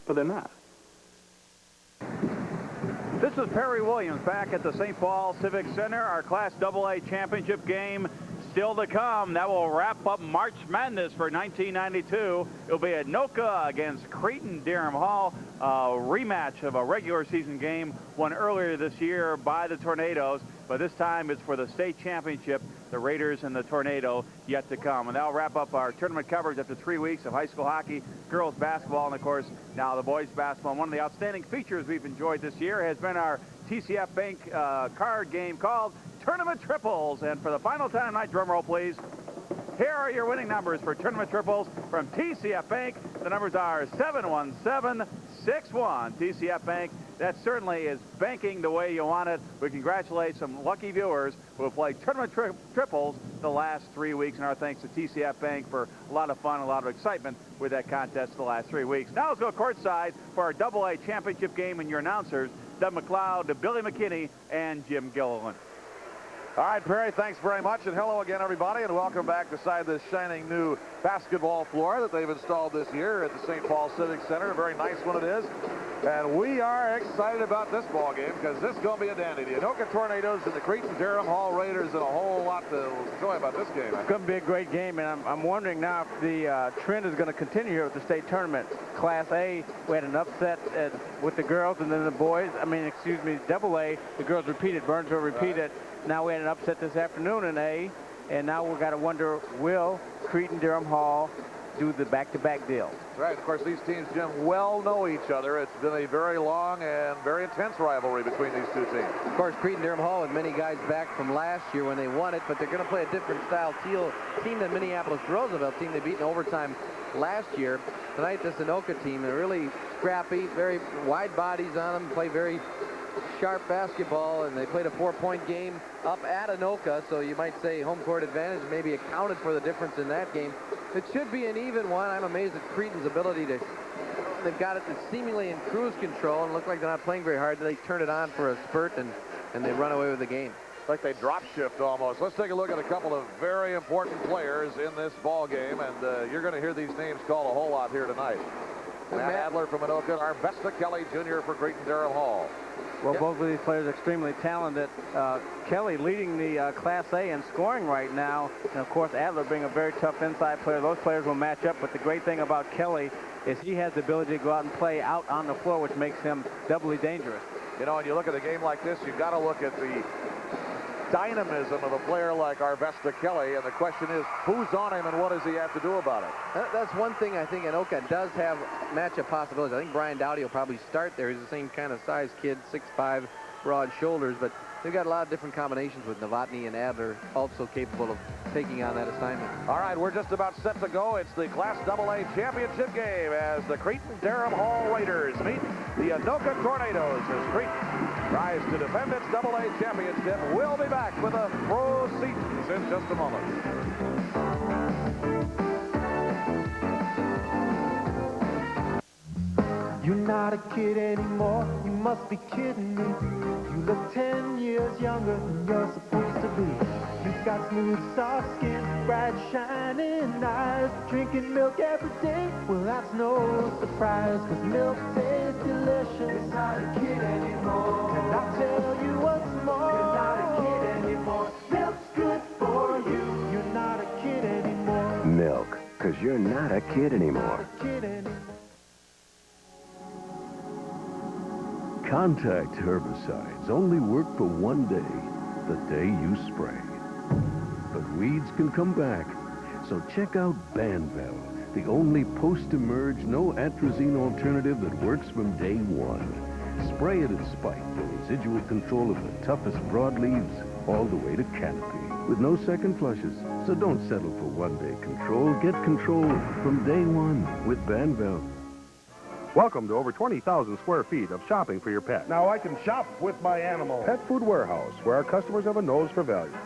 but they're not. This is Perry Williams back at the St. Paul Civic Center. Our Class AA championship game still to come. That will wrap up March Madness for 1992. It'll be Anoka against Cretin-Durham Hall, a rematch of a regular season game won earlier this year by the Tornadoes, but this time it's for the state championship, the Raiders and the Tornado yet to come. And that'll wrap up our tournament coverage after 3 weeks of high school hockey, girls basketball, and of course now the boys basketball. And one of the outstanding features we've enjoyed this year has been our TCF Bank card game called Tournament Triples. And for the final time tonight, drum roll please, here are your winning numbers for Tournament Triples from TCF Bank. The numbers are 71761. TCF Bank, that certainly is banking the way you want it. We congratulate some lucky viewers who have played Tournament Triples the last 3 weeks, and our thanks to TCF Bank for a lot of fun, a lot of excitement with that contest the last 3 weeks. Now let's go courtside for our AA championship game, and your announcers, Doug McLeod, Billy McKinney, and Jim Gilliland. All right, Perry, thanks very much, and hello again, everybody, and welcome back beside this shining new basketball floor that they've installed this year at the St. Paul Civic Center. A very nice one it is, and we are excited about this ball game because this is going to be a dandy. The Anoka Tornadoes and the Cretin-Durham Hall Raiders, and a whole lot to enjoy about this game. It's going to be a great game, and I'm wondering now if the trend is going to continue here with the state tournament. Class A, we had an upset with the girls, and then the boys, AA, the girls repeated, Burnsville repeated. Right. Now we had an upset this afternoon in A, and now we've got to wonder, will Cretin-Durham Hall do the back-to-back deal? That's right. Of course, these teams, Jim, well know each other. It's been a very long and very intense rivalry between these two teams. Of course, Cretin-Durham Hall had many guys back from last year when they won it, but they're going to play a different style team than Minneapolis Roosevelt team they beat in overtime last year. Tonight, this Anoka team, they're really scrappy, very wide bodies on them, play very sharp basketball, and they played a 4-point game up at Anoka, so you might say home court advantage maybe accounted for the difference in that game. It should be an even one. I'm amazed at Cretin's ability to, they've got it seemingly in cruise control and look like they're not playing very hard. They turn it on for a spurt and they run away with the game. Like they drop shift almost. Let's take a look at a couple of very important players in this ball game, and you're going to hear these names called a whole lot here tonight. Matt Adler from Anoka, Arvesta Kelly Jr. for Cretin-Durham Hall. Well, both of these players are extremely talented. Kelly leading the Class A in scoring right now. And, of course, Adler being a very tough inside player. Those players will match up. But the great thing about Kelly is he has the ability to go out and play out on the floor, which makes him doubly dangerous. You know, when you look at a game like this, you've got to look at the dynamism of a player like Arvesta Kelly, and the question is, who's on him and what does he have to do about it? That's one thing I think Anoka does have matchup possibilities. I think Brian Dowdy will probably start there. He's the same kind of size kid, 6'5", broad shoulders, but they've got a lot of different combinations with Novotny and Adler also capable of taking on that assignment. All right, we're just about set to go. It's the Class AA championship game as the Cretin-Durham Hall Raiders meet the Anoka Tornadoes as Cretin tries to defend its AA championship. We'll be back with a proceedings in just a moment. You're not a kid anymore, you must be kidding me. You look 10 years younger than you're supposed to be. You've got smooth, soft skin, bright, shining eyes. Drinking milk every day, well that's no surprise, cause milk tastes delicious. You're not a kid anymore. And I'll tell you what's more, you're not a kid anymore. Milk's good for you. You're not a kid anymore. Milk, cause you're not a kid anymore. Contact herbicides only work for one day, the day you spray. But weeds can come back, so check out Banvel, the only post-emerge, no atrazine alternative that works from day one. Spray it at spike for residual control of the toughest broadleaves all the way to canopy, with no second flushes. So don't settle for one-day control. Get control from day one with Banvel. Welcome to over 20,000 square feet of shopping for your pet. Now I can shop with my animal. Pet Food Warehouse, where our customers have a nose for value.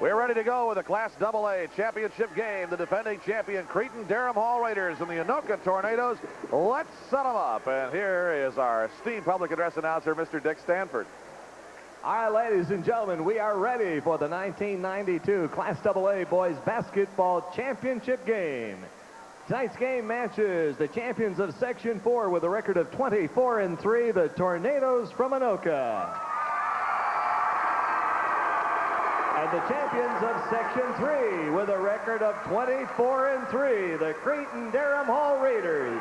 We're ready to go with the Class AA championship game. The defending champion Cretin-Durham Hall Raiders and the Anoka Tornadoes. Let's set them up. And here is our esteemed public address announcer, Mr. Dick Stanford. All right, ladies and gentlemen, we are ready for the 1992 Class AA Boys Basketball Championship game. Tonight's game matches the champions of Section 4 with a record of 24-3, the Tornadoes from Anoka. And the champions of Section 3 with a record of 24-3, the Cretin-Durham Hall Raiders.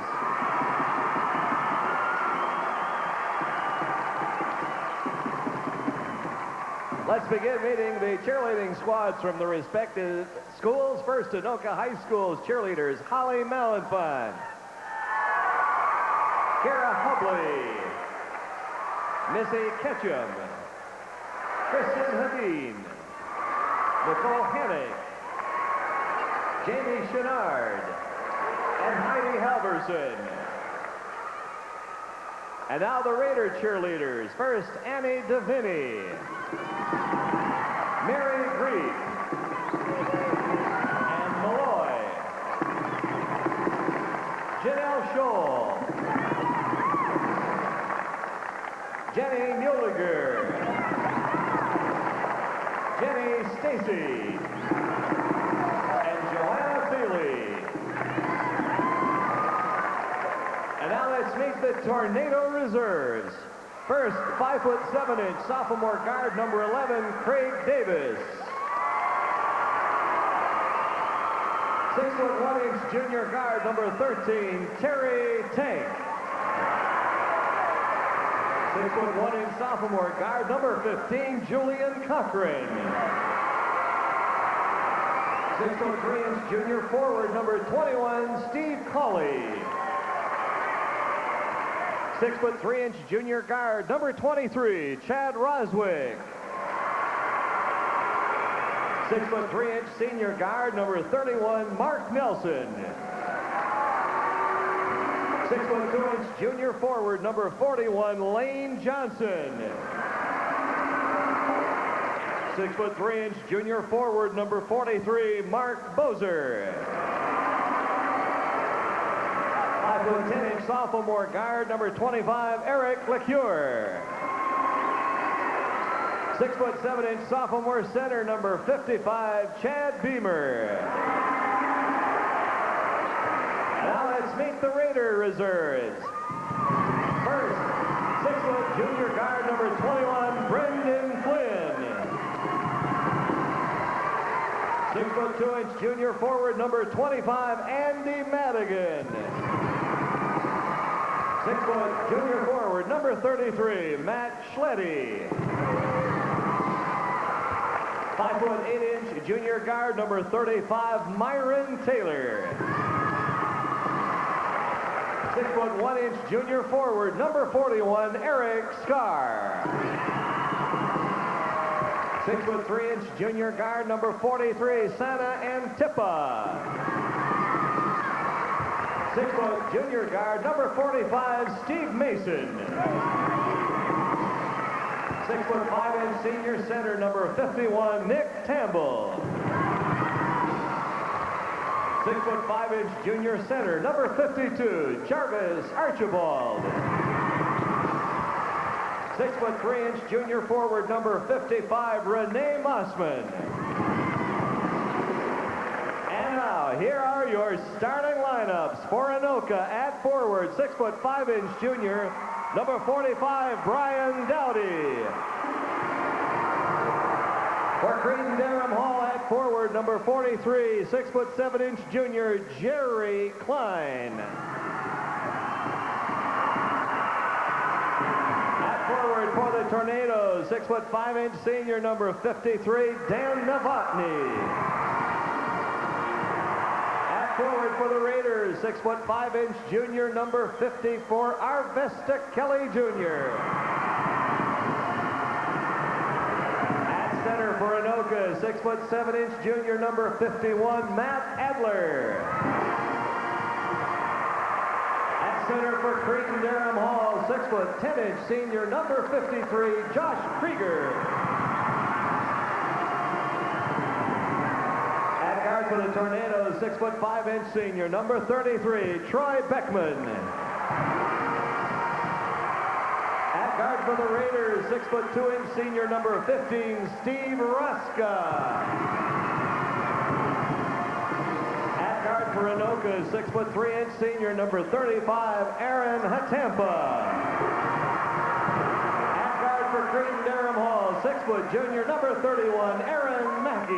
Let's begin meeting the cheerleading squads from the respective schools. First, Anoka High School's cheerleaders, Holly Malenfant, Kara Hubley, Missy Ketchum, Kristen Hadeen, Nicole Hennig, Jamie Chenard, and Heidi Halverson. And now the Raider cheerleaders. First, Annie DeVinny, Mary Grief, and Malloy, Janelle Scholl, Jenny Muliger, Jenny Stacy, and Joanna Thiele. And now let's meet the Tornado Reserves. First, 5'7" sophomore guard number 11, Craig Davis. 6'1" junior guard number 13, Terry Tank. 6'1" sophomore guard number 15, Julian Cochran. 6'3" junior forward number 21, Steve Colley. 6'3" junior guard number 23, Chad Roswick. 6'3" senior guard number 31, Mark Nelson. 6'2" junior forward number 41, Lane Johnson. 6'3" junior forward number 43, Mark Bozer. 5'10" sophomore guard number 25, Eric LeCure. 6'7" sophomore center number 55, Chad Beamer. Now let's meet the Raider Reserves. First, 6' junior guard number 21, Brendan Flynn. 6'2" junior forward number 25, Andy Madigan. 6' junior forward number 33, Matt Schletty. 5'8" junior guard number 35, Myron Taylor. 6'1" junior forward number 41, Eric Scar. 6'3" junior guard number 43, Santa Antipa. 6' junior guard number 45, Steve Mason. 6'5" senior center number 51, Nick Tamble. 6'5" junior center number 52, Jarvis Archibald. 6'3" junior forward number 55, Renee Mossman. And now here are your starting lineups for Anoka. At forward, 6'5" junior, number 45, Brian Dowdy. For Cretin-Durham Hall at forward, number 43, 6'7" junior, Jerry Klein. At forward for the Tornadoes, 6'5" senior, number 53, Dan Novotny. At forward for the Raiders, 6'5" junior, number 54, Arvesta Kelly Jr. Center for Anoka, 6'7" junior, number 51, Matt Adler. At center for Cretin-Durham Hall, 6'10" senior, number 53, Josh Krieger. At guard for the Tornadoes, 6'5" senior, number 33, Troy Beckman. Guard for the Raiders, 6'2" senior, number 15, Steve Ruska. At guard for Anoka is 6'3" senior number 35, Aaron Hatampa. At guard for Cretin-Durham Hall, 6' junior number 31, Aaron Mackey.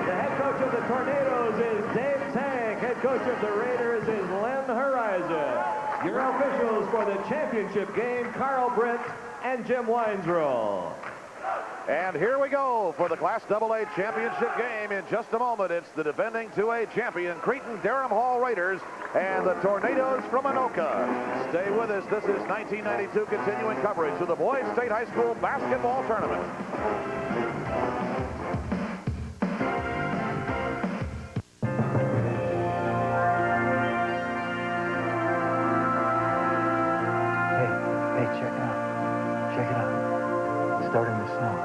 The head coach of the Tornadoes is Dave Tank. Head coach of the Raiders is Len Horizon. Your officials for the championship game, Carl Britt and Jim Weinzroll. And here we go for the Class AA championship game. In just a moment, it's the defending 2A champion, Cretin-Durham Hall Raiders, and the Tornadoes from Anoka. Stay with us. This is 1992 continuing coverage of the Boys State High School basketball tournament. Hey, check it out. Check it out. It's starting to snow.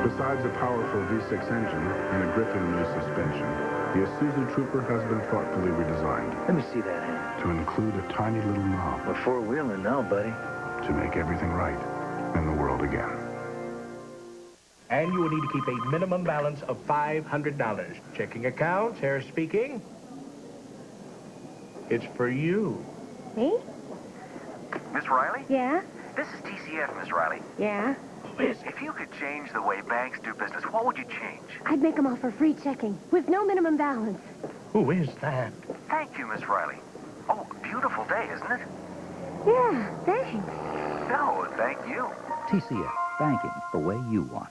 Besides a powerful V6 engine and a Griffin new suspension, the Isuzu Trooper has been thoughtfully redesigned Let me see that hand. to include a tiny little knob We're four-wheeling now, buddy. to make everything right in the world again. And you will need to keep a minimum balance of $500. Checking accounts, Harris speaking. It's for you. Me? Miss Riley? Yeah? This is TCF, Miss Riley. Yeah? If you could change the way banks do business, what would you change? I'd make them offer free checking with no minimum balance. Who is that? Thank you, Miss Riley. Oh, beautiful day, isn't it? Yeah, thanks. No, thank you. TCF, banking the way you want.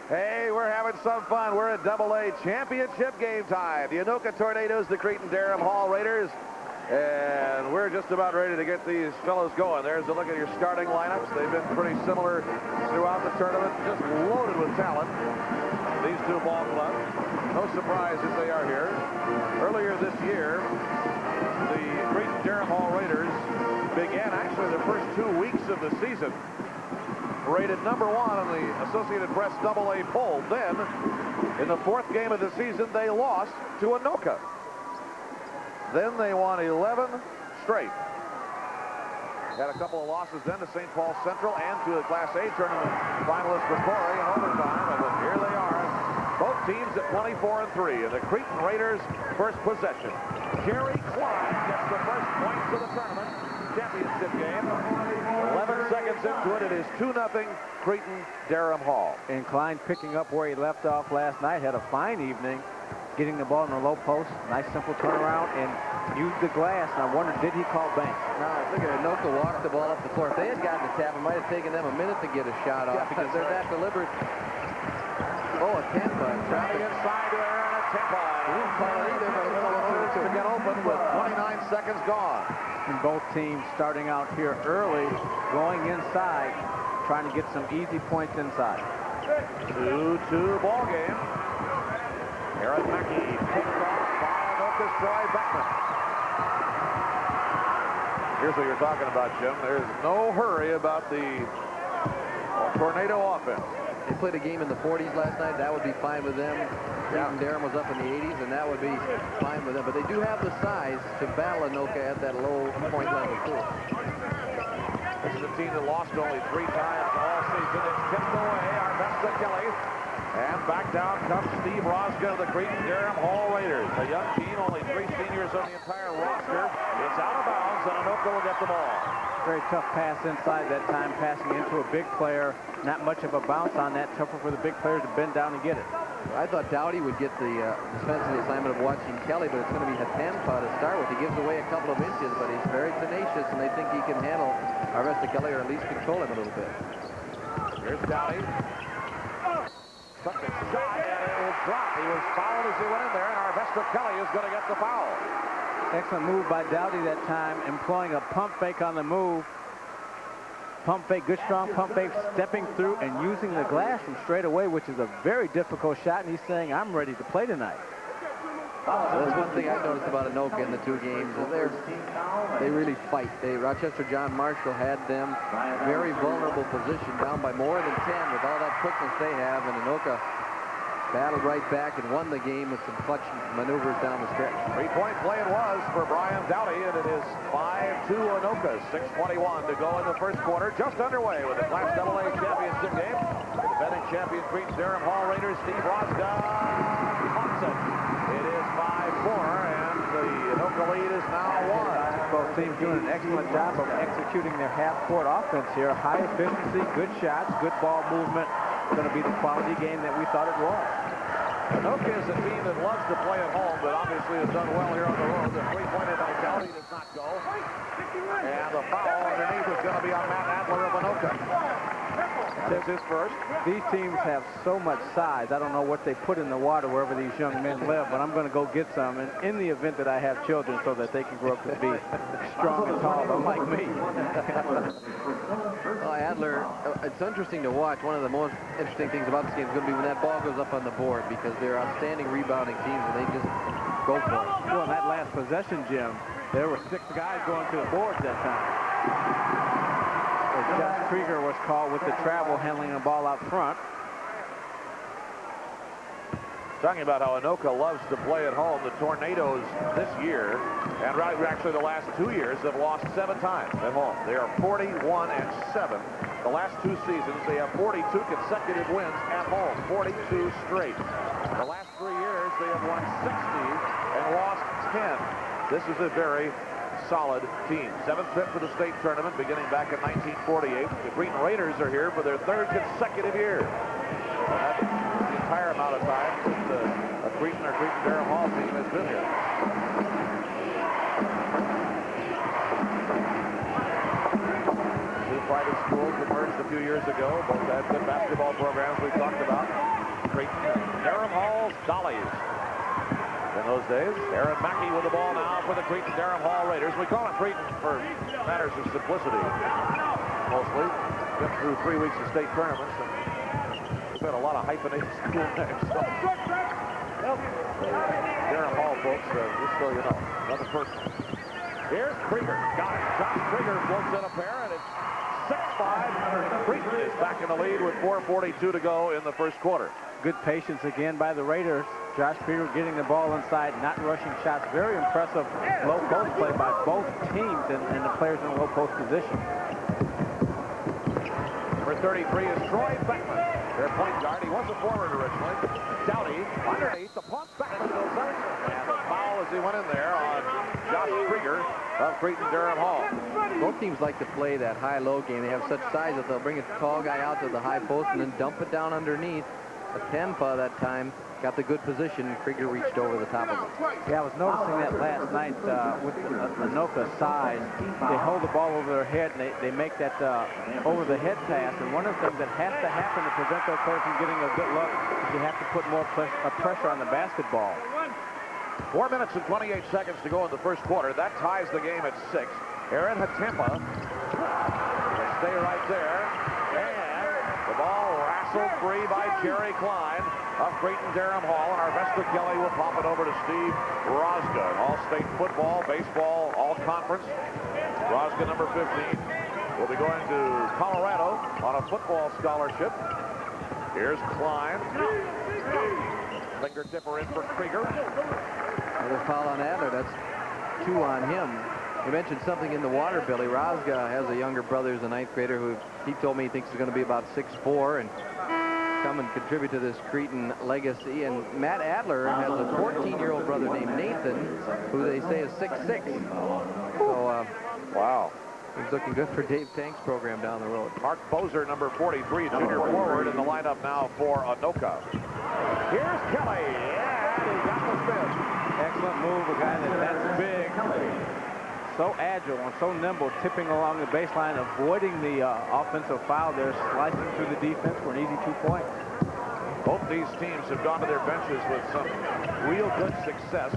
Hey, we're having some fun. We're at AA championship game time. The Anoka Tornadoes, the Cretin-Durham Hall Raiders. And we're just about ready to get these fellows going. There's a look at your starting lineups. They've been pretty similar throughout the tournament, just loaded with talent. These two ball clubs. No surprise that they are here. Earlier this year, the Cretin-Durham Hall Raiders began actually the first 2 weeks of the season rated #1 on the Associated Press AA poll. Then, in the 4th game of the season, they lost to Anoka. Then they won 11 straight. Had a couple of losses then to St. Paul Central and to the Class A tournament finalist Macquarie in overtime. And here they are, both teams at 24-3. And the Cretin Raiders' first possession. Kerry Klein gets the first points of the tournament championship game. 11 seconds into it, it is 2-0 Cretin-Durham Hall. And Klein picking up where he left off last night, had a fine evening, getting the ball in the low post, nice simple turnaround, and used the glass. And I wondered, did he call bank? No, I figured Anoka walked the ball up the floor. If they had gotten the tap, it might have taken them a minute to get a shot off because they're that deliberate. Oh, Hatampa. Driving inside to Aaron Hatampa. He didn't call it either, but a little To get open with 29 seconds gone. And both teams starting out here early, going inside, trying to get some easy points inside. 2-2 ball game. Aaron Mackey picked off by Anoka's Troy Beckman. Here's what you're talking about, Jim. There's no hurry about the Tornado offense. They played a game in the 40s last night. That would be fine with them. Cretin-Durham was up in the 80s, and that would be fine with them. But they do have the size to battle Anoka at that low point level, too. This is a team that lost only 3 times all season. It's tipped away. Arvesta Kelly. And back down comes Steve Rosga of the Cretin-Durham Hall Raiders. A young team, only 3 seniors on the entire roster. It's out of bounds, and Anoka will get the ball. Very tough pass inside that time, passing into a big player. Not much of a bounce on that. Tougher for the big player to bend down and get it. I thought Dowdy would get the defensive assignment of watching Kelly, but it's going to be Hatampa to start with. He gives away a couple of inches, but he's very tenacious, and they think he can handle Arvesta Kelly or at least control him a little bit. Here's Dowdy. Took the shot, and it will drop. He was fouled as he went in there, and Arvesta Kelly is going to get the foul. Excellent move by Dowdy that time, employing a pump fake on the move. Pump fake, good strong pump fake, stepping through and using the glass from straight away, which is a very difficult shot, and he's saying, I'm ready to play tonight. That's one thing I noticed about Anoka in the 2 games. They really fight. Rochester John Marshall had them very vulnerable position, down by more than 10 with all that quickness they have, and Anoka battled right back and won the game with some clutch maneuvers down the stretch. 3-point play it was for Brian Dowdy, and it is 5-2 Anoka. 6:21 to go in the first quarter. Just underway with the Class AA championship game. The defending champion Cretin-Durham Hall Raiders, Steve Rosga, pops it. It is 5-4, and the Anoka lead is now 1. Both teams doing an excellent job of executing their half-court offense here. High efficiency, good shots, good ball movement. Going to be the quality game that we thought it was. Anoka is a team that loves to play at home, but obviously has done well here on the road. The three-pointer by Dowdy does not go. And the foul underneath is going to be on Matt Adler of Anoka. That is his first. These teams have so much size. I don't know what they put in the water wherever these young men live, but I'm going to go get some in the event that I have children so that they can grow up to be strong and tall, unlike me. Well, Adler, it's interesting to watch. One of the most interesting things about this game is going to be when that ball goes up on the board, because they're outstanding rebounding teams and they just go for it. Well, in that last possession, Jim, there were 6 guys going to the boards that time. Josh Krieger was called with the travel, handling the ball out front. Talking about how Anoka loves to play at home. The Tornadoes this year, and actually the last 2 years, have lost 7 times at home. They are 41-7. The last 2 seasons, they have 42 consecutive wins at home, 42 straight. The last 3 years, they have won 60 and lost 10. This is a very solid team. 7th trip to the state tournament beginning back in 1948. The Cretin Raiders are here for their 3rd consecutive year. And that's the entire amount of time that a Cretin or Cretin-Durham Hall team has been here. Two private schools that merged a few years ago. Both had good basketball programs we've talked about. Cretin and Durham Hall's Dollies. In those days, Aaron Mackey with the ball now for the Cretin-Durham Hall Raiders. We call it Cretin for matters of simplicity, mostly. Get through 3 weeks of state tournaments, and we've had a lot of hyphenated school names. So, Durham Hall folks, just so you know, nothing personal. Here's Krieger. Got it. Josh Krieger floats in a pair, and it's 6-5. Cretin is back in the lead with 4:42 to go in the first quarter. Good patience again by the Raiders. Josh Krieger getting the ball inside, not rushing shots. Very impressive low post play by both teams and the players in low post position. Number 33 is Troy Beckman, their point guard. He was a forward originally. Dowdy underneath the pump. Beckman goes up, and the foul as he went in there on Josh Krieger of Cretin-Durham Hall. Both teams like to play that high-low game. They have such size that they'll bring a tall guy out to the high post and then dump it down underneath. But Tampa that time got the good position. Krieger reached over the top of it. Yeah, I was noticing that last night with Anoka's size. They hold the ball over their head, and they make that over-the-head pass. And one of the things that has to happen to prevent those players from getting a good look is you have to put more pressure on the basketball. 4 minutes and 28 seconds to go in the first quarter. That ties the game at 6. Aaron Hatempa will stay right there. And the ball wrestled free by Jerry Klein of Cretin-Durham Hall. And our Vesta Kelly will pop it over to Steve Rosga. All-state football, baseball, all-conference. Rosga, number 15, will be going to Colorado on a football scholarship. Here's Klein. Finger tipper in for Krieger. Another foul on Adler. That's 2 on him. You mentioned something in the water, Billy. Rosga has a younger brother who's a 9th grader who he told me he thinks is going to be about 6'4" and come and contribute to this Cretin legacy. And Matt Adler has a 14-year-old brother named Nathan, who they say is 6'6". So, wow. He's looking good for Dave Tank's program down the road. Mark Bozer, number 43, junior forward in the lineup now for Anoka. Here's Kelly. Yeah, he got the spin. Excellent move, a guy that's big. So agile and so nimble, tipping along the baseline, avoiding the offensive foul there, slicing through the defense for an easy 2 points. Both these teams have gone to their benches with some real good success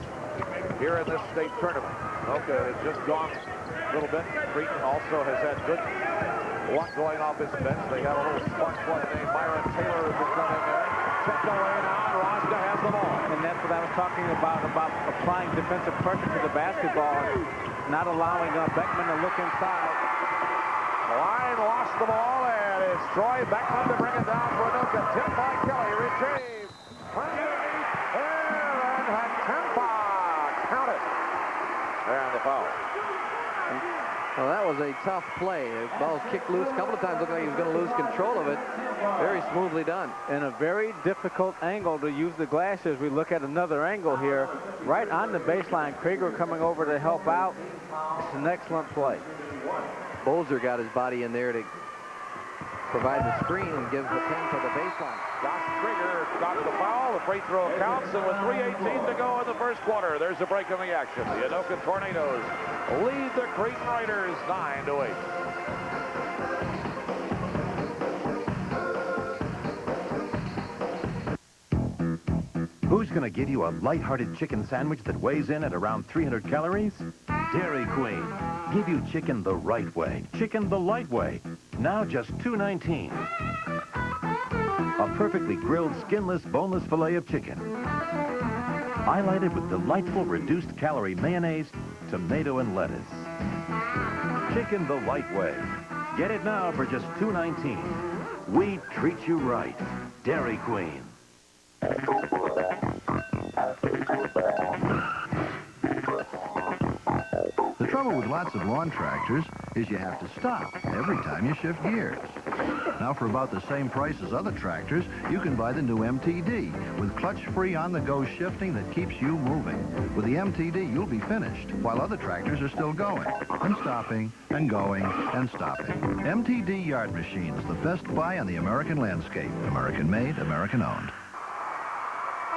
here in this state tournament. Anoka has just gone a little bit. Cretin also has had good luck going off his bench. They got a little spark plug named Myron Taylor who can come in there. Checked away now, and Rosga has the ball. And that's what I was talking about applying defensive pressure to the basketball, not allowing Beckman to look inside. Klein lost the ball, and it's Troy Beckman to bring it down for Anoka. Tipped by Kelly, retrieved And Hatempa. Count it. And the foul. Well, that was a tough play. The ball was kicked loose a couple of times. Looked like he was going to lose control of it. Very smoothly done. And a very difficult angle to use the glass as we look at another angle here. Right on the baseline. Krieger coming over to help out. It's an excellent play. Bolzer got his body in there to provide the screen and gives the 10 to the baseline. Josh Krieger got the foul. The free throw counts, and with 3:18 to go in the first quarter, there's a break in the action. The Anoka Tornadoes lead the Cretin Riders 9-8. Who's going to give you a light-hearted chicken sandwich that weighs in at around 300 calories? Dairy Queen. Give you chicken the right way. Chicken the light way. Now just $2.19. A perfectly grilled, skinless, boneless filet of chicken. Highlighted with delightful reduced-calorie mayonnaise, tomato, and lettuce. Chicken the light way. Get it now for just $2.19. We treat you right. Dairy Queen. The trouble with lots of lawn tractors is you have to stop every time you shift gears. Now, for about the same price as other tractors, you can buy the new MTD with clutch-free on-the-go shifting that keeps you moving. With the MTD, you'll be finished while other tractors are still going and stopping and going and stopping. MTD yard machines, the best buy on the American landscape. American-made, American-owned.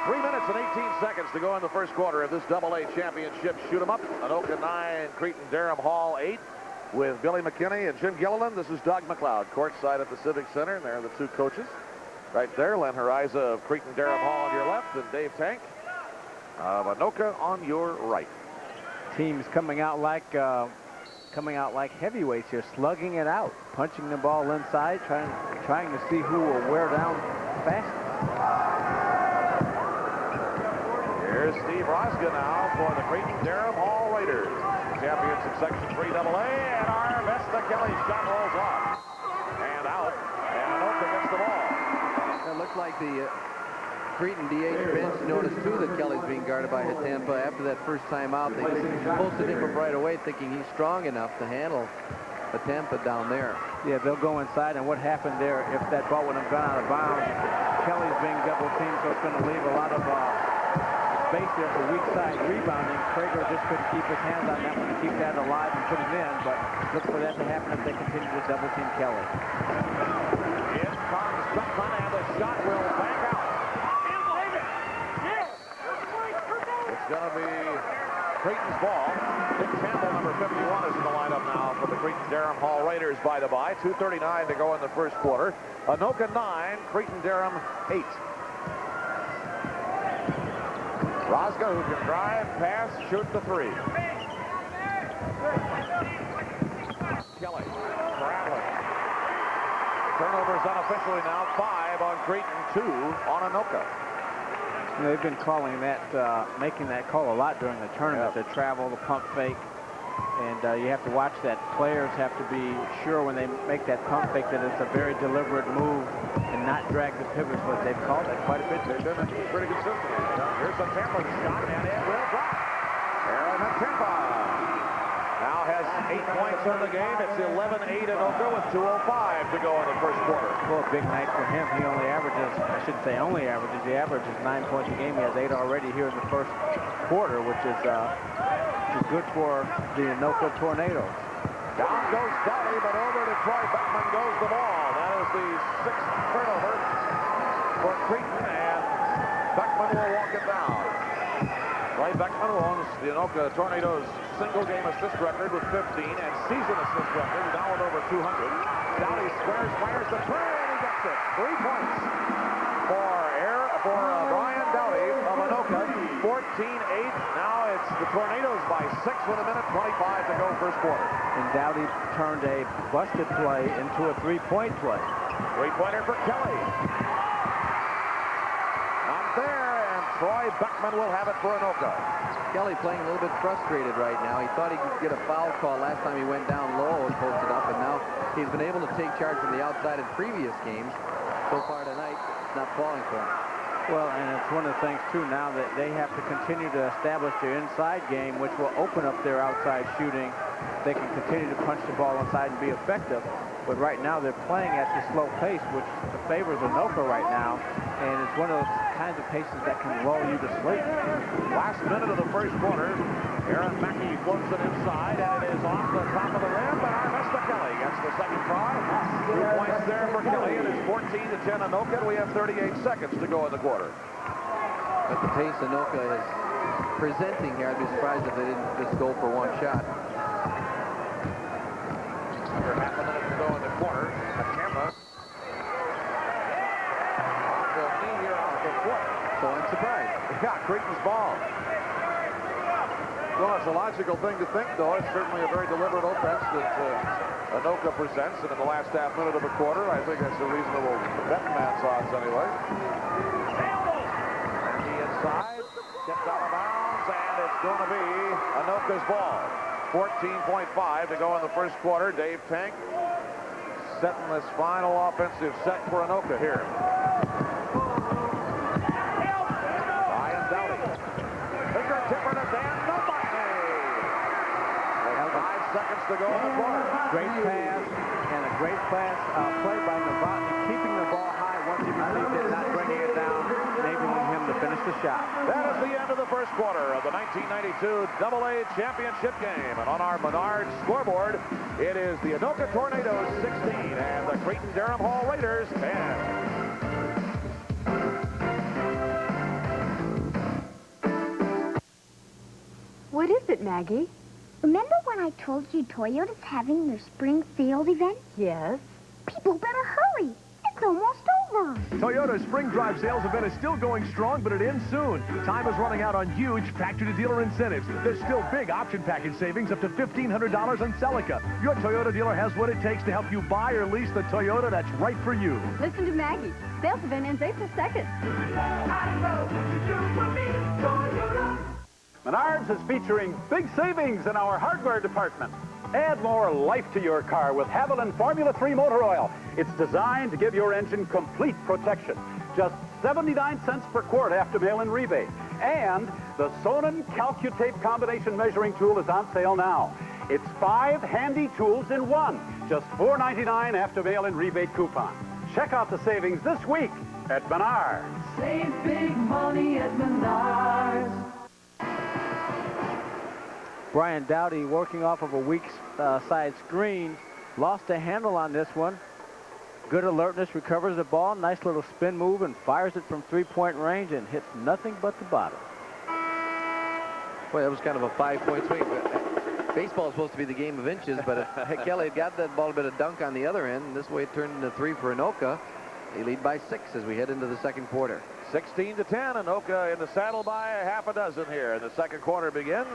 3 minutes and 18 seconds to go in the first quarter of this AA championship shoot-em-up. Anoka 9, Cretin-Durham Hall 8. With Billy McKinney and Jim Gilliland, this is Doug McLeod, courtside at the Civic Center, and there are the two coaches. Right there, Len Hariza of Cretin-Durham Hall on your left, and Dave Tank of Anoka on your right. Teams coming out like heavyweights here, slugging it out, punching the ball inside, trying to see who will wear down fastest. Here's Steve Rosga now for the Cretin-Durham Hall Raiders. Champions of Section 3AA, and Arvesta Kelly's shot rolls off. And out, and Anoka gets the ball. It looks like the Cretin DH bench noticed, too, that Kelly's being guarded by Hatempa. After that first time out, they posted him up right away, thinking he's strong enough to handle Hatempa down there. Yeah, they'll go inside, and what happened there, if that ball would have gone out of bounds, Kelly's being double-teamed, so it's going to leave a lot of space there for weak side rebounding. Krieger just couldn't keep his hands on that one to keep that alive and put it in, but look for that to happen if they continue to double team Kelly. In comes Beckman, and the shot will back out. It's going to be Creighton's ball. Dick Campbell, number 51, is in the lineup now for the Cretin-Durham Hall Raiders, by the by. 2:39 to go in the first quarter. Anoka 9, Cretin-Durham 8. Rosga, who can drive, pass, shoot the three. Kelly, traveling. Turnovers unofficially now, 5 on Cretin, 2 on Anoka. You know, they've been calling that, making that call a lot during the tournament, the travel, the pump fake. And you have to watch that. Players have to be sure when they make that pump fake that it's a very deliberate move and not drag the pivots, but they've called that quite a bit. They've been pretty consistent. Here's the Tampa shot, and it will drop. Aaron Hatempa now has 8 points in the game. It's 11-8 Anoka with 2:05 to go in the first quarter. Well, a big night for him. He only averages, I shouldn't say only averages, he averages 9 points a game. He has 8 already here in the first quarter, which is good for the Anoka Tornadoes. Down goes Dowdy, but over to Troy Beckman goes the ball. That is the 6th turnover for Cretin, and Beckman will walk it down. Troy Beckman, who owns the Anoka Tornadoes' single-game assist record with 15 and season assist record now with over 200. Dowdy squares, fires the three, and he gets it. 3 points for Brian Dowdy of Anoka. 14-8. Now it's the Tornadoes by 6 with 1:25 to go first quarter. And Dowdy turned a busted play into a three-point play. Three-pointer for Kelly. Not there, and Troy Beckman will have it for Anoka. Kelly playing a little bit frustrated right now. He thought he could get a foul call last time he went down low and posted up, and now he's been able to take charge from the outside in previous games. So far tonight, it's not falling for him. Well, and it's one of the things, too, now that they have to continue to establish their inside game, which will open up their outside shooting. They can continue to punch the ball inside and be effective. But right now, they're playing at the slow pace, which favors Anoka right now. And it's one of those kinds of paces that can lull you to sleep. Last minute of the first quarter. Aaron Mackey floats it inside, and it is off the top of the rim, but Armesta Kelly gets the second try. 2 points there for Kelly. It is 14-10 Anoka, and we have 38 seconds to go in the quarter. At the pace Anoka is presenting here, I'd be surprised if they didn't just go for one shot. Under half a minute to go in the quarter. A camera. On the knee here off the foot. So I'm surprised. Yeah, Cretin's ball. Well, it's a logical thing to think, though. It's certainly a very deliberate offense that Anoka presents, and in the last half minute of a quarter, I think that's a reasonable bet man's odds anyway. And the inside, tipped out of bounds, and it's going to be Anoka's ball. 14.5 to go in the first quarter. Dave Tank setting this final offensive set for Anoka here. Ryan Dowdy. Finger tipper to Dan Novotny. 5 seconds to go in the quarter. Great pass and a great pass play by Novotny, keeping the ball high once he received it, not bringing it down, enabling him to finish the shot. That is the end of the first quarter of the 1992 AA Championship game. And on our Menard scoreboard, it is the Anoka Tornadoes 16 and the Cretin-Durham Hall Raiders 10. What is it, Maggie? Remember when I told you Toyota's having their spring sales event? Yes. People better hurry. It's almost over. Toyota's Spring Drive sales event is still going strong, but it ends soon. Time is running out on huge factory-to-dealer incentives. There's still big option package savings up to $1,500 on Celica. Your Toyota dealer has what it takes to help you buy or lease the Toyota that's right for you. Listen to Maggie. Sales event ends April 2nd. Menards is featuring big savings in our hardware department. Add more life to your car with Haviland Formula 3 motor oil. It's designed to give your engine complete protection. Just 79 cents per quart after mail-in rebate. And the Sonnen CalcuTape combination measuring tool is on sale now. It's 5 handy tools in one. Just $4.99 after mail-in rebate coupon. Check out the savings this week at Menards. Save big money at Menards. Brian Dowdy working off of a weak side screen. Lost a handle on this one. Good alertness, recovers the ball. Nice little spin move and fires it from three-point range and hits nothing but the bottom. Boy, that was kind of a 5-point swing. Baseball is supposed to be the game of inches, but Kelly had got that ball a bit of dunk on the other end. And this way it turned into 3 for Anoka. They lead by 6 as we head into the second quarter. 16-10. Anoka in the saddle by a half a dozen here. And the second quarter begins.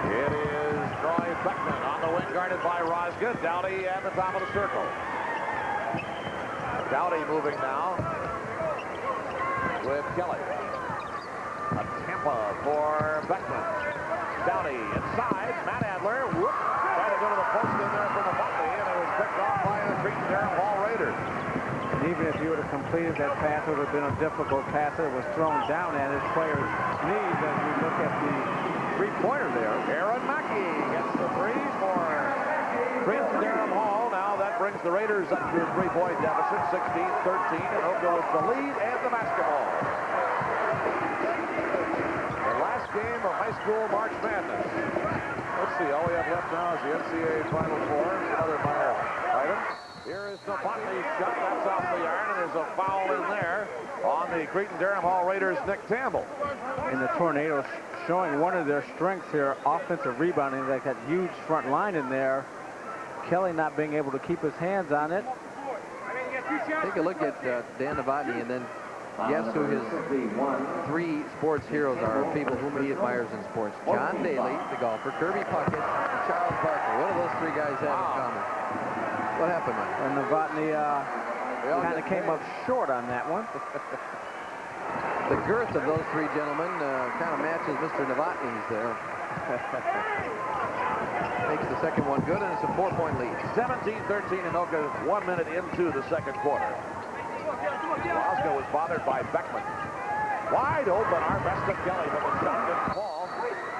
It is Troy Beckman on the wing, guarded by Rosga. Dowdy at the top of the circle. Dowdy moving now with Kelly. A Tampa for Beckman. Dowdy inside. Matt Adler. Whoop. Trying to go to the post in there for the Buckley, and it was picked off by the Cretin-Durham Hall Raiders. And even if he would have completed that pass, it would have been a difficult pass that was thrown down at his player's knees as we look at the three-pointer there. Aaron Mackey gets the 3 for Cretin-Durham Hall. Now that brings the Raiders up to a 3-point deficit, 16-13. Anoka with the lead and the basketball. The last game of high school March Madness. Let's see, all we have left now is the NCAA Final Four. Another minor item. Here is Novotny's shot. That's off the iron, and there's a foul in there on the Cretin-Durham Hall Raiders' Nick Campbell. And the Tornadoes showing one of their strengths here, offensive rebounding. Like that huge front line in there. Kelly not being able to keep his hands on it. Take a look at Dan Novotny, and then guess who his 3 sports heroes are, people whom he admires in sports. John Daly, the golfer, Kirby Puckett, and Charles Barkley. What do those 3 guys have in common? What happened, Mike? And Novotny kind of came up short on that one. The girth of those 3 gentlemen kind of matches Mr. Novotny's there. Makes the second one good, and it's a 4-point lead. 17-13, Anoka 1 minute into the second quarter. Roscoe was bothered by Beckman. Wide open, Arvesta Kelly, but the shot didn't fall.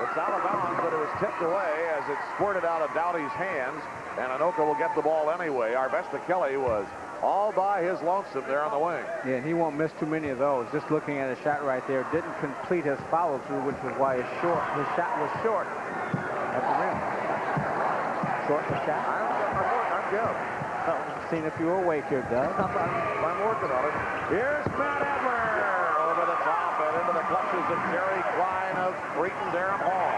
It's out of bounds, but it was tipped away as it squirted out of Dowdy's hands, and Anoka will get the ball anyway. Arvesta Kelly was all by his lonesome there on the wing. Yeah, he won't miss too many of those. Just looking at his shot right there, didn't complete his follow-through, which was why his shot was short at the rim. Short the shot. I'm good. Seeing if you were awake here, Doug. I'm working on it. Here's Matt Adler over the top and into the clutches of Jerry Klein of Cretin-Durham Hall.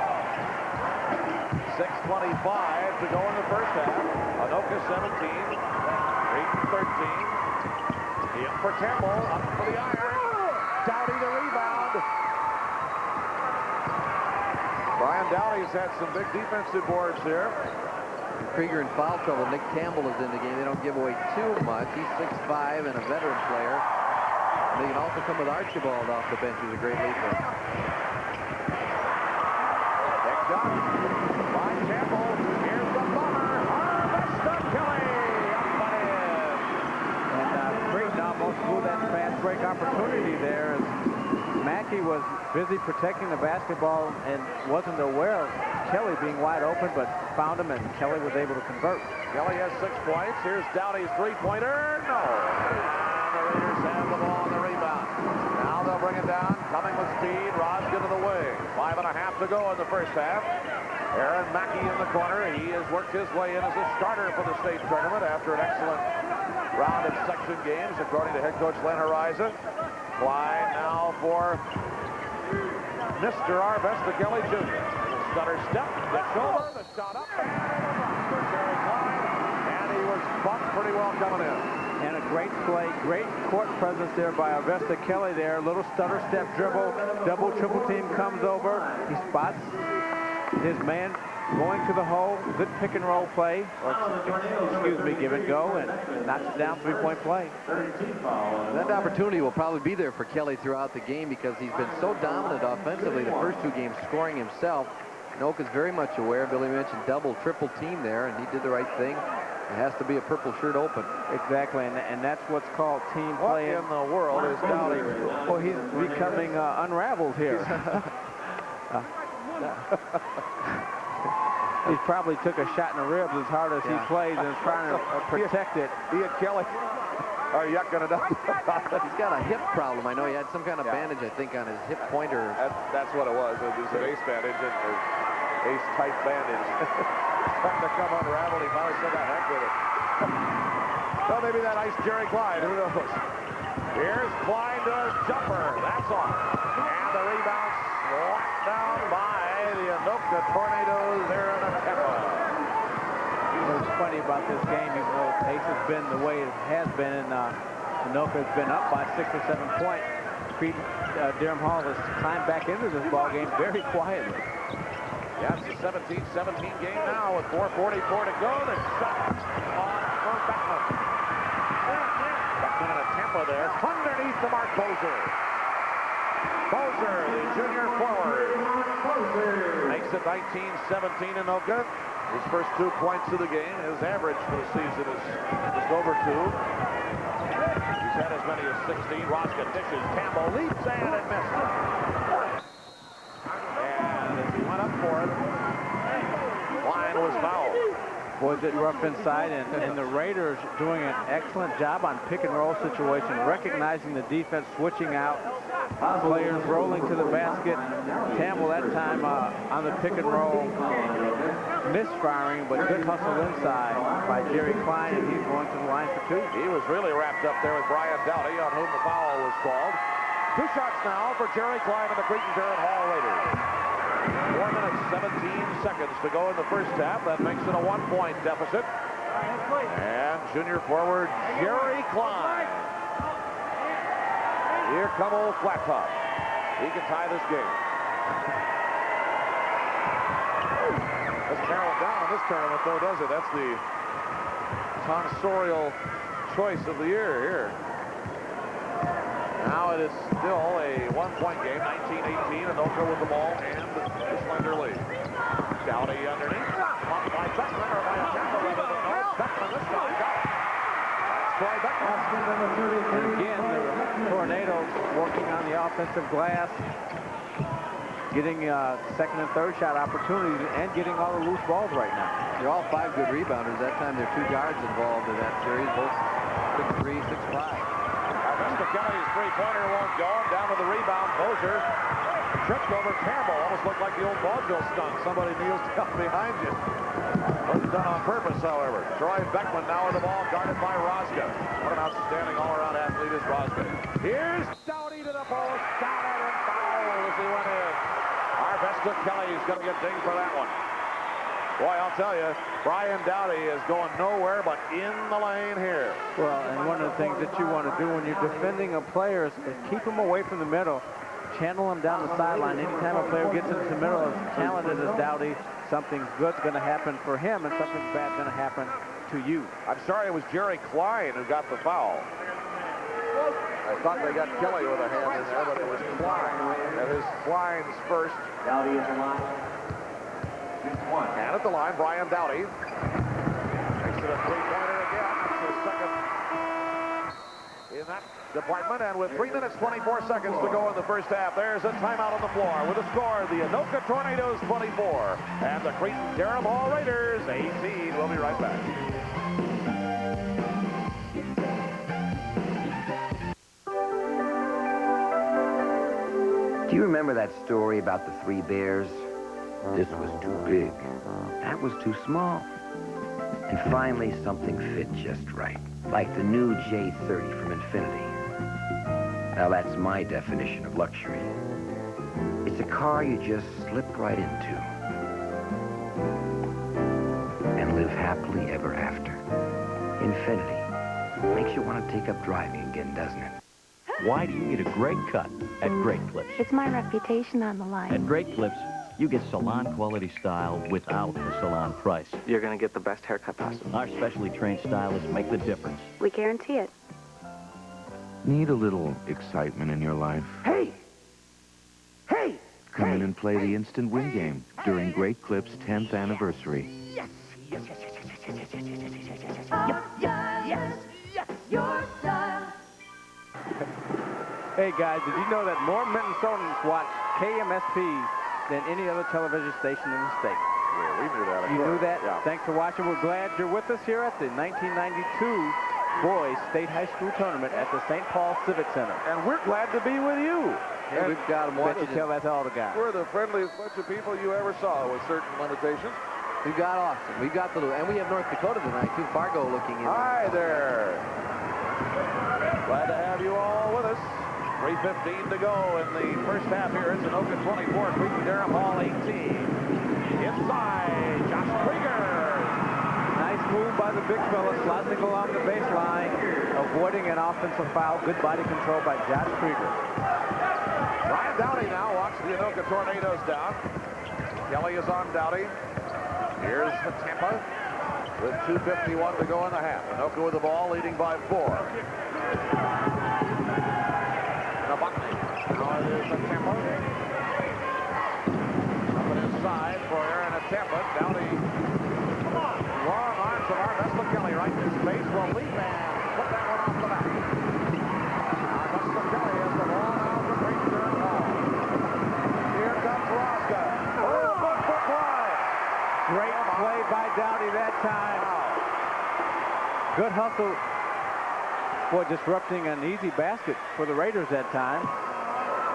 6:25 to go in the first half. Anoka 17, Cretin 13. In for Campbell, up for the iron. Dowdy the rebound. Brian Dowdy's had some big defensive boards here. Krieger in foul trouble. Nick Campbell is in the game. They don't give away too much. He's 6'5" and a veteran player. And they can also come with Archibald off the bench, who's a great leader. Picked up by Campbell. Here's the bomber. Arvesta Kelly up and in. And Cretin almost blew that fast break opportunity there as Mackey was busy protecting the basketball and wasn't aware of Kelly being wide open, but found him, and Kelly was able to convert. Kelly has 6 points. Here's Dowdy's three-pointer. No. And the Raiders have the ball on the rebound. Now they'll bring it down. Coming with speed. Roskin to the wing. 5.5 to go in the first half. Aaron Mackey in the corner. He has worked his way in as a starter for the state tournament after an excellent round of section games, according to head coach Len Horizon. Klein now for Mr. Arvesta Kelly Jr. Stutter step, the shoulder, the shot up, for Jerry Klein, and he was bumped pretty well coming in. And a great play, great court presence there by Arvesta Kelly there. Little stutter step dribble, double, triple team comes over. He spots his man going to the hole. Good pick and roll play, or excuse me, give and go, and knocks it down, three-point play. That opportunity will probably be there for Kelly throughout the game because he's been so dominant offensively the first 2 games, scoring himself. Anoka's very much aware. Billy mentioned double, triple team there, and he did the right thing. It has to be a purple shirt open. Exactly, and that's what's called team play. What in the world is Dowdy? Well, he's becoming unraveled here. He probably took a shot in the ribs as hard as he plays and is trying to protect it. He and Kelly are yucking it up. He's got a hip problem. I know he had some kind of bandage, I think, on his hip pointer. That's what it was. It was an ace bandage, or ace type bandage. Starting to come unraveled. He finally said, "I heck with it." Well, maybe that iced Jerry Klein. Who knows? Here's Klein to his jumper. That's off. And the rebound slapped down by the Anoka Tornadoes there in the camera. What's funny about this game, even though the pace has been the way it has been, and Anoka has been up by 6 or 7 points. Durham Hall has climbed back into this ball game very quietly. Yeah, it's a 17-17 game now with 4:44 to go. The shot on for Beckman. Beckman in a tempo there. Underneath the mark, Bozer. Bozer, the junior forward. Makes it 19-17 in Anoka. His first 2 points of the game. His average for the season is just over 2. He's had as many as 16. Roskin dishes. Campbell leaps and it missed. And as he went up for it, Klein was fouled. Was it rough inside, and the Raiders doing an excellent job on pick and roll situation, recognizing the defense, switching out, players rolling to the basket. Campbell that time on the pick and roll, misfiring, but good hustle inside by Jerry Klein, and he's going to the line for 2. He was really wrapped up there with Brian Dowdy, on whom the foul was called. 2 shots now for Jerry Klein and the Cretin-Durham Hall Raiders. 4 minutes, 17 seconds to go in the first half. That makes it a 1-point deficit. And junior forward Jerry Klein. Here come old Flat Top. He can tie this game. Doesn't narrow it down in this tournament, though, does it? That's the tonsorial choice of the year here. Now it is still a 1-point game, 19-18, Anoka with the ball and the slender lead. Dowdy underneath, pumped by Beckman, or by Campbell, rather than no. Beckman this time got it. That's Troy Beckman. And again, the Tornadoes working on the offensive glass, getting second and third shot opportunities and getting all the loose balls right now. They're all 5 good rebounders. That time there are 2 guards involved in that series, both 6'3", 6'5". Mr. Kelly's three-pointer won't go. Down to the rebound. Bozier tripped over Campbell. Almost looked like the old vaudeville stunt. Somebody kneels down behind you. Wasn't done on purpose, however. Troy Beckman now with the ball, guarded by Rosga. What an outstanding all-around athlete is Rosga. Here's Dowdy to the post. Down at him. Foul as he went in. Arvesta Kelly's going to get dinged for that one. Boy, I'll tell you, Brian Dowdy is going nowhere but in the lane here. Well, and one of the things that you want to do when you're defending a player is keep him away from the middle, channel him down the sideline. Anytime a player gets into the middle, as talented as Dowdy, something good's going to happen for him and something bad's going to happen to you. I'm sorry, it was Jerry Klein who got the foul. I thought they got Kelly with a hand in there, but it was Klein. That is Klein's first. Dowdy is the line. And at the line, Brian Dowdy makes it a three-pointer again. That's his second in that department. And with 3 minutes, 24 seconds to go in the first half, there's a timeout on the floor. With a score, the Anoka Tornadoes 24 and the Cretin-Durham Hall Raiders 18. We'll be right back. Do you remember that story about the 3 bears? This was too big. That was too small. And finally, something fit just right. Like the new J30 from Infinity. Now, that's my definition of luxury. It's a car you just slip right into. And live happily ever after. Infinity. Makes you want to take up driving again, doesn't it? Why do you need a great cut at Great Clips? It's my reputation on the line. At Great Clips, you get salon quality style without the salon price. You're going to get the best haircut possible. Our specially trained stylists make the difference. We guarantee it. Need a little excitement in your life? Hey! Hey! Come in and play the instant win game during Great Clips' 10th anniversary. Yes, yes, yes, yes, yes, yes, yes, yes, yes, yes, yes, yes, yes, yes, your style. Hey guys, did you know that more Minnesotans watch KMSP than any other television station in the state? Yeah, we knew that. You knew that? Yeah. Thanks for watching. We're glad you're with us here at the 1992 Boys State High School Tournament at the St. Paul Civic Center. And we're glad to be with you. Yeah, we've got them watching. Bet you tell that to all the guys. We're the friendliest bunch of people you ever saw with certain limitations. We've got Austin. We've got and we have North Dakota tonight, too. Fargo looking in. Hi there. Glad to have you all with us. 3:15 to go in the first half here. It's Anoka 24, Cretin-Durham Hall 18. Inside, Josh Krieger. Nice move by the big fella, sliding along the baseline, avoiding an offensive foul. Good body control by Josh Krieger. Brian Dowdy now walks the Anoka Tornadoes down. Kelly is on Dowdy. Here's the Tampa with 2:51 to go in the half. Anoka with the ball, leading by 4. Now it is a Tampa. Up and inside for Aaron at Tampa. Dowdy. Long arms of Arvesta Kelly right in his face. Will leap and put that one off the back. Arvesta Kelly has the ball now for Cretin-Durham Hall. Here comes Rosca. Oh, good foot play. Great play by Dowdy that time. Good hustle. Boy, disrupting an easy basket for the Raiders that time.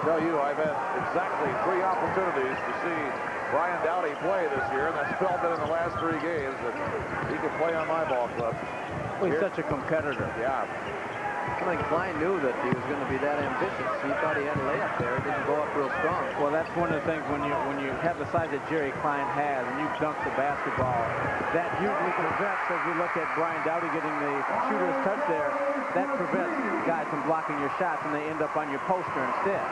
Tell you, I've had exactly 3 opportunities to see Brian Dowdy play this year, and that's spelled it in the last 3 games that he could play on my ball club. Well, he's such a competitor. Yeah. I think Klein knew that he was going to be that ambitious. He thought he had a layup there. It didn't go up real strong. Well, that's one of the things when you have the size that Jerry Klein has and you dunk the basketball, that usually prevents, as we look at Brian Dowdy getting the shooter's touch there, that prevents guys from blocking your shots and they end up on your poster instead.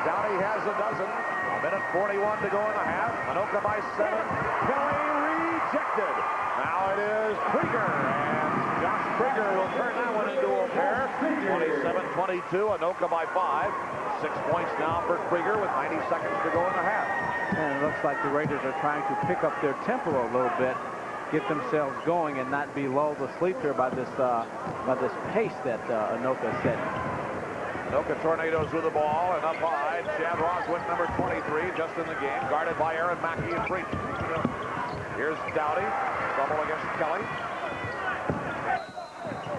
Dowdy has a dozen. 1:41 to go in the half. Anoka by 7. Kelly rejected. Now it is Krieger, and Josh Krieger will turn that one into a pair. 27-22. Anoka by 5. 6 points now for Krieger with 90 seconds to go in the half. And it looks like the Raiders are trying to pick up their tempo a little bit get themselves going and not be lulled to sleep here by this pace that Anoka is setting. Anoka Tornadoes with the ball and up high. Chad Roswick, number 23, just in the game, guarded by Aaron Mackey and Cretin. Here's Dowdy, trouble against Kelly.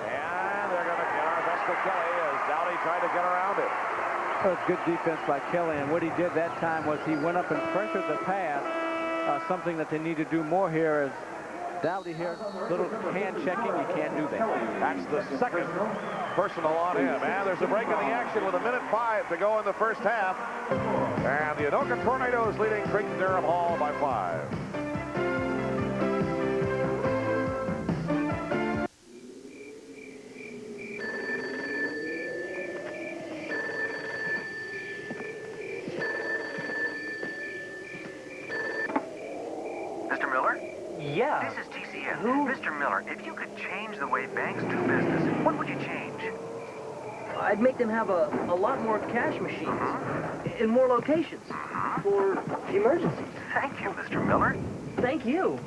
And they're going to get our best of Kelly as Dowdy tried to get around it. Well, it's good defense by Kelly, and what he did that time was he went up and pressured the pass. Something that they need to do more here is Dowdy here, little hand checking. You can't do that. That's the second personal on him. And there's a break in the action with 1:05 to go in the first half. And the Anoka Tornadoes leading Cretin-Durham Hall by 5. Mr. Miller? Yeah. This is TCN. Mr. Miller, if you could change the way banks do business, what would you change? I'd make them have a lot more cash machines in more locations for emergencies. Thank you, Mr. Miller. Thank you.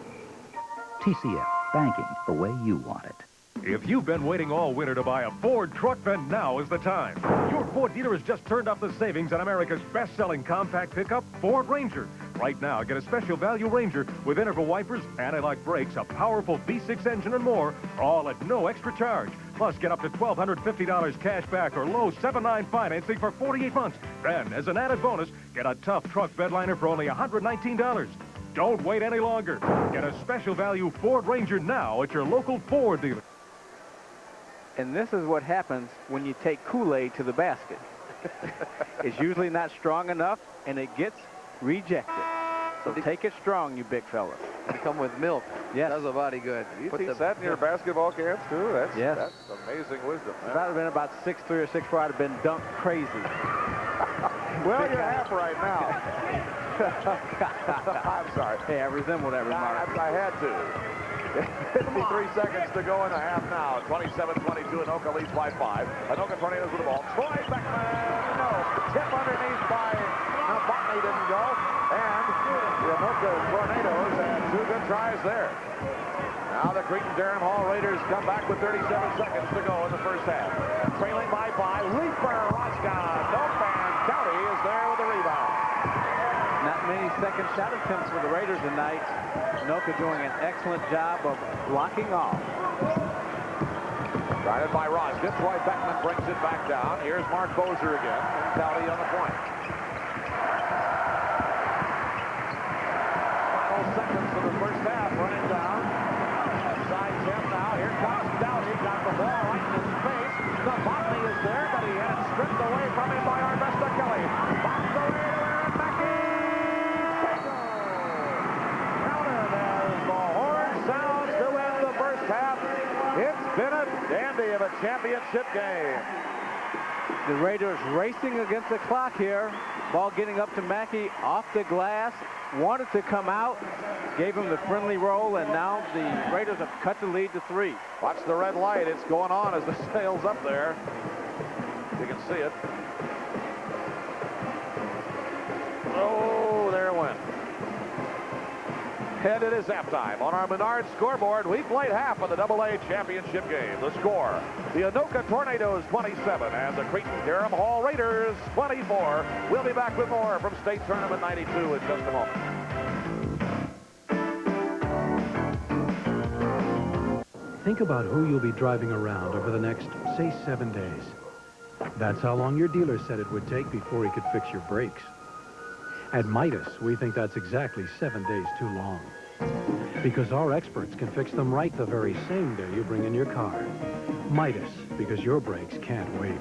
TCF, banking the way you want it. If you've been waiting all winter to buy a Ford truck, then now is the time. Your Ford dealer has just turned up the savings on America's best-selling compact pickup, Ford Ranger. Right now, get a special value Ranger with interval wipers, anti-lock brakes, a powerful V6 engine, and more, all at no extra charge. Plus, get up to $1,250 cash back or low 7.9 financing for 48 months. Then, as an added bonus, get a tough truck bed liner for only $119. Don't wait any longer. Get a special value Ford Ranger now at your local Ford dealer. And this is what happens when you take Kool-Aid to the basket. It's usually not strong enough, and it gets rejected. So take it strong, you big fellas. They come with milk. Yes. Does a body good. You teach that in your basketball camps, too? That's Yes. amazing wisdom. If I'd have been about 6'3" or 6'4", I'd have been dunked crazy. Well, you're half right now. I'm sorry. Hey, I resemble that remark. I had to. 53 seconds to go in the half now. 27-22, Anoka leads by 5. Anoka Tornadoes with the ball. Troy Beckman, no. Tip underneath by Botney didn't go. And the Anoka Tornadoes had 2 good tries there. Now the Cretin-Durham Hall Raiders come back with 37 seconds to go in the first half. Trailing by 5. Leaper, Roska, nope, and Dowdy is there with the rebound. Not many second shot attempts for the Raiders tonight. Anoka doing an excellent job of blocking off. Guarded by Roska. Troy Beckman brings it back down. Here's Mark Bozer again. And Dowdy on the point. Final seconds of the first half running down. Side tip now. Here comes Dowdy. Got the ball right in his face. The Botney is there, but he had it stripped away from him by Arbesta Kelly. Box away to Aaron Mackey. Counted as the horn sounds to end the first half. It's been a dandy of a championship game. The Raiders racing against the clock here. Ball getting up to Mackey off the glass. Wanted to come out. Gave him the friendly roll, and now the Raiders have cut the lead to 3. Watch the red light. It's going on as the sail's up there. You can see it. Oh, there it went. And it is halftime on our Menard scoreboard. We've played half of the AA championship game. The score, the Anoka Tornadoes 27 and the Cretin-Durham Hall Raiders 24. We'll be back with more from State Tournament 92 in just a moment. Think about who you'll be driving around over the next, say, 7 days. That's how long your dealer said it would take before he could fix your brakes. At Midas, we think that's exactly 7 days too long. Because our experts can fix them right the very same day you bring in your car. Midas, because your brakes can't wait.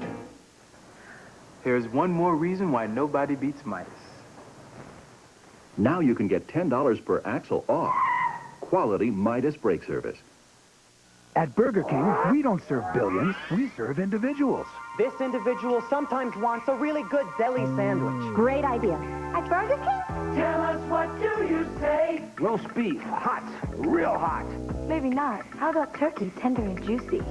There's one more reason why nobody beats Midas. Now you can get $10 per axle off. Quality Midas brake service. At Burger King, we don't serve billions, we serve individuals. This individual sometimes wants a really good deli sandwich. Great idea. At Burger King? Tell us, what do you say? Roast beef, hot, real hot. Maybe not. How about turkey, tender and juicy?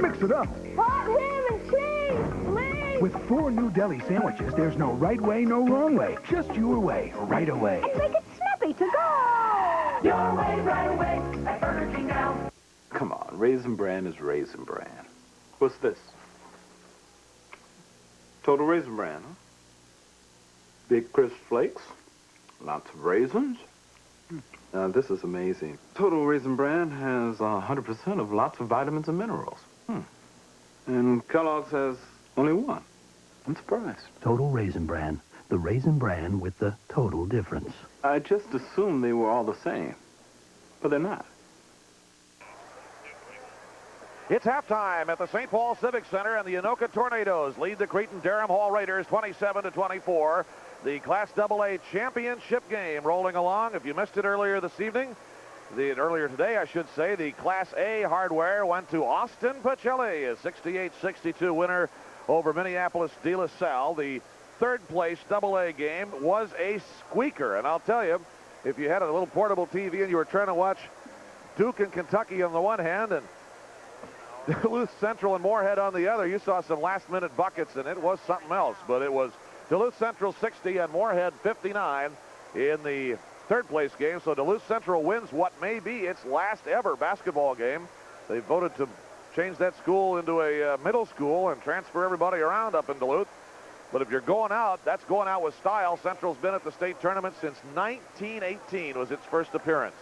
Mix it up. Hot ham and cheese, please. With 4 new deli sandwiches, there's no right way, no wrong way. Just your way, right away. And make it snappy to go. your way right away at Burger King now. Come on, Raisin Bran is Raisin Bran. What's this? Total Raisin Bran, huh? Big crisp flakes, lots of raisins. This is amazing. Total Raisin Bran has 100% of lots of vitamins and minerals. And Kellogg's has only one. I'm surprised. Total Raisin Bran. The Raisin Bran with the total difference. I just assumed they were all the same, but they're not. It's halftime at the St. Paul Civic Center, and the Anoka Tornadoes lead the Cretin-Durham Hall Raiders 27-24. The Class AA championship game rolling along. If you missed it earlier this evening, earlier today, I should say, the Class A hardware went to Austin Pacelli, a 68-62 winner over Minneapolis De La Salle. The third place AA game was a squeaker, and I'll tell you, if you had a little portable TV and you were trying to watch Duke and Kentucky on the one hand and Duluth Central and Moorhead on the other, you saw some last-minute buckets, and it was something else. But it was Duluth Central 60 and Moorhead 59 in the third-place game. So Duluth Central wins what may be its last ever basketball game. They voted to change that school into a middle school and transfer everybody around up in Duluth. But if you're going out, that's going out with style. Central's been at the state tournament since 1918 was its first appearance.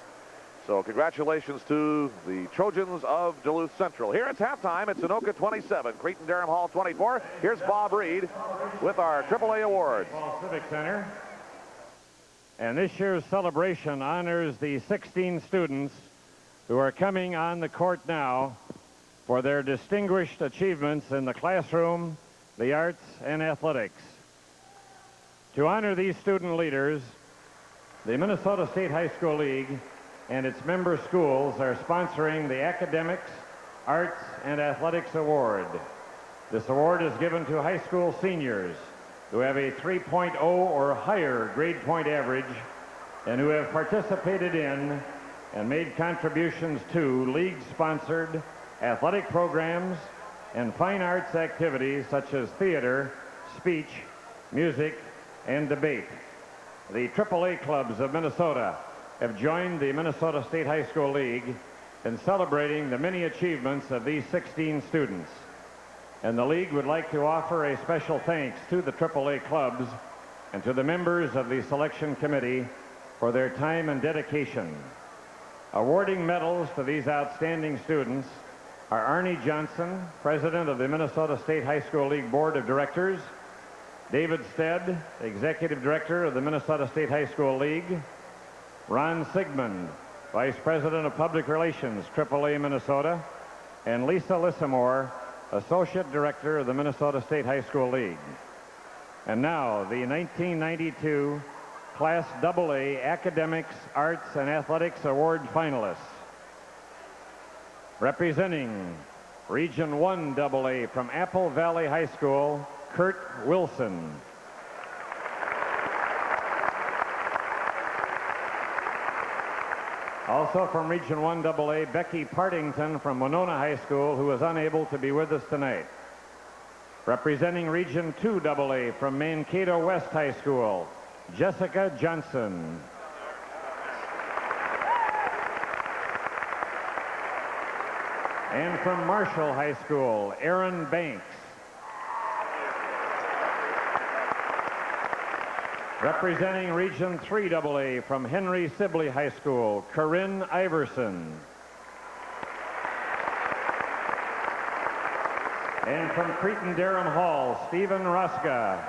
So congratulations to the Trojans of Duluth Central. Here it's halftime. It's Anoka 27, Cretin-Durham Hall 24. Here's Bob Reed with our AAA awards. Paul Civic Center. And this year's celebration honors the 16 students who are coming on the court now for their distinguished achievements in the classroom, the arts, and athletics. To honor these student leaders, the Minnesota State High School League and its member schools are sponsoring the Academics, Arts, and Athletics Award. This award is given to high school seniors who have a 3.0 or higher grade point average and who have participated in and made contributions to league-sponsored athletic programs and fine arts activities such as theater, speech, music, and debate. The AAA clubs of Minnesota have joined the Minnesota State High School League in celebrating the many achievements of these 16 students. And the league would like to offer a special thanks to the AAA clubs and to the members of the selection committee for their time and dedication. Awarding medals to these outstanding students are Arnie Johnson, president of the Minnesota State High School League Board of Directors, David Stead, executive director of the Minnesota State High School League, Ron Sigmund, Vice President of Public Relations, AAA Minnesota, and Lisa Lissamore, Associate Director of the Minnesota State High School League. And now, the 1992 Class AA Academics, Arts, and Athletics Award finalists. Representing Region 1 AA from Apple Valley High School, Kurt Wilson. Also from Region 1 AA, Becky Partington from Winona High School, who is unable to be with us tonight. Representing Region 2 AA from Mankato West High School, Jessica Johnson. And from Marshall High School, Aaron Banks. Representing Region 3 AA from Henry Sibley High School, Corinne Iverson. And from Cretin-Durham Hall, Stephen Roska.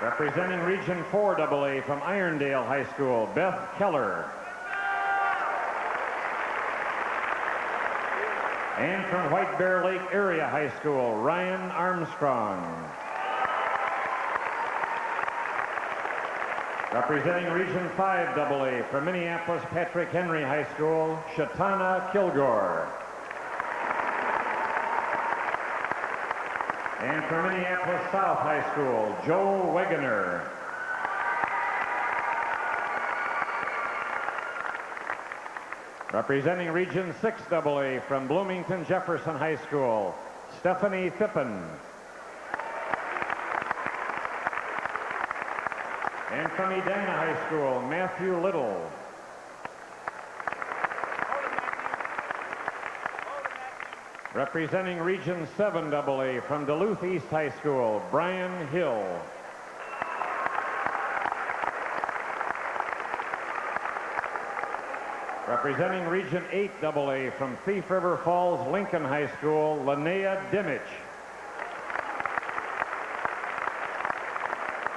Representing Region 4 AA from Irondale High School, Beth Keller. And from White Bear Lake Area High School, Ryan Armstrong. Representing Region 5 AA from Minneapolis Patrick Henry High School, Shatana Kilgore. And from Minneapolis South High School, Joel Wegener. Representing Region 6 AA from Bloomington Jefferson High School, Stephanie Thippen. And from Edina High School, Matthew Little. Representing Region 7 AA from Duluth East High School, Brian Hill. Representing Region 8 AA from Thief River Falls, Lincoln High School, Linnea Dimich.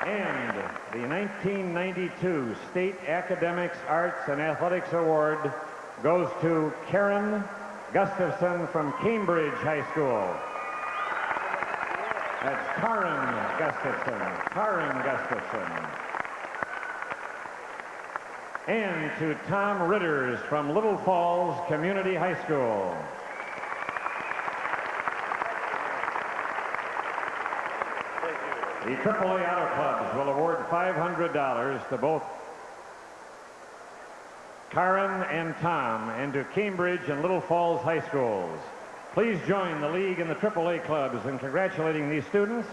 And the 1992 State Academics, Arts, and Athletics Award goes to Karen Gustafson from Cambridge High School. That's Karen Gustafson. Karen Gustafson. And to Tom Ritters from Little Falls Community High School. The AAA Auto Clubs will award $500 to both Karen and Tom, and to Cambridge and Little Falls High Schools. Please join the league and the AAA clubs in congratulating these students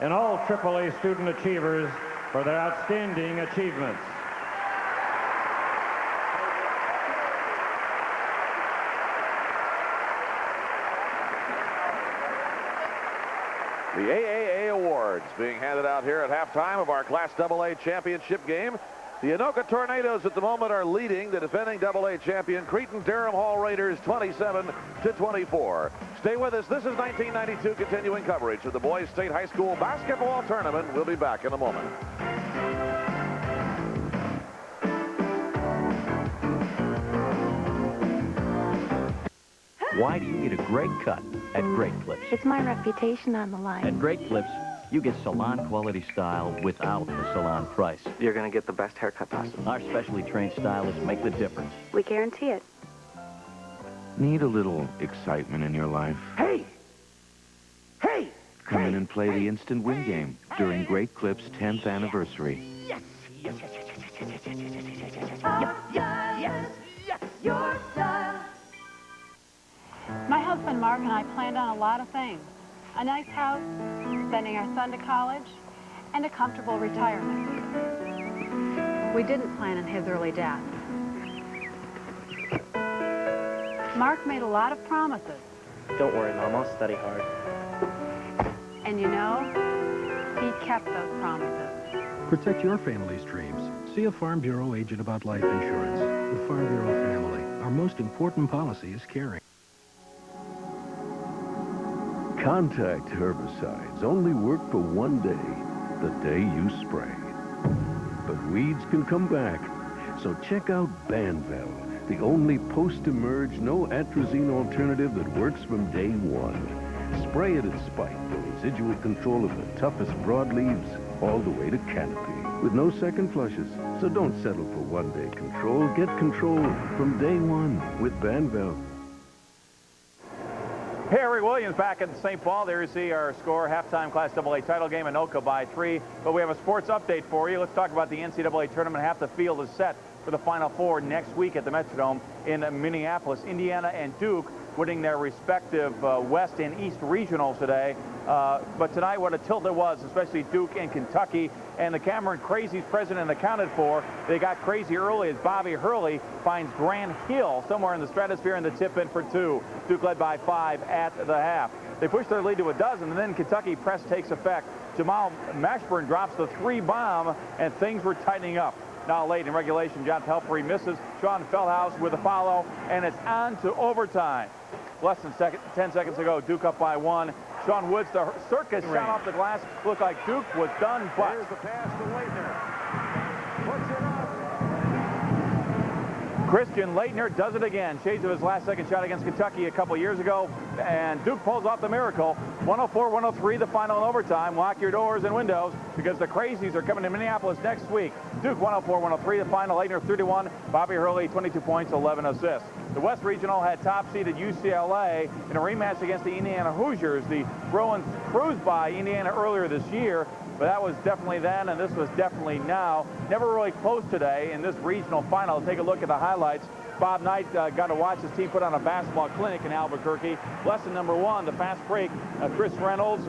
and all AAA student achievers for their outstanding achievements. The AAA Awards being handed out here at halftime of our Class AA championship game. The Anoka Tornadoes at the moment are leading the defending AA champion Cretin-Durham Hall Raiders 27-24. Stay with us. This is 1992 continuing coverage of the Boys State High School basketball tournament. We'll be back in a moment. Why do you get a great cut at Great Clips? It's my reputation on the line. At Great Clips, you get salon quality style without the salon price. You're going to get the best haircut possible. Our specially trained stylists make the difference. We guarantee it. Need a little excitement in your life? Hey! Hey! Come in and play the instant win game during Great Clips' 10th anniversary. Yes! Yes, yes, yes, yes, yes, yes, yes, yes, yes, yes, yes, yes, yes, yes, yes, your style. My husband Mark and I planned on a lot of things. A nice house, sending our son to college, and a comfortable retirement. We didn't plan on his early death. Mark made a lot of promises. Don't worry, Mom. I'll study hard. And you know, he kept those promises. Protect your family's dreams. See a Farm Bureau agent about life insurance. With Farm Bureau Family, our most important policy is caring. Contact herbicides only work for one day, the day you spray. But weeds can come back, so check out Banvel, the only post-emerge, no atrazine alternative that works from day one. Spray it at spike for residual control of the toughest broadleaves all the way to canopy, with no second flushes. So don't settle for one-day control. Get control from day one with Banvel. Harry Williams back at St. Paul. There you see our score, halftime Class AA title game, Anoka by 3. But we have a sports update for you. Let's talk about the NCAA tournament. Half the field is set for the Final Four next week at the Metrodome in Minneapolis. Indiana and Duke winning their respective West and East regionals today. But tonight, what a tilt it was, especially Duke and Kentucky. And the Cameron Crazies president accounted for. They got crazy early as Bobby Hurley finds Grant Hill somewhere in the stratosphere in the tip-in for 2. Duke led by 5 at the half. They pushed their lead to a dozen, and then Kentucky press takes effect. Jamal Mashburn drops the 3 bomb, and things were tightening up. Now late in regulation, John Pelfrey misses. Sean Feldhaus with a follow, and it's on to overtime. Less than 10 seconds ago, Duke up by 1. Sean Woods, the circus shot off the glass. Looked like Duke was done, but... Here's the pass to Leitner. Puts it up. Christian Leitner does it again. Shades of his last-second shot against Kentucky a couple years ago, and Duke pulls off the miracle. 104-103, the final in overtime. Lock your doors and windows because the Crazies are coming to Minneapolis next week. Duke 104-103, the final. Leitner 31, Bobby Hurley 22 points, 11 assists. The West Regional had top-seeded UCLA in a rematch against the Indiana Hoosiers. The Bruins cruised by Indiana earlier this year, but that was definitely then, and this was definitely now. Never really close today in this regional final. Take a look at the highlights. Bob Knight got to watch his team put on a basketball clinic in Albuquerque. Lesson number 1, the fast break. Chris Reynolds.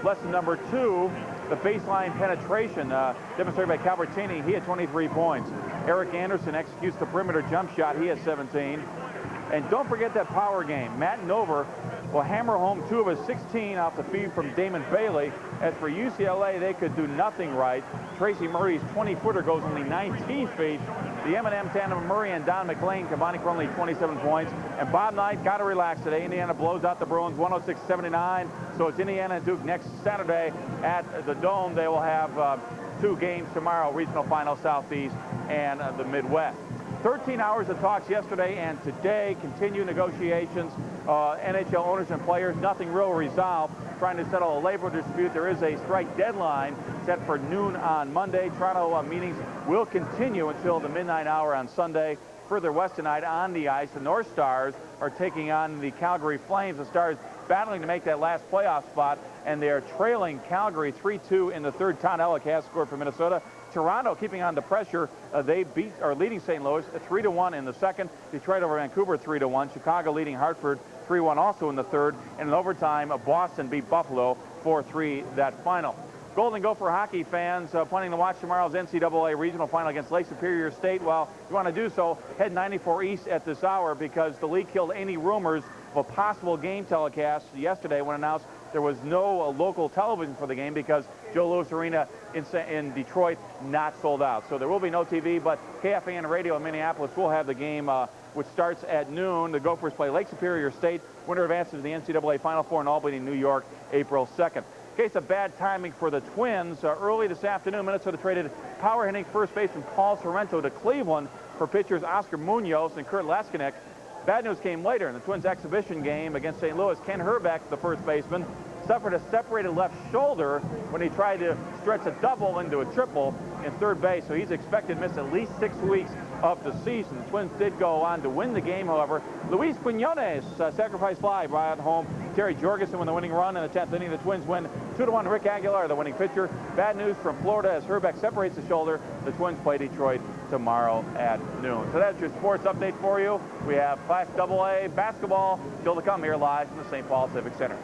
Lesson number 2, The baseline penetration demonstrated by Calbertini. He had 23 points. Eric Anderson executes the perimeter jump shot. He has 17. And don't forget that power game. Matt Nover will hammer home 2 of his 16 off the feed from Damon Bailey. As for UCLA, they could do nothing right. Tracy Murray's 20-footer goes only 19 feet. The M&M tandem of Murray and Don McLean combining for only 27 points. And Bob Knight got to relax today. Indiana blows out the Bruins 106-79. So it's Indiana and Duke next Saturday at the Dome. They will have 2 games tomorrow, regional final Southeast and the Midwest. 13 hours of talks yesterday and today. Continue negotiations. NHL owners and players, nothing real resolved. Trying to settle a labor dispute. There is a strike deadline set for noon on Monday. Toronto meetings will continue until the midnight hour on Sunday. Further west tonight on the ice, the North Stars are taking on the Calgary Flames. The Stars battling to make that last playoff spot, and they are trailing Calgary 3-2 in the third. Todd Ellick has scored for Minnesota. Toronto keeping on the pressure. They are leading St. Louis 3-1 in the second. Detroit over Vancouver 3-1. Chicago leading Hartford 3-1 also in the third. And in overtime, Boston beat Buffalo 4-3 that final. Golden Gopher hockey fans planning to watch tomorrow's NCAA regional final against Lake Superior State. Well, if you want to do so, head 94 East at this hour because the league killed any rumors of a possible game telecast yesterday when announced there was no local television for the game because Joe Louis Arena in Detroit not sold out. So there will be no TV, but KFAN Radio in Minneapolis will have the game, which starts at noon. The Gophers play Lake Superior State. Winner advances to the NCAA Final Four in Albany, New York, April 2nd. Case of bad timing for the Twins. Early this afternoon, Minnesota traded power-hitting first baseman Paul Sorrento to Cleveland for pitchers Oscar Munoz and Kurt Laskinek. Bad news came later in the Twins exhibition game against St. Louis. Ken Herbeck, the first baseman, suffered a separated left shoulder when he tried to stretch a double into a triple in third base. So he's expected to miss at least 6 weeks of the season. The Twins did go on to win the game, however. Luis Quinones sacrifice fly brought home Terry Jorgensen with the winning run in the 10th inning. The Twins win 2-1. Rick Aguilar, the winning pitcher. Bad news from Florida as Herbeck separates the shoulder. The Twins play Detroit tomorrow at noon. So that's your sports update for you. We have Class AA basketball still to come here live from the St. Paul Civic Center.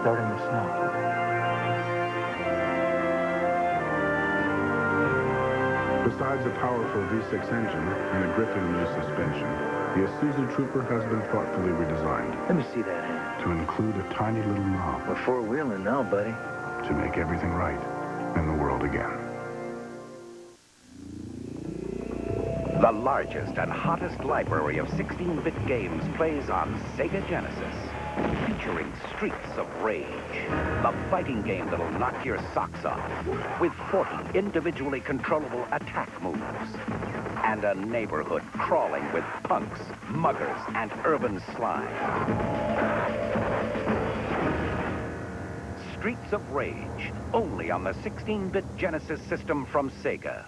Starting to snow. Besides a powerful V6 engine and a gripping new suspension, the Isuzu Trooper has been thoughtfully redesigned. Let me see that hand. To include a tiny little knob. We're four-wheeling now, buddy. To make everything right in the world again. The largest and hottest library of 16-bit games plays on Sega Genesis. Featuring Streets of Rage, the fighting game that'll knock your socks off, with 40 individually controllable attack moves, and a neighborhood crawling with punks, muggers, and urban slime. Streets of Rage, only on the 16-bit Genesis system from Sega.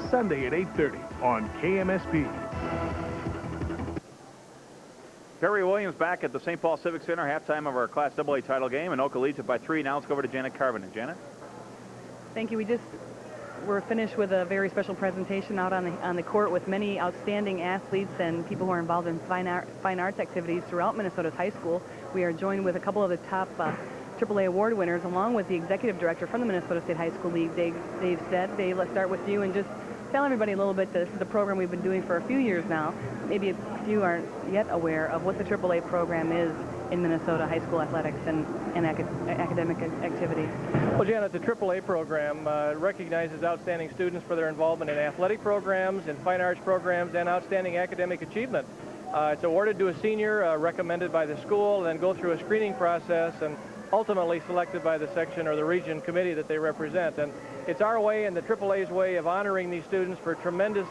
Sunday at 8:30 on KMSP. Perry Williams back at the St. Paul Civic Center, halftime of our Class AA title game. Anoka leads it by 3. Now let's go over to Janet Carvin. Janet? Thank you. We're finished with a very special presentation out on the court with many outstanding athletes and people who are involved in fine arts activities throughout Minnesota's high school. We are joined with a couple of the top AAA award winners, along with the executive director from the Minnesota State High School League, Dave Stead. Dave, let's start with you and just tell everybody a little bit. This is a program we've been doing for a few years now. Maybe a few aren't yet aware of what the AAA program is in Minnesota high school athletics and academic activities. Well, Janet, the AAA program recognizes outstanding students for their involvement in athletic programs, in fine arts programs, and outstanding academic achievement. It's awarded to a senior recommended by the school, then go through a screening process and ultimately selected by the section or the region committee that they represent. And it's our way and the AAA's way of honoring these students for tremendous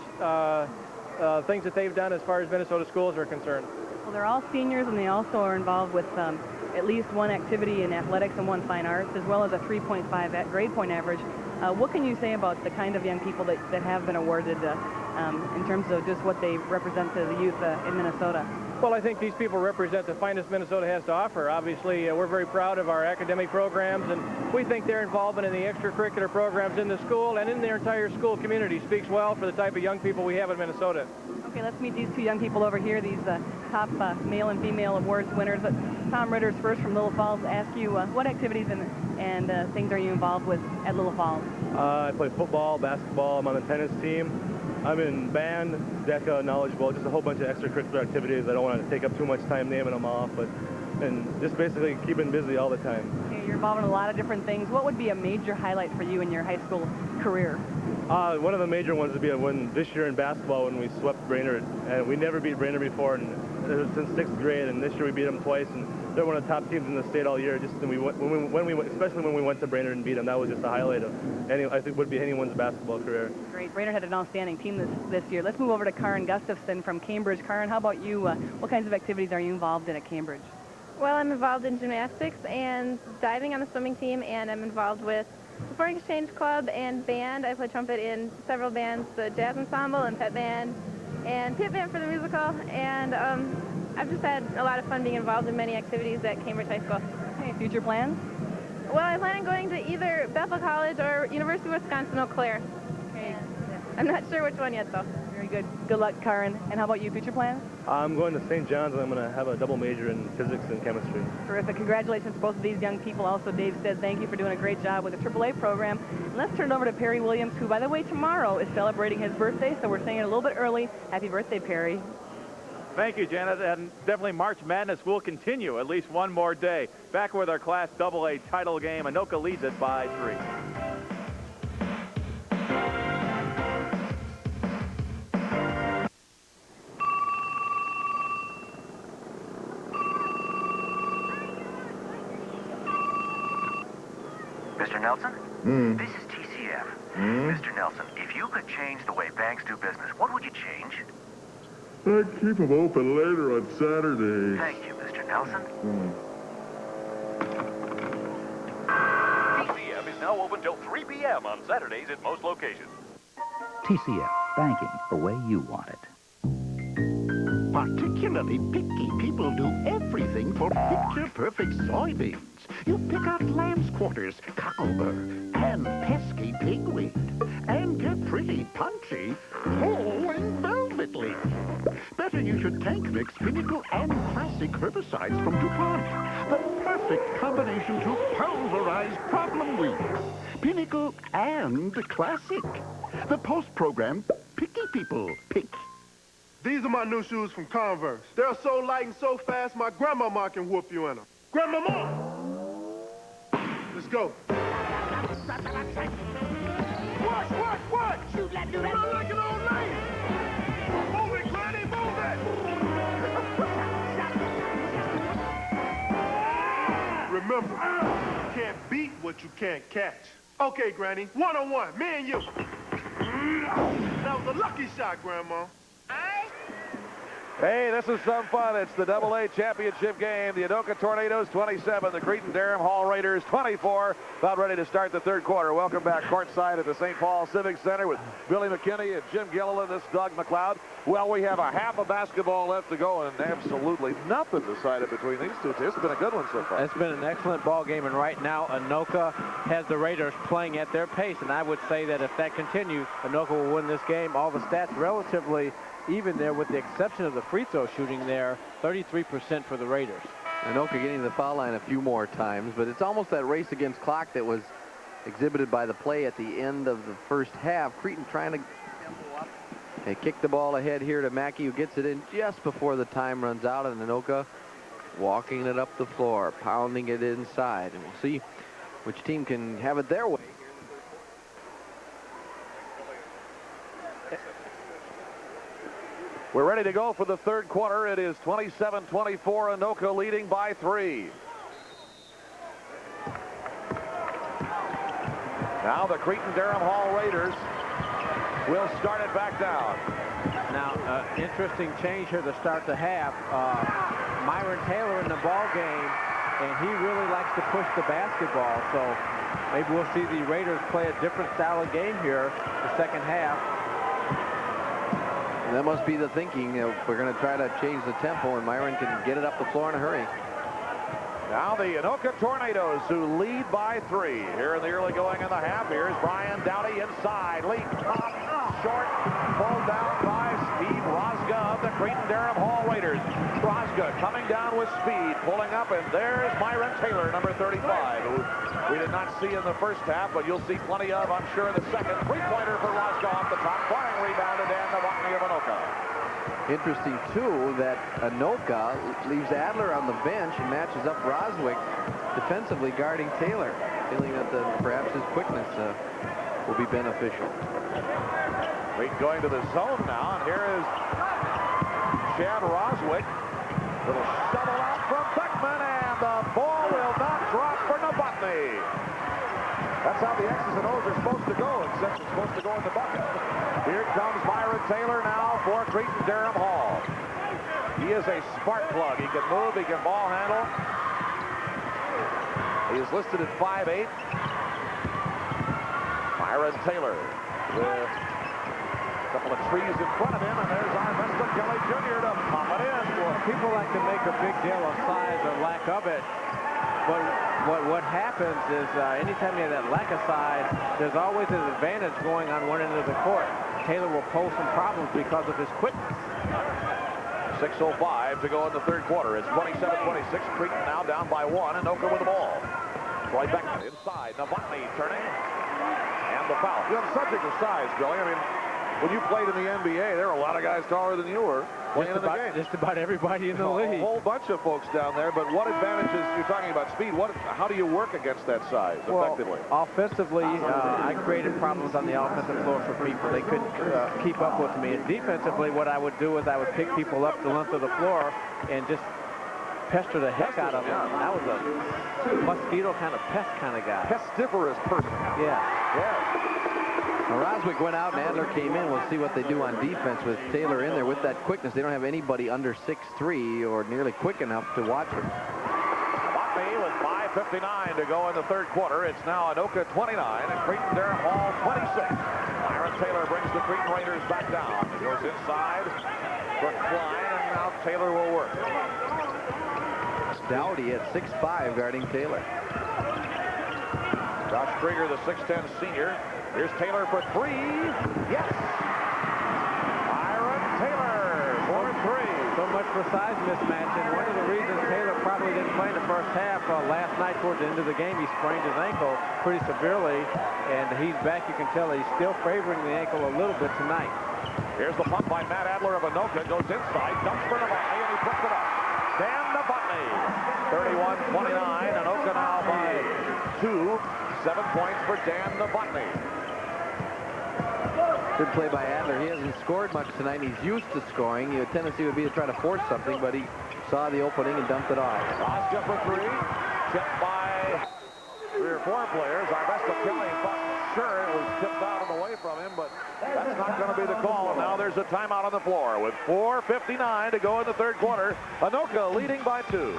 things that they've done as far as Minnesota schools are concerned. Well, they're all seniors, and they also are involved with at least one activity in athletics and one fine arts, as well as a 3.5 grade point average. What can you say about the kind of young people that have been awarded in terms of just what they represent to the youth in Minnesota? Well, I think these people represent the finest Minnesota has to offer. Obviously, we're very proud of our academic programs, and we think their involvement in the extracurricular programs in the school and in their entire school community speaks well for the type of young people we have in Minnesota. Okay, let's meet these two young people over here, these top male and female awards winners. Tom Ritters, first from Little Falls, ask you what activities and things are you involved with at Little Falls? I play football, basketball. I'm on the tennis team. I'm in band, DECA, knowledgeable, just a whole bunch of extracurricular activities. I don't want to take up too much time naming them off, and just basically keeping busy all the time. Okay, you're involved in a lot of different things. What would be a major highlight for you in your high school career? One of the major ones would be when this year in basketball when we swept Brainerd, and we never beat Brainerd before, and it was since 6th grade, and this year we beat them twice, and they're one of the top teams in the state all year. Just especially when we went to Brainerd and beat them, that was just a highlight of I think would be anyone's basketball career. Great. Brainerd had an outstanding team this year. Let's move over to Karen Gustafson from Cambridge. Karen, how about you? What kinds of activities are you involved in at Cambridge? Well, I'm involved in gymnastics and diving on the swimming team, and I'm involved with the Foreign Exchange Club and band. I play trumpet in several bands, the jazz ensemble and pet band for the musical, and I've just had a lot of fun being involved in many activities at Cambridge High School. Okay, future plans? Well, I plan on going to either Bethel College or University of Wisconsin-Eau Claire. Okay. I'm not sure which one yet, though. Very good. Good luck, Karen. And how about you, future plans? I'm going to St. John's, and I'm going to have a double major in physics and chemistry. Terrific. Congratulations to both of these young people. Also, Dave said thank you for doing a great job with the AAA program. And let's turn it over to Perry Williams, who, by the way, tomorrow is celebrating his birthday, so we're saying it a little bit early. Happy birthday, Perry. Thank you, Janet, and definitely March Madness will continue at least one more day. Back with our Class AA title game. Anoka leads it by 3. Mr. Nelson? This is TCF. Mr. Nelson, if you could change the way banks do business, what would you change? I'd keep them open later on Saturdays. Thank you, Mr. Nelson. TCF is now open till 3 p.m. on Saturdays at most locations. TCF, banking the way you want it. Particularly picky people do everything for picture-perfect soybeans. You pick out lamb's quarters, cockleburr, and pesky pigweed, and get pretty punchy, whole and velvetly. Better you should tank mix Pinnacle and Classic herbicides from DuPont. The perfect combination to pulverize problem weeds. Pinnacle and Classic. The post-program picky people pick. These are my new shoes from Converse. They're so light and so fast, my grandmama can whoop you in them. Grandmama! Let's go. What? Shoot that dude. I'm like an old lady. Move it, Granny, move it. Remember, you can't beat what you can't catch. Okay, Granny, one-on-one, me and you. That was a lucky shot, Grandma. Hey, this is some fun. It's the AA championship game. The Anoka Tornadoes 27, the Cretin-Durham Hall Raiders 24. About ready to start the third quarter. Welcome back courtside at the St. Paul Civic Center with Billy McKinney and Jim Gilliland. This is Doug McLeod. Well, we have a half of basketball left to go, and absolutely nothing decided between these two teams. It's been a good one so far. It's been an excellent ball game, and right now Anoka has the Raiders playing at their pace, and I would say that if that continues, Anoka will win this game. All the stats relatively even there, with the exception of the free throw shooting there, 33% for the Raiders. Anoka getting the foul line a few more times, but it's almost that race against clock that was exhibited by the play at the end of the first half. Cretin trying to kick the ball ahead here to Mackey, who gets it in just before the time runs out, and Anoka walking it up the floor, pounding it inside. And we'll see which team can have it their way. We're ready to go for the third quarter. It is 27-24, Anoka leading by 3. Now the Cretin-Durham Hall Raiders will start it back down. Now, interesting change here to start the half. Myron Taylor in the ball game and he really likes to push the basketball. So maybe we'll see the Raiders play a different style of game here the second half. And that must be the thinking. We're going to try to change the tempo, and Myron can get it up the floor in a hurry. Now the Anoka Tornadoes, who lead by 3 here in the early going in the half. Here's Brian Dowdy inside. Leap, top, short, pulled down by Steve Rosga of the Cretin-Durham Hall Raiders. Rosga coming down with speed, pulling up, and there's Myron Taylor, number 35, who we did not see in the first half, but you'll see plenty of, I'm sure, in the second. Three-pointer for Rosga off the top, flying rebound to Dan Novotny of Anoka. Interesting, too, that Anoka leaves Adler on the bench and matches up Roswick defensively guarding Taylor, feeling that perhaps his quickness will be beneficial. We're going to the zone now, and here is Chad Roswick. Little shovel out from Beckman, and the ball will not drop for Novotny. That's how the X's and O's are supposed to go, except it's supposed to go in the bucket. Here comes Myron Taylor now for Cretin-Durham Hall. He is a spark plug. He can move, he can ball handle. He is listed at 5'8". Myron Taylor with a couple of trees in front of him, and there's Arvesta Kelly Jr. to pop it in. Well, people like to make a big deal of size or lack of it. But what happens is anytime you have that lack of size, there's always an advantage going on one end of the court. Taylor will pose some problems because of his quickness. 6:05 to go in the third quarter. It's 27-26. Cretin now down by 1. Anoka with the ball. Troy Beckman inside. Novotny turning. And the foul. You know, the subject of size, Billy. I mean, when you played in the NBA, there were a lot of guys taller than you were playing in the game. Just about everybody in the league. A whole bunch of folks down there. But what advantages, you're talking about speed, how do you work against that size effectively? Offensively, I created problems on the offensive floor for people. They couldn't keep up with me. And defensively, what I would do is I would pick people up the length of the floor and just pester the heck out of them. I was a mosquito kind of pest kind of guy. Pestiferous person. Yeah. Now, Roswick went out and Adler came in. We'll see what they do on defense with Taylor in there. With that quickness, they don't have anybody under 6'3" or nearly quick enough to watch him. Novotny with 5:59 to go in the third quarter. It's now Anoka 29 and Cretin-Durham Hall 26. Myron Taylor brings the Cretin Raiders back down. He goes inside for Klein, and now Taylor will work. Dowdy at 6'5", guarding Taylor. Josh Krieger, the 6'10 senior. Here's Taylor for 3. Yes! Myron Taylor for 3. So much for size mismatch, and one of the reasons Taylor probably didn't play in the first half, last night towards the end of the game, he sprained his ankle pretty severely, and he's back. You can tell he's still favoring the ankle a little bit tonight. Here's the pump by Matt Adler of Anoka. Goes inside, dumps for Novotny, and he puts it up. Dan Novotny, 31-29. Anoka now by 2. 7 points for Dan Novotny. Good play by Adler. He hasn't scored much tonight. He's used to scoring. The tendency would be to try to force something, but he saw the opening and dumped it off. Rosga for 3. Tipped by 3 or 4 players. Arvesta Kelly thought sure it was tipped out and away from him, but that's not going to be the call. And now there's a timeout on the floor with 4:59 to go in the third quarter. Anoka leading by 2.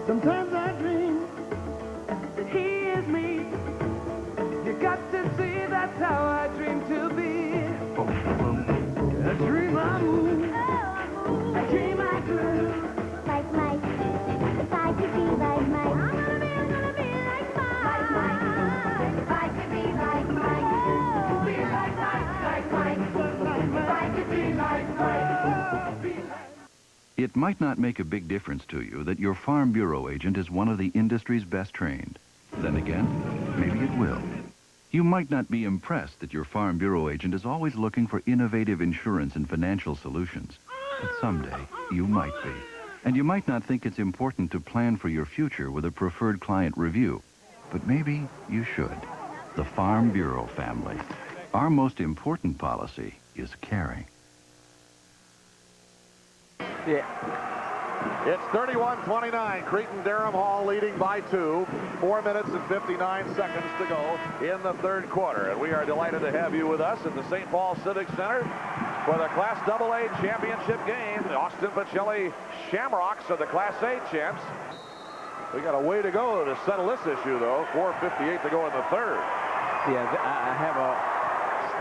Sometimes I dream that he is me. You got to see that's how I dream to be. I dream I move. I dream I groove. Like Mike. If I could be like Mike. I'm gonna be like Mike. Like Mike. If I could be like Mike. Oh, be like Mike. If I could be like Mike. It might not make a big difference to you that your Farm Bureau agent is one of the industry's best trained. Then again, maybe it will. You might not be impressed that your Farm Bureau agent is always looking for innovative insurance and financial solutions. But someday, you might be. And you might not think it's important to plan for your future with a preferred client review. But maybe you should. The Farm Bureau family. Our most important policy is caring. Yeah. It's 31-29. Cretin-Durham Hall leading by 2. 4 minutes and 59 seconds to go in the third quarter. And we are delighted to have you with us at the St. Paul Civic Center for the Class AA championship game. The Austin Pacelli Shamrocks are the Class A champs. We got a way to go to settle this issue, though. 4:58 to go in the third. Yeah, I have a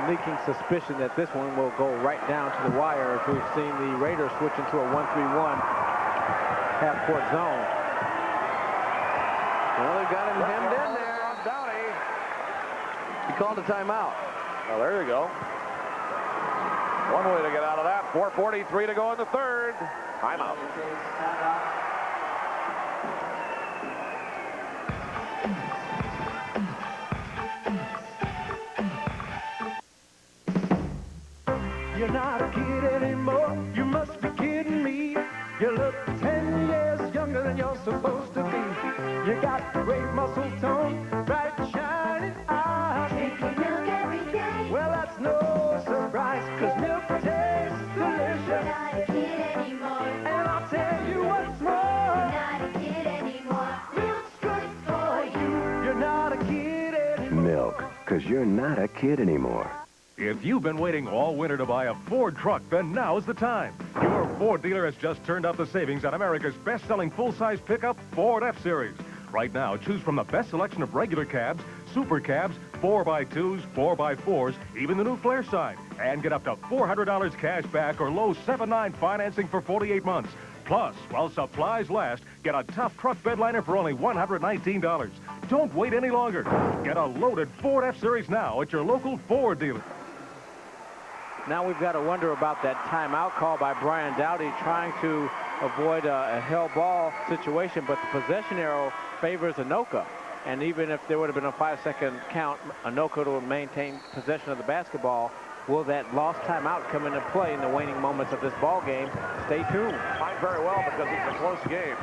sneaking suspicion that this one will go right down to the wire, as we've seen the Raiders switch into a 1-3-1 half-court zone. Well, they've got him hemmed in there. Downey. He called a timeout. Well, there you go. One way to get out of that. 4:43 to go in the third. Timeout. You're not a kid anymore. You must be kidding me. You look 10 years younger than you're supposed to be. You got great muscle tone, bright shining eyes. Drinking milk every day. Well, that's no surprise, 'cause milk tastes delicious. You're not a kid anymore. And I'll tell you what's more. You're not a kid anymore. Milk's good for you. You're not a kid anymore. Milk, 'cause you're not a kid anymore. If you've been waiting all winter to buy a Ford truck, then now's the time. Your Ford dealer has just turned up the savings on America's best-selling full-size pickup, Ford F-Series. Right now, choose from the best selection of regular cabs, super cabs, 4x2s, 4x4s, even the new flare sign. And get up to $400 cash back or low 7.9 financing for 48 months. Plus, while supplies last, get a tough truck bed liner for only $119. Don't wait any longer. Get a loaded Ford F-Series now at your local Ford dealer. Now we've got to wonder about that timeout call by Brian Dowdy, trying to avoid a hell ball situation, but the possession arrow favors Anoka. And even if there would have been a 5-second count, Anoka would maintain possession of the basketball. Will that lost timeout come into play in the waning moments of this ball game? Stay tuned. Might very well, because it's a close game.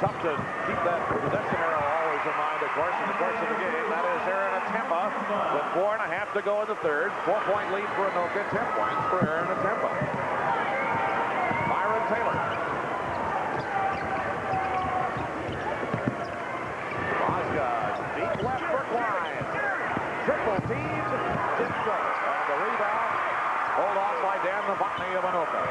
Tough to keep that possession arrow always in mind, of course, in the course of the game. That is Aaron Atempa with 4.5 to go in the third. 4-point lead for Anoka, 10 points for Aaron Atempa. Myron Taylor. Rosga, deep left for Klein. Triple team, did so. And the rebound, hold on by Dan Novotny of Anoka.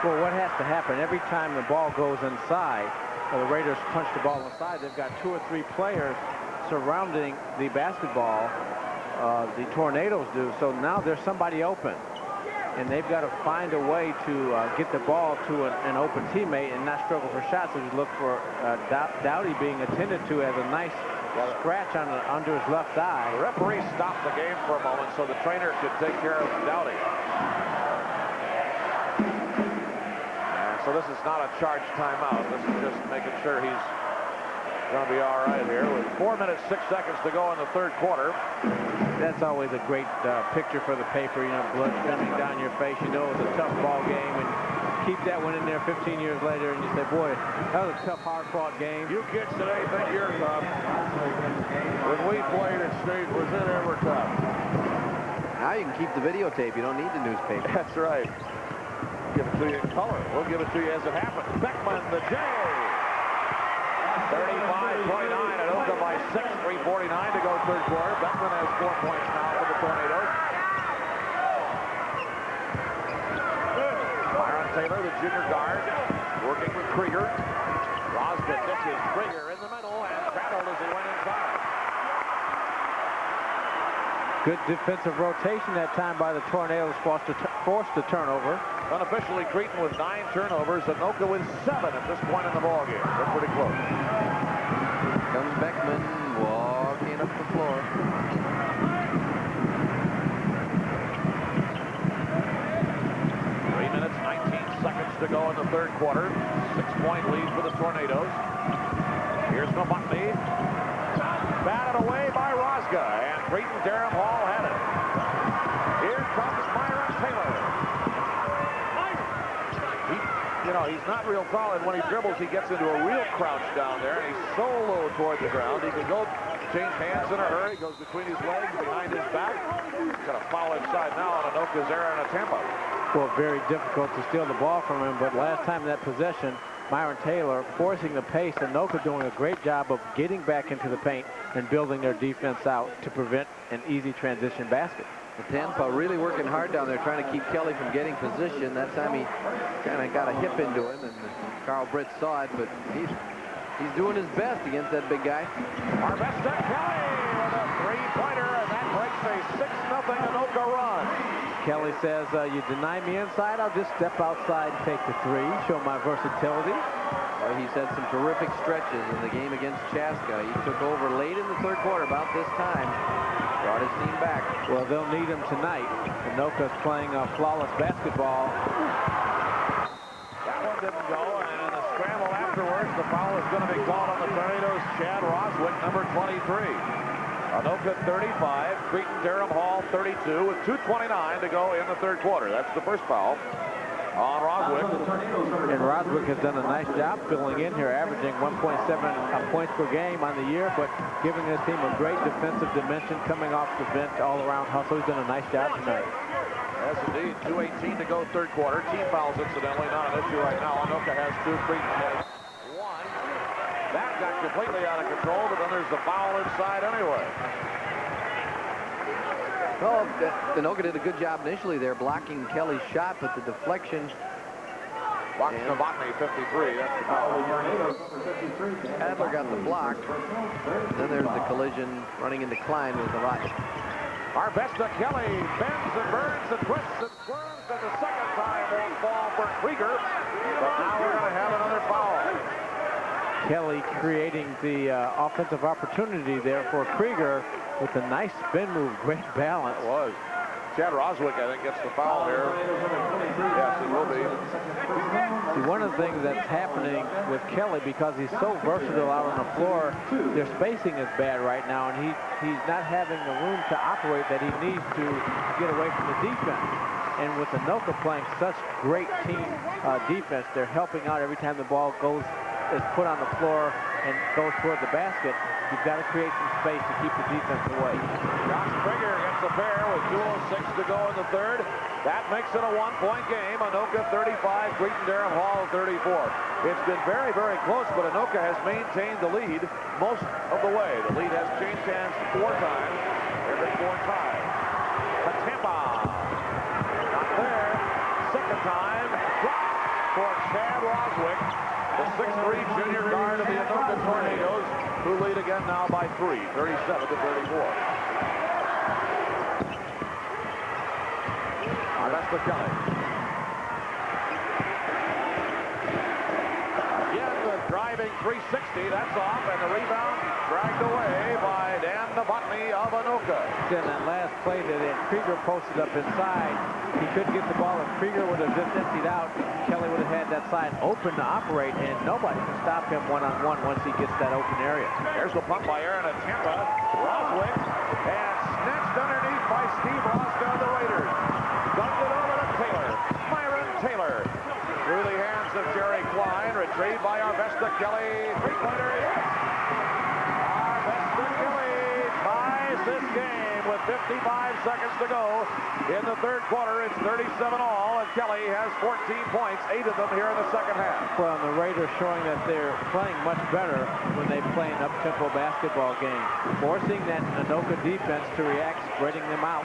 Well, what has to happen every time the ball goes inside, or the Raiders punch the ball inside, they've got 2 or 3 players surrounding the basketball. The Tornadoes do. So now there's somebody open, and they've got to find a way to get the ball to an open teammate and not struggle for shots. So you look for Dowdy being attended to as a nice scratch under his left eye. The referee stopped the game for a moment so the trainer could take care of Dowdy. And so this is not a charged timeout. This is just making sure he's going to be all right here with 4 minutes, 6 seconds to go in the third quarter. That's always a great picture for the paper. You know, blood streaming down your face. You know it was a tough ball game, and keep that one in there 15 years later, and you say, boy, that was a tough, hard-fought game. You kids today think you're tough. When we played at State, was it ever tough? Now you can keep the videotape. You don't need the newspaper. That's right. Give it to you in color. We'll give it to you as it happens. Beckman, the J. 35-29, Anoka by 6, 3:49 to go third quarter. Beckman has 4 points now for the Tornadoes. Myron Taylor, the junior guard, working with Krieger. Rosga dishes Krieger in the middle and battled as he went inside. Good defensive rotation that time by the Tornadoes, forced a turnover. Unofficially, Cretin with 9 turnovers. Anoka with 7 at this point in the ballgame. They're pretty close. Comes Beckman walking up the floor. Three minutes, 19 seconds to go in the third quarter. 6-point lead for the Tornadoes. Here's Novotny. Batted away by Rosga, and Cretin-Durham Hall had it. Here comes Myron Taylor. You know, he's not real tall, and when he dribbles, he gets into a real crouch down there, and he's so low toward the ground. He can go change hands in a hurry, goes between his legs, behind his back. He's got a foul inside now on Anoka's Aaron Atempa. Well, very difficult to steal the ball from him, but last time that possession, Myron Taylor forcing the pace, and Anoka doing a great job of getting back into the paint and building their defense out to prevent an easy transition basket. Tampa really working hard down there trying to keep Kelly from getting position. That time he kind of got a hip into him, and Carl Britt saw it, but he's doing his best against that big guy. Arvesta Kelly with a three-pointer, and that breaks a 6-0 Anoka run. Kelly says, you deny me inside, I'll just step outside and take the three, show my versatility. Well, he's had some terrific stretches in the game against Chaska. He took over late in the third quarter, about this time, brought his team back. Well, they'll need him tonight. Anoka's playing flawless basketball. That one didn't go, and in the scramble afterwards, the foul is going to be called on the Tornadoes' Chad Roswick, number 23. Anoka 35, Cretin-Durham Hall 32 with 2:29 to go in the third quarter. That's the first foul on Roswick. And Roswick has done a nice job filling in here, averaging 1.7 points per game on the year, but giving his team a great defensive dimension coming off the bench, all-around hustle. He's done a nice job tonight. Yes, indeed. 2:18 to go third quarter. Team fouls, incidentally, not an issue right now. Anoka has 2, Cretin has 1. That got completely out of control, but then there's the foul inside anyway. Well, Anoka did a good job initially there blocking Kelly's shot, but the deflection. Novotny 53. That's the foul. Adler got the block. Then there's the collision running into Klein with Novotny. Arvesta Kelly bends and burns and twists and swerves, and the second time won't fall for Krieger. But now we're going to have another foul. Kelly creating the offensive opportunity there for Krieger with a nice spin move, great balance. It was. Chad Roswick, I think, gets the foul here. Yes, it will be. See, one of the things that's happening with Kelly, because he's so versatile out on the floor, their spacing is bad right now, and he's not having the room to operate that he needs to get away from the defense. And with Anoka playing such great team defense, they're helping out every time the ball is put on the floor and goes toward the basket. You've got to create some space to keep the defense away. Josh Krieger gets a pair with 2:06 to go in the third. That makes it a one-point game. Anoka 35, Cretin-Durham Hall 34. It's been very, very close, but Anoka has maintained the lead most of the way. The lead has changed hands 4 times. Every 4 times. Tampa. Not there. Second time. For Chad Roswick, the 6'3" junior guard of the Anoka Tornadoes, who lead again now by 3, 37-34. Arvesta Kelly. Again, the driving 360. That's off, and the rebound dragged away by Dan Novotny of Anoka. In that last play that Krieger posted up inside, he couldn't get the ball. If Krieger would have just emptied out, Kelly would have had that side open to operate, and nobody can stop him one-on-one once he gets that open area. There's the pump by Aaron at Tampa. Roswick, and snatched underneath by Steve Roska of the Raiders. Dumped it over to Taylor. Myron Taylor. Through the hands of Jerry Klein. Retrieved by Arvesta Kelly. Three-pointer, yes! Arvesta Kelly ties this game with 55 seconds to go. In the third quarter, it's 37-all, and Kelly has 14 points, 8 of them here in the second half. Well, and the Raiders showing that they're playing much better when they play an up-tempo basketball game, forcing that Anoka defense to react, spreading them out.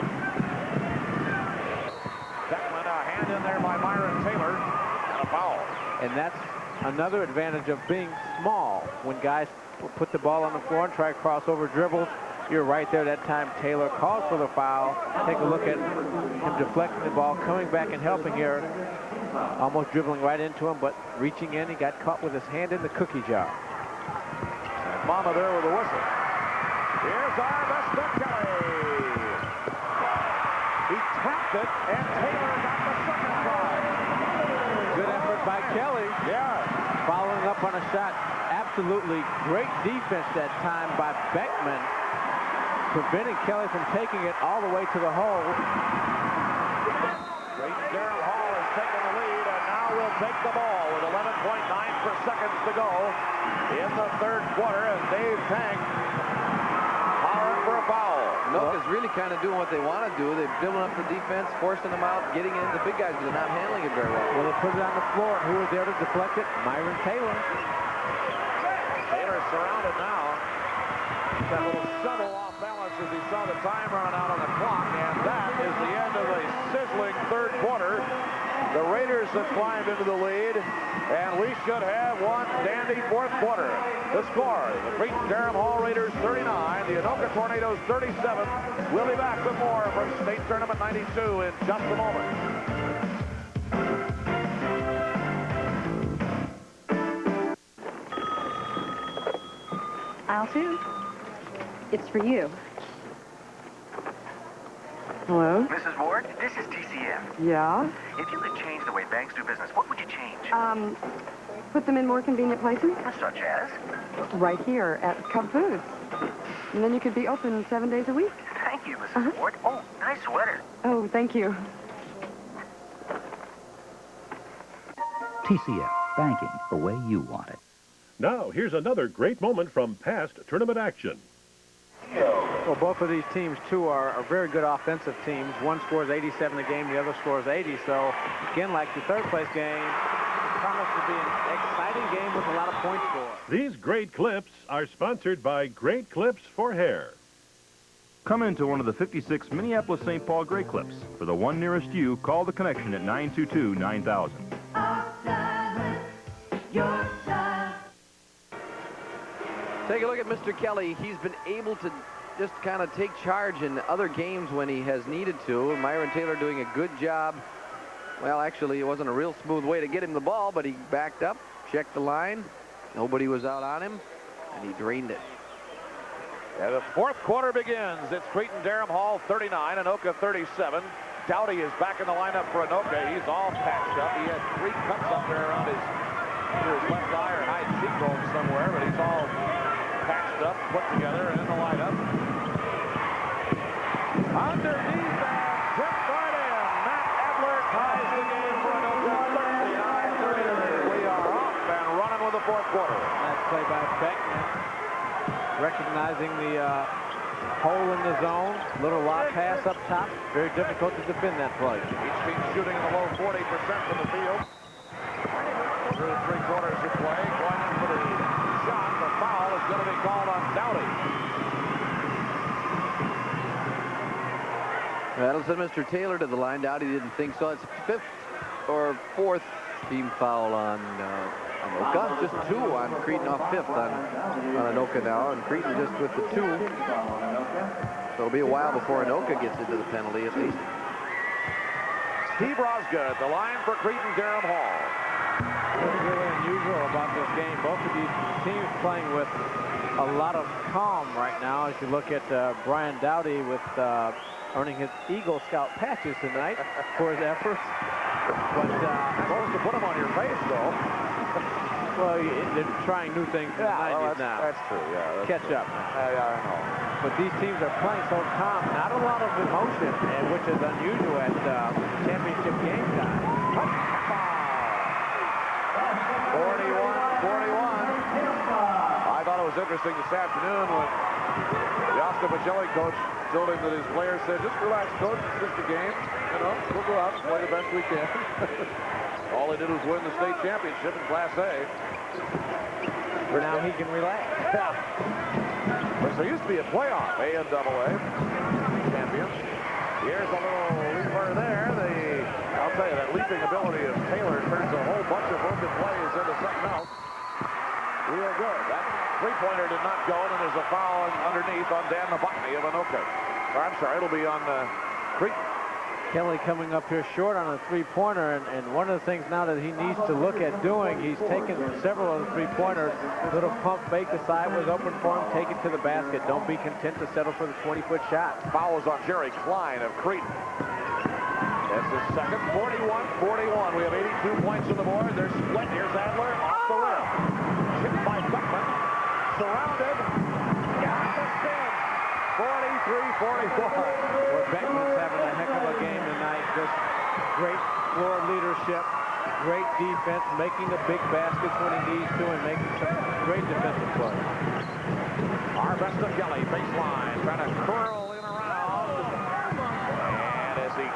Beckman, a hand in there by Myron Taylor, and a foul. And that's another advantage of being small. When guys put the ball on the floor and try to crossover dribbles, you're right there that time. Taylor calls for the foul. Take a look at him deflecting the ball, coming back and helping here. Almost dribbling right into him, but reaching in. He got caught with his hand in the cookie jar. And Mama there with a whistle. Here's Arvesta Kelly. He tapped it, and Taylor got the second try. Good effort by Kelly. Yeah. Following up on a shot. Absolutely great defense that time by Beckman, preventing Kelly from taking it all the way to the hole. Cretin-Durham Hall has taken the lead, and now will take the ball with 11.9 seconds to go in the third quarter, and Dave Tank hollering for a foul. Anoka's really kind of doing what they want to do. They've driven up the defense, forcing them out, getting in. The big guys are not handling it very well. Well, they put it on the floor. Who was there to deflect it? Myron Taylor. Taylor surrounded now. That little shovel off balance as he saw the time running out on the clock, and that is the end of a sizzling third quarter. The Raiders have climbed into the lead, and we should have one dandy fourth quarter. The score, the Cretin-Durham Hall Raiders 39, the Anoka Tornadoes 37. We'll be back with more from State Tournament 92 in just a moment. Aisle 2. It's for you. Hello? Mrs. Ward, this is TCF. Yeah? If you could change the way banks do business, what would you change? Put them in more convenient places? Such as? Right here at Cub Foods. And then you could be open 7 days a week. Thank you, Mrs. Ward. Oh, nice sweater. Oh, thank you. TCF, banking the way you want it. Now, here's another great moment from past tournament action. Well, both of these teams, too, are very good offensive teams. One scores 87 a game, the other scores 80. So, again, like the third-place game, it promised to be an exciting game with a lot of points scored. These great clips are sponsored by Great Clips for Hair. Come into one of the 56 Minneapolis-St. Paul Great Clips. For the one nearest you, call the connection at 922-9000. Take a look at Mr. Kelly. He's been able to just kind of take charge in other games when he has needed to. Myron Taylor doing a good job. Well, actually, it wasn't a real smooth way to get him the ball, but he backed up, checked the line. Nobody was out on him, and he drained it. And the fourth quarter begins. It's Cretin-Durham Hall 39, Anoka 37. Dowdy is back in the lineup for Anoka. He's all patched up. He had 3 cuts up there around his left eye or high cheekbone somewhere, but he's all patched up, put together, and in the lineup. Underneath that, tripped right in. Matt Adler ties the game for Anoka 39-38. We are off and running with the fourth quarter. Nice play by Beckman. Recognizing the hole in the zone. Little lob pass up top. Very difficult to defend that play. Each team shooting in the low 40% from the field. Through 3 quarters of play. Going in for the shot. The foul is going to be called on Dowdy. That'll send Mr. Taylor to the line. Dowdy didn't think so. It's 5th or 4th team foul on Anoka. Just 2 on Cretin off 5th on Anoka now. And Cretin just with the 2. So it'll be a while before Anoka gets into the penalty at least. Steve Rosga at the line for Cretin-Durham Hall. What's really unusual about this game, both of these teams playing with a lot of calm right now. As you look at Brian Dowdy with earning his Eagle Scout patches tonight for his efforts. But supposed to put him on your face, though. Well, they're trying new things in the 90s now. That's true, yeah. Catch up. Yeah, I know. But these teams are playing so calm, not a lot of emotion, and which is unusual at championship game time. 41-41. I thought it was interesting this afternoon when the Oscar Pacelli coach told him that his players said, just relax, coach, it's just a game. You know, we'll go out and play the best we can. All they did was win the state championship in Class A. For now, he can relax. Yeah. But there used to be a playoff, A and AA champions. Here's a little leaper there. I'll tell you, that leaping ability of Taylor turns a whole bunch of broken plays into something else. Real good. That three-pointer did not go, and there's a foul underneath on Dan Novotny of Anoka. Or, I'm sorry, it'll be on Cretin. Kelly coming up here short on a three-pointer, and one of the things now that he needs to look at doing, he's taken several of the three-pointers, little pump fake, the side was open for him, take it to the basket. Don't be content to settle for the 20-foot shot. Fouls on Jerry Klein of Cretin. That's his second, 41-41. We have 82 points on the board. They're split. Here's Adler off the rim. Chipped by Beckman. Surrounded. Got the spin. 43-41. Well, Beckman's having a heck of a game tonight. Just great floor leadership, great defense, making the big baskets when he needs to, and making some great defensive plays. Our best of Kelly, baseline, trying to curl in around.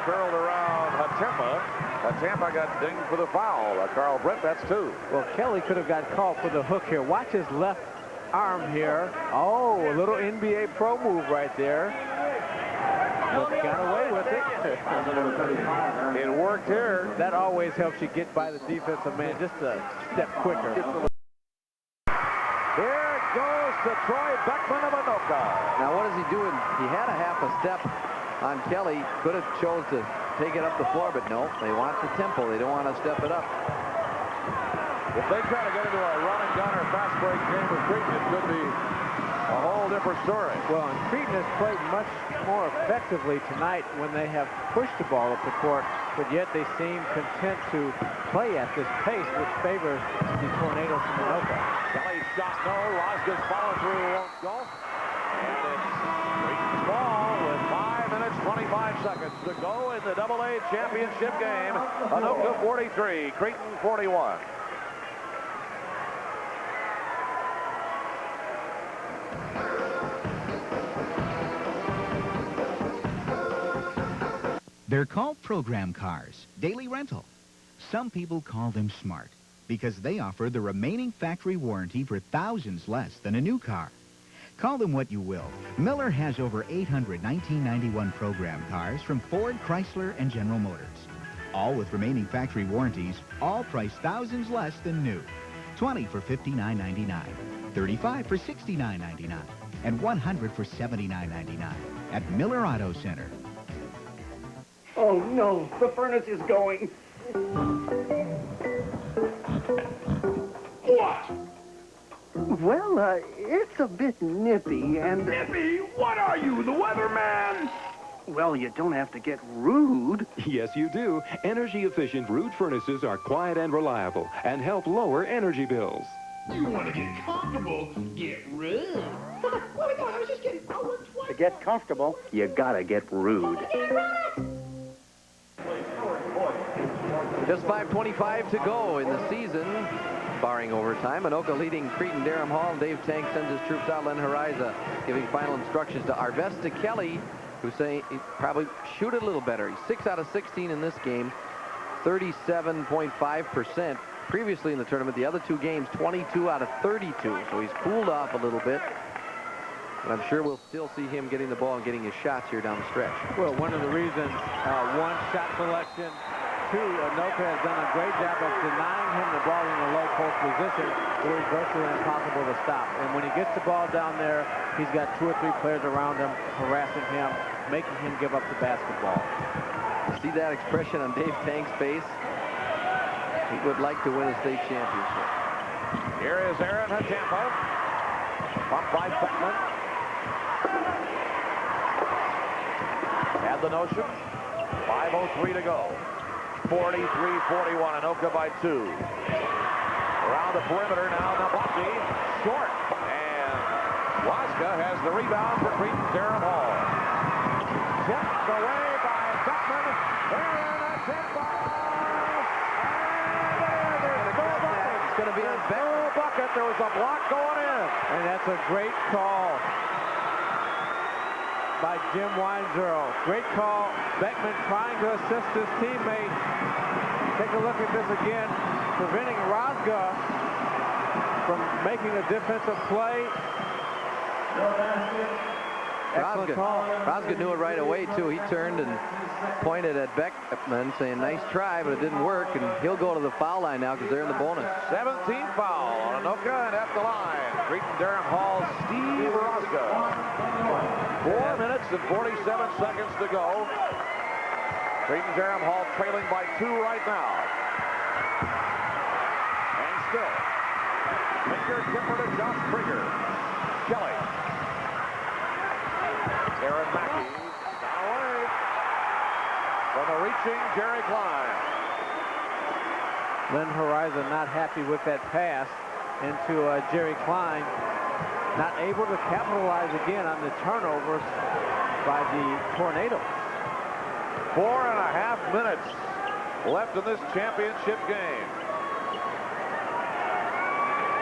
curled around Hatempa. Hatempa got dinged for the foul. Carl Britt, that's 2. Well, Kelly could have got called for the hook here. Watch his left arm here. Oh, a little NBA pro move right there. But got away with it. It worked here. That always helps you get by the defensive man just a step quicker. Here it goes to Troy Beckman of Anoka. Now, what is he doing? He had a half a step on Kelly. Could have chose to take it up the floor, but no. They want the tempo. They don't want to step it up. If they try to get into a run and gun or fast break game with Cretin, it could be a whole different story. Well, and Cretin has played much more effectively tonight when they have pushed the ball up the court, but yet they seem content to play at this pace, which favors the Tornadoes from Anoka. Kelly's shot, no. Rosga's follow through won't go. And it's Cretin's ball with 5 minutes, 25 seconds to go in the AA championship game. Anoka 43, Cretin 41. They're called program cars, daily rental. Some people call them smart because they offer the remaining factory warranty for thousands less than a new car. Call them what you will. Miller has over 800 1991 program cars from Ford, Chrysler, and General Motors. All with remaining factory warranties, all priced thousands less than new. 20 for $59.99, 35 for $69.99, and 100 for $79.99 at Miller Auto Center. Oh, no, the furnace is going. What? Well, it's a bit nippy and... Nippy? What are you, the weatherman? Well, you don't have to get rude. Yes, you do. Energy-efficient Rude furnaces are quiet and reliable and help lower energy bills. You want to get comfortable, get rude. Where are we going? I was just getting over twice. To get comfortable, you gotta get rude. Just 5:25 to go in the season, barring overtime. Anoka leading Cretin-Durham Hall. Dave Tank sends his troops out. Len Hariza giving final instructions to Arvesta Kelly, who's saying he probably shoot it a little better. He's 6 out of 16 in this game, 37.5%. Previously in the tournament, the other 2 games, 22 out of 32. So he's cooled off a little bit. But I'm sure we'll still see him getting the ball and getting his shots here down the stretch. Well, one of the reasons, one, shot selection. 2, Anoka has done a great job of denying him the ball in a low post position where it's virtually impossible to stop. And when he gets the ball down there, he's got 2 or 3 players around him harassing him, making him give up the basketball. See that expression on Dave Tank's face? He would like to win a state championship. Here is Aaron Hatempa. Pumped by Beckman. Had the notion. 5:03 to go. 43-41. Anoka by 2. Around the perimeter now. Nabati short. And Waska has the rebound for Cretin-Durham Hall. Tipped away by Beckman. Aaron Hatempa. It's going to be a bucket. There was a block going in. And that's a great call by Jim Winesboro. Great call. Beckman trying to assist his teammate. Take a look at this again. Preventing Rosga from making a defensive play. Rosga knew it right away, too. He turned and pointed at Beckman, saying, nice try, but it didn't work. And he'll go to the foul line now because they're in the bonus. 17 foul on Anoka, and at the line, Cretin-Durham Hall, Steve Rosga. 4 minutes and 47 seconds to go. Cretin-Durham Hall trailing by 2 right now. And still, finger tipper to Josh Krieger. Kelly. Aaron Mackey down away from a reaching Jerry Klein. Len Hariza not happy with that pass into Jerry Klein. Not able to capitalize again on the turnovers by the Tornadoes. 4.5 minutes left in this championship game.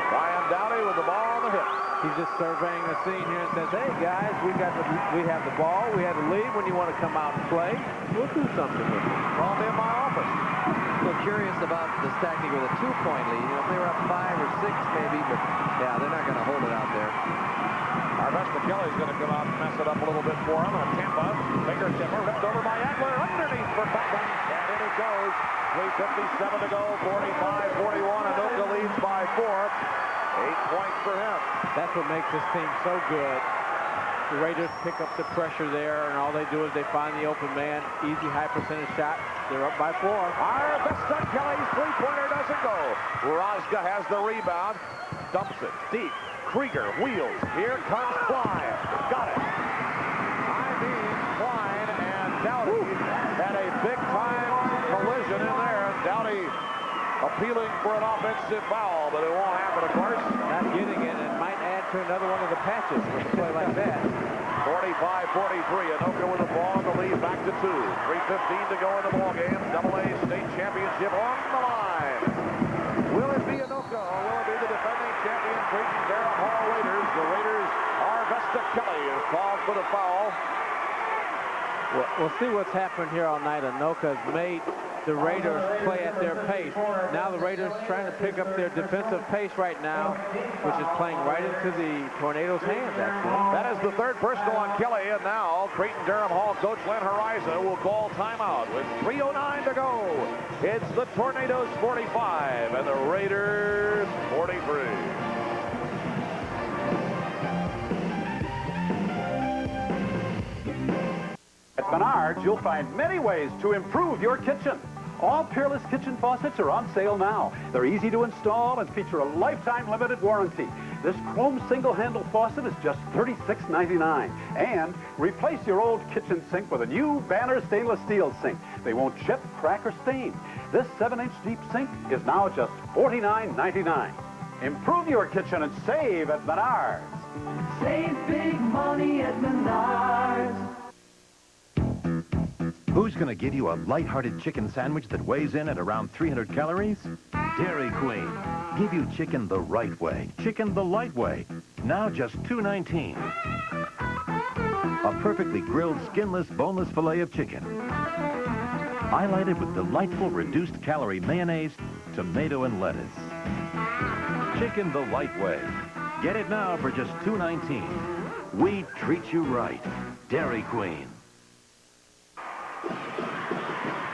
Brian Dowdy with the ball on the hip. He's just surveying the scene here and says, hey, guys, we have the ball. We have the lead. When you want to come out and play, we'll do something with it. Call me in my office. So curious about the stacking with a 2-point lead. You know, if they were up 5 or 6 maybe, but yeah, they're not going to hold it out there. Arvesta Kelly's going to come out and mess it up a little bit for him. And Tampa, finger tipper, ripped over by Adler, underneath for Beckman. And in it goes. 3:57 to go, 45-41. Anoka leads by 4. 8 points for him. That's what makes this team so good. The Raiders pick up the pressure there, and all they do is they find the open man. Easy, high percentage shot. They're up by 4. Arvesta Kelly's three-pointer doesn't go. Razga has the rebound. Dumps it deep. Krieger wheels. Here comes Klein. Got it. I mean, Klein and Dowdy had a big-time collision in there. Dowdy appealing for an offensive foul, but it won't happen, of course. Not getting it, and might add to another one of the patches with a play like that. 45-43. Anoka with the ball, the lead back to 2. 3:15 to go in the ball game. AA state championship on the line. Will it be Anoka, or will it be the defending champion, Cretin-Durham Hall Raiders? The Raiders, Arvesta Kelly is called for the foul. Well, we'll see what's happened here all night. Anoka's made the Raiders play at their pace. Now the Raiders trying to pick up their defensive pace right now, which is playing right into the Tornadoes' hands, actually. That is the third personal on Kelly, and now Cretin-Durham Hall coach Len Horizon will call timeout with 3:09 to go. It's the Tornadoes 45 and the Raiders 43. At Menards, you'll find many ways to improve your kitchen. All Peerless kitchen faucets are on sale now. They're easy to install and feature a lifetime limited warranty. This chrome single-handle faucet is just $36.99. And replace your old kitchen sink with a new Banner stainless steel sink. They won't chip, crack, or stain. This 7-inch deep sink is now just $49.99. Improve your kitchen and save at Menards. Save big money at Menards. Who's going to give you a light-hearted chicken sandwich that weighs in at around 300 calories? Dairy Queen. Give you chicken the right way. Chicken the light way. Now just $2.19. A perfectly grilled, skinless, boneless filet of chicken. Highlighted with delightful reduced-calorie mayonnaise, tomato, and lettuce. Chicken the light way. Get it now for just $2.19. We treat you right. Dairy Queen.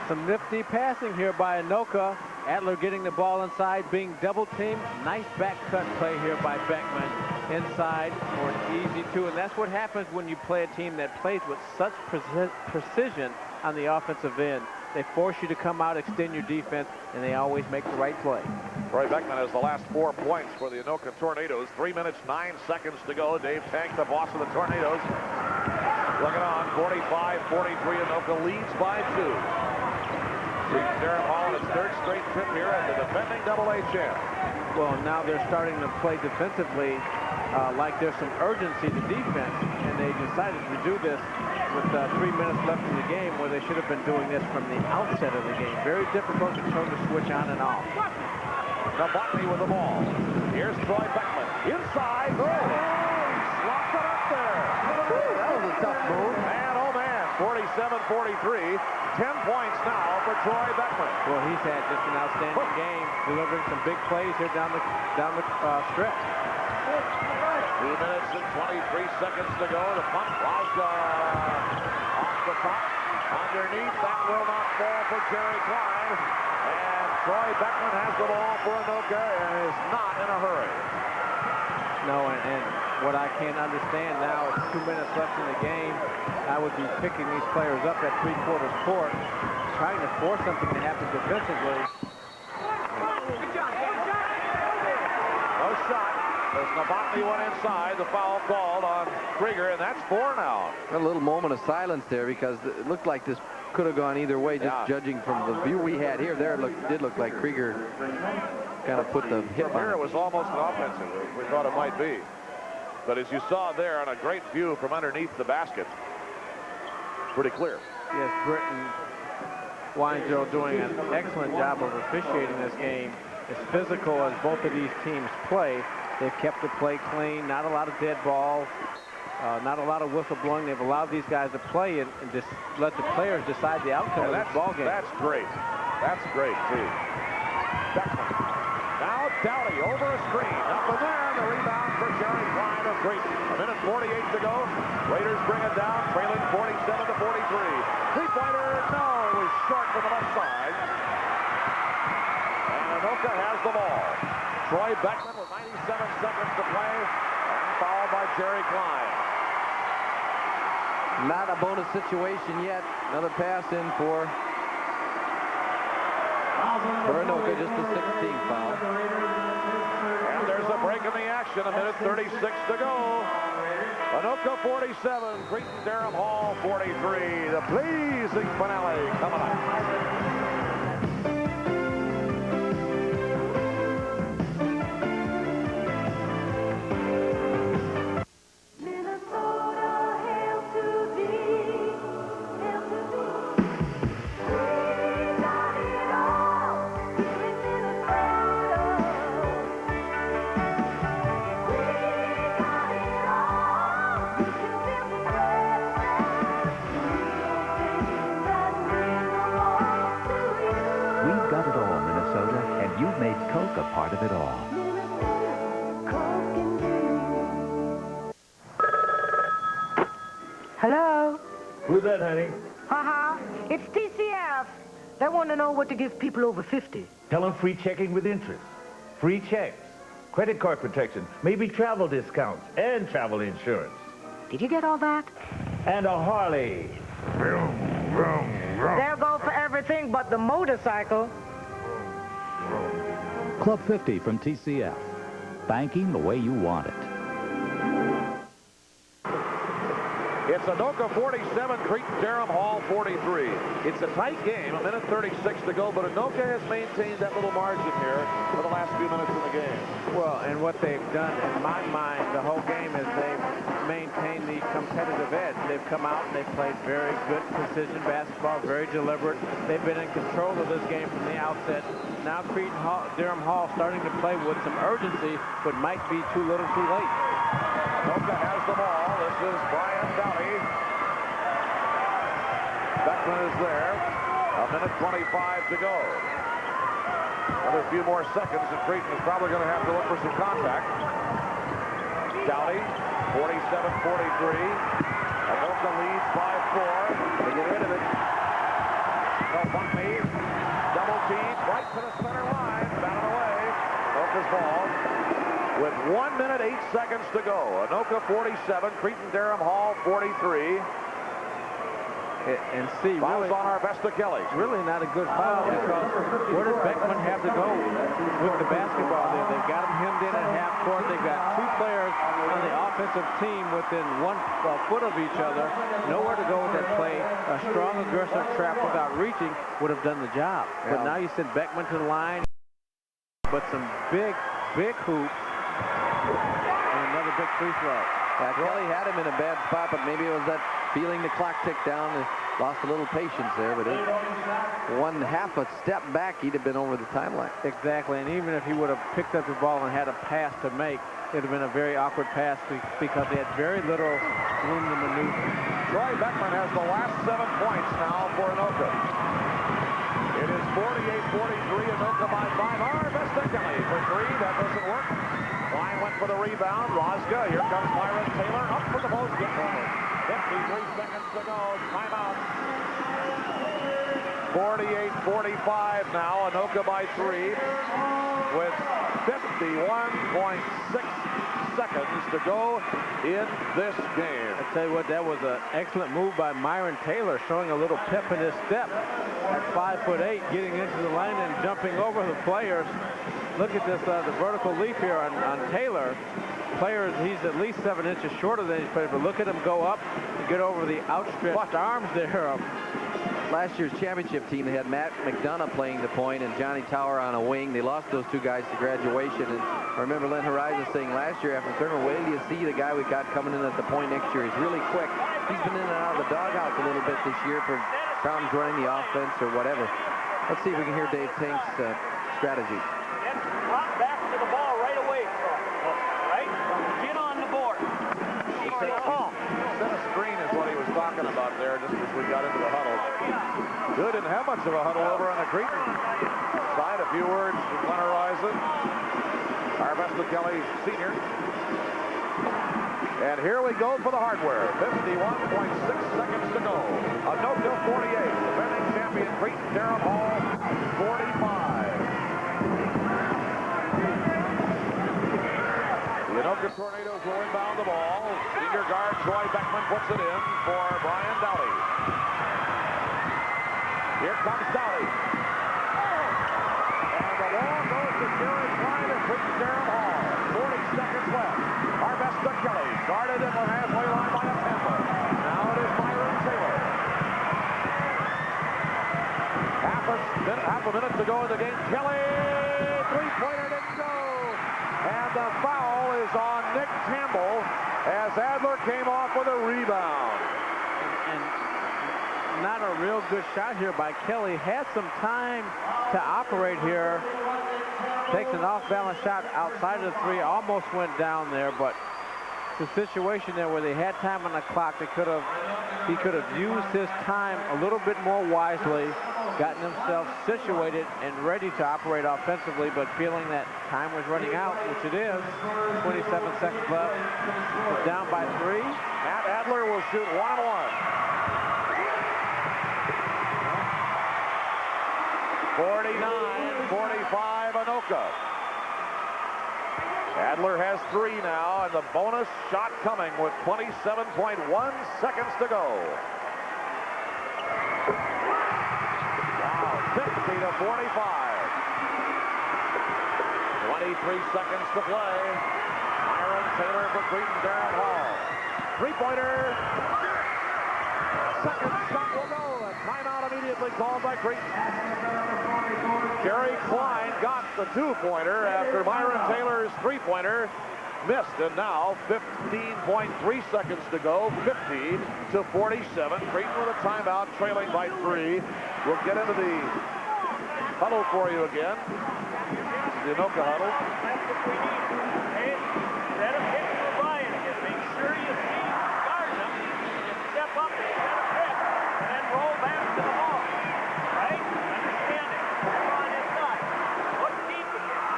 Some nifty passing here by Anoka. Adler getting the ball inside, being double-teamed. Nice back cut play here by Beckman inside for an easy 2. And that's what happens when you play a team that plays with such precision on the offensive end. They force you to come out, extend your defense, and they always make the right play. Troy Beckman has the last 4 points for the Anoka Tornadoes. 3 minutes, 9 seconds to go. Dave Tank, the boss of the Tornadoes. Looking on, 45-43. Anoka leads by 2. Cretin-Durham Hall in its 3rd straight trip here as the defending AA champ. Well, now they're starting to play defensively like there's some urgency to defense, and they decided to do this with 3 minutes left in the game where they should have been doing this from the outset of the game. Very difficult to turn the switch on and off. Novotny with the ball. Here's Troy Beckman. Inside. Oh, he slopped it up there. That was a tough move. Man, oh man. 47-43. 10 points now for Troy Beckman. Well, he's had just an outstanding game, delivering some big plays here down the stretch. 2 minutes and 23 seconds to go. The punt. Razga off the top. Underneath. That will not fall for Jerry Klein. And Troy Beckman has the ball for Anoka and is not in a hurry. No, and what I can't understand now is 2 minutes left in the game. I would be picking these players up at 3/4 court, trying to force something to happen defensively. No shot. As Novotny went inside, the foul called on Krieger, and that's 4 now. A little moment of silence there because it looked like this could have gone either way, just judging from the view we had here. There it did look like Krieger kind of put the hip on. Here it was almost an offensive. We thought it might be. But as you saw there on a great view from underneath the basket, pretty clear. Yes, Britton Weingel doing an excellent job of officiating this game. As physical as both of these teams play, They've kept the play clean, not a lot of dead ball, not a lot of whistle blowing. They've allowed these guys to play and just let the players decide the outcome of this ball game. That's great. That's great, too. Beckman. Now Dowdy over a screen. Up in there, the rebound for Jerry Klein of Cretin. A minute 48 to go. Raiders bring it down, trailing 47 to 43. Three-pointer, no, it was short from the left side. And Anoka has the ball. Troy Beckman with 97 seconds to play, and fouled by Jerry Klein. Not a bonus situation yet. Another pass in for Anoka, just a 16th foul. And there's a break in the action, a minute 36 to go. Anoka 47, Cretin-Durham Hall 43. The pleasing finale coming up. You've made Coke a part of it all. Hello? Who's that, honey? It's TCF. They want to know what to give people over 50. Tell them free checking with interest, free checks, credit card protection, maybe travel discounts, and travel insurance. Did you get all that? And a Harley. Vroom, vroom, vroom. They'll go for everything but the motorcycle. Club 50 from TCF. Banking the way you want it. It's Anoka 47, Cretin-Durham Hall 43. It's a tight game, a minute 36 to go, but Anoka has maintained that little margin here for the last few minutes of the game. Well, and what they've done, in my mind, the whole game is they've maintained the competitive edge. They've come out and they've played very good precision basketball, very deliberate. They've been in control of this game from the outset. Now Cretin-Durham Hall starting to play with some urgency, but might be too little too late. Anoka has the ball. This is Brian Dowdy. Beckman is there. A minute 25 to go. Another few more seconds, and Cretin is probably going to have to look for some contact. Dowdy, 47-43. Anoka leads by 4. They get rid of it. Buckney, double team, right to the center line. Batted away. Anoka's ball. With 1 minute, 8 seconds to go. Anoka 47, Cretin-Durham Hall 43. And see, fouls really, on Arvesta Kelly. Really not a good foul, because where does Beckman have to go with the basketball there? They've got him hemmed in at half court. They've got two players on the offensive team within 1 foot of each other. Nowhere to go with that play. A strong, aggressive trap without reaching would have done the job. But now you send Beckman to the line, but some big hoops. And another big free throw. Kelly had him in a bad spot, but maybe it was that feeling the clock tick down. They lost a little patience there, but 1/2 a step back, he'd have been over the timeline. Exactly, and even if he would have picked up the ball and had a pass to make, it would have been a very awkward pass because they had very little room to maneuver. Troy Beckman has the last 7 points now for Anoka. It is 48-43, Anoka by 5. Arvesta Kelly for 3. That doesn't work. Klein went for the rebound. Rosga, here comes Myron Taylor. Up for the post. Gets over. 53 seconds to go. Timeout. 48-45 now. Anoka by 3 with 51.6 seconds to go in this game. I tell you what, that was an excellent move by Myron Taylor, showing a little pep in his step at 5'8", getting into the lane and jumping over the players. Look at this, the vertical leap here on Taylor. Players, he's at least 7 inches shorter than his player, but look at him go up and get over the outstretched arms there. Last year's championship team, they had Matt McDonough playing the point and Johnny Tower on a wing. They lost those 2 guys to graduation. And I remember Len Horizon saying last year after the tournament, wait till you see the guy we got coming in at the point next year. He's really quick. He's been in and out of the doghouse a little bit this year for problems running the offense or whatever. Let's see if we can hear Dave Tank's strategy. Back to the ball right away. talking about there just as we got into the huddle. Good, didn't have much of a huddle over on the Cretin side. A few words to plenarize it. Arvesta Kelly, senior. And here we go for the hardware. 51.6 seconds to go. Anoka 48, defending champion Cretin-Durham Hall 45. The Anoka Tornadoes will inbound the ball. Senior guard Troy Beckman puts it in for Brian Dowdy. Here comes Dowdy. And the ball goes to Jerry Klein at Cretin-Durham Hall. 40 seconds left. Arvesta Kelly guarded at the halfway line by a Panther. Now it is Myron Taylor. Half a minute to go in the game. Kelly, three-pointer didn't go. And the foul is on Nick Campbell as Adler came off with a rebound. And not a real good shot here by Kelly. Had some time to operate here. Takes an off-balance shot outside of the three. Almost went down there, but it's a situation there where they had time on the clock. He could have used his time a little bit more wisely, gotten himself situated and ready to operate offensively, but feeling that time was running out, which it is. 27 seconds left. It's down by 3. Matt Adler will shoot 1-1. 49-45 Anoka. Adler has 3 now, and the bonus shot coming with 27.1 seconds to go. Wow, 50-45. 23 seconds to play. Myron Taylor for Cretin-Durham Hall. Three-pointer. Second shot will go. A timeout immediately called by Cretin. Jerry Klein got the 2-pointer after Myron Taylor's 3-pointer missed, and now 15.3 seconds to go. 50-47. Cretin with a timeout, trailing by 3. We'll get into the huddle for you again. The Anoka huddle. Instead of hitting the line again, make sure you see guard them and step up instead of hit, and then roll back to the ball. Right? Understand it. Come on inside. Look deep again.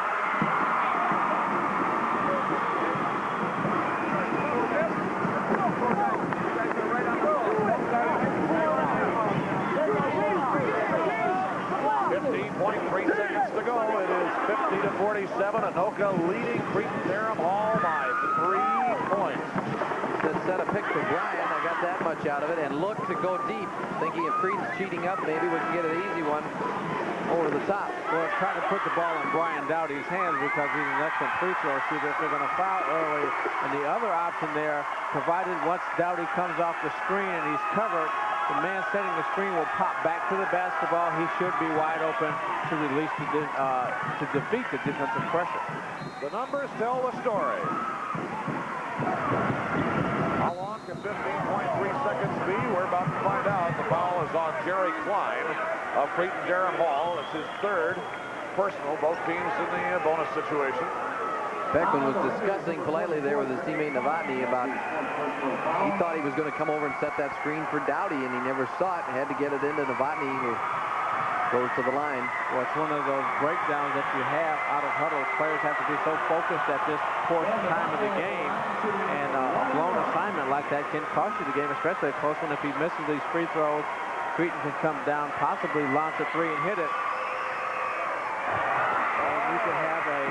15.3 seconds to go. It is 50-47. Anoka leading Cretin-Durham Hall by 3 points. Said set a pick for Brian. I got that much out of it, and look to go deep. Thinking if Cretin's cheating up, maybe we can get an easy one over the top. Well, trying to put the ball in Brian Dowdy's hands because he's an excellent free throw shooter. If they're going to foul early, and the other option there, provided once Dowdy comes off the screen and he's covered, the man setting the screen will pop back to the basketball. He should be wide open to release to defeat the defensive pressure. The numbers tell the story. How long can 15.3 seconds be? We're about to find out. The foul is on Jerry Klein of Cretin-Durham Hall. It's his 3rd personal, both teams in the bonus situation. Beckman was discussing politely there with his teammate Novotny about he thought he was going to come over and set that screen for Dowdy, and he never saw it and had to get it into Novotny, who goes to the line. Well, it's one of those breakdowns that you have out of huddles. Players have to be so focused at this portion time of the game, and a blown assignment like that can cost you the game, especially a close one. If he misses these free throws, Cretin can come down, possibly launch a 3 and hit it. And you can have a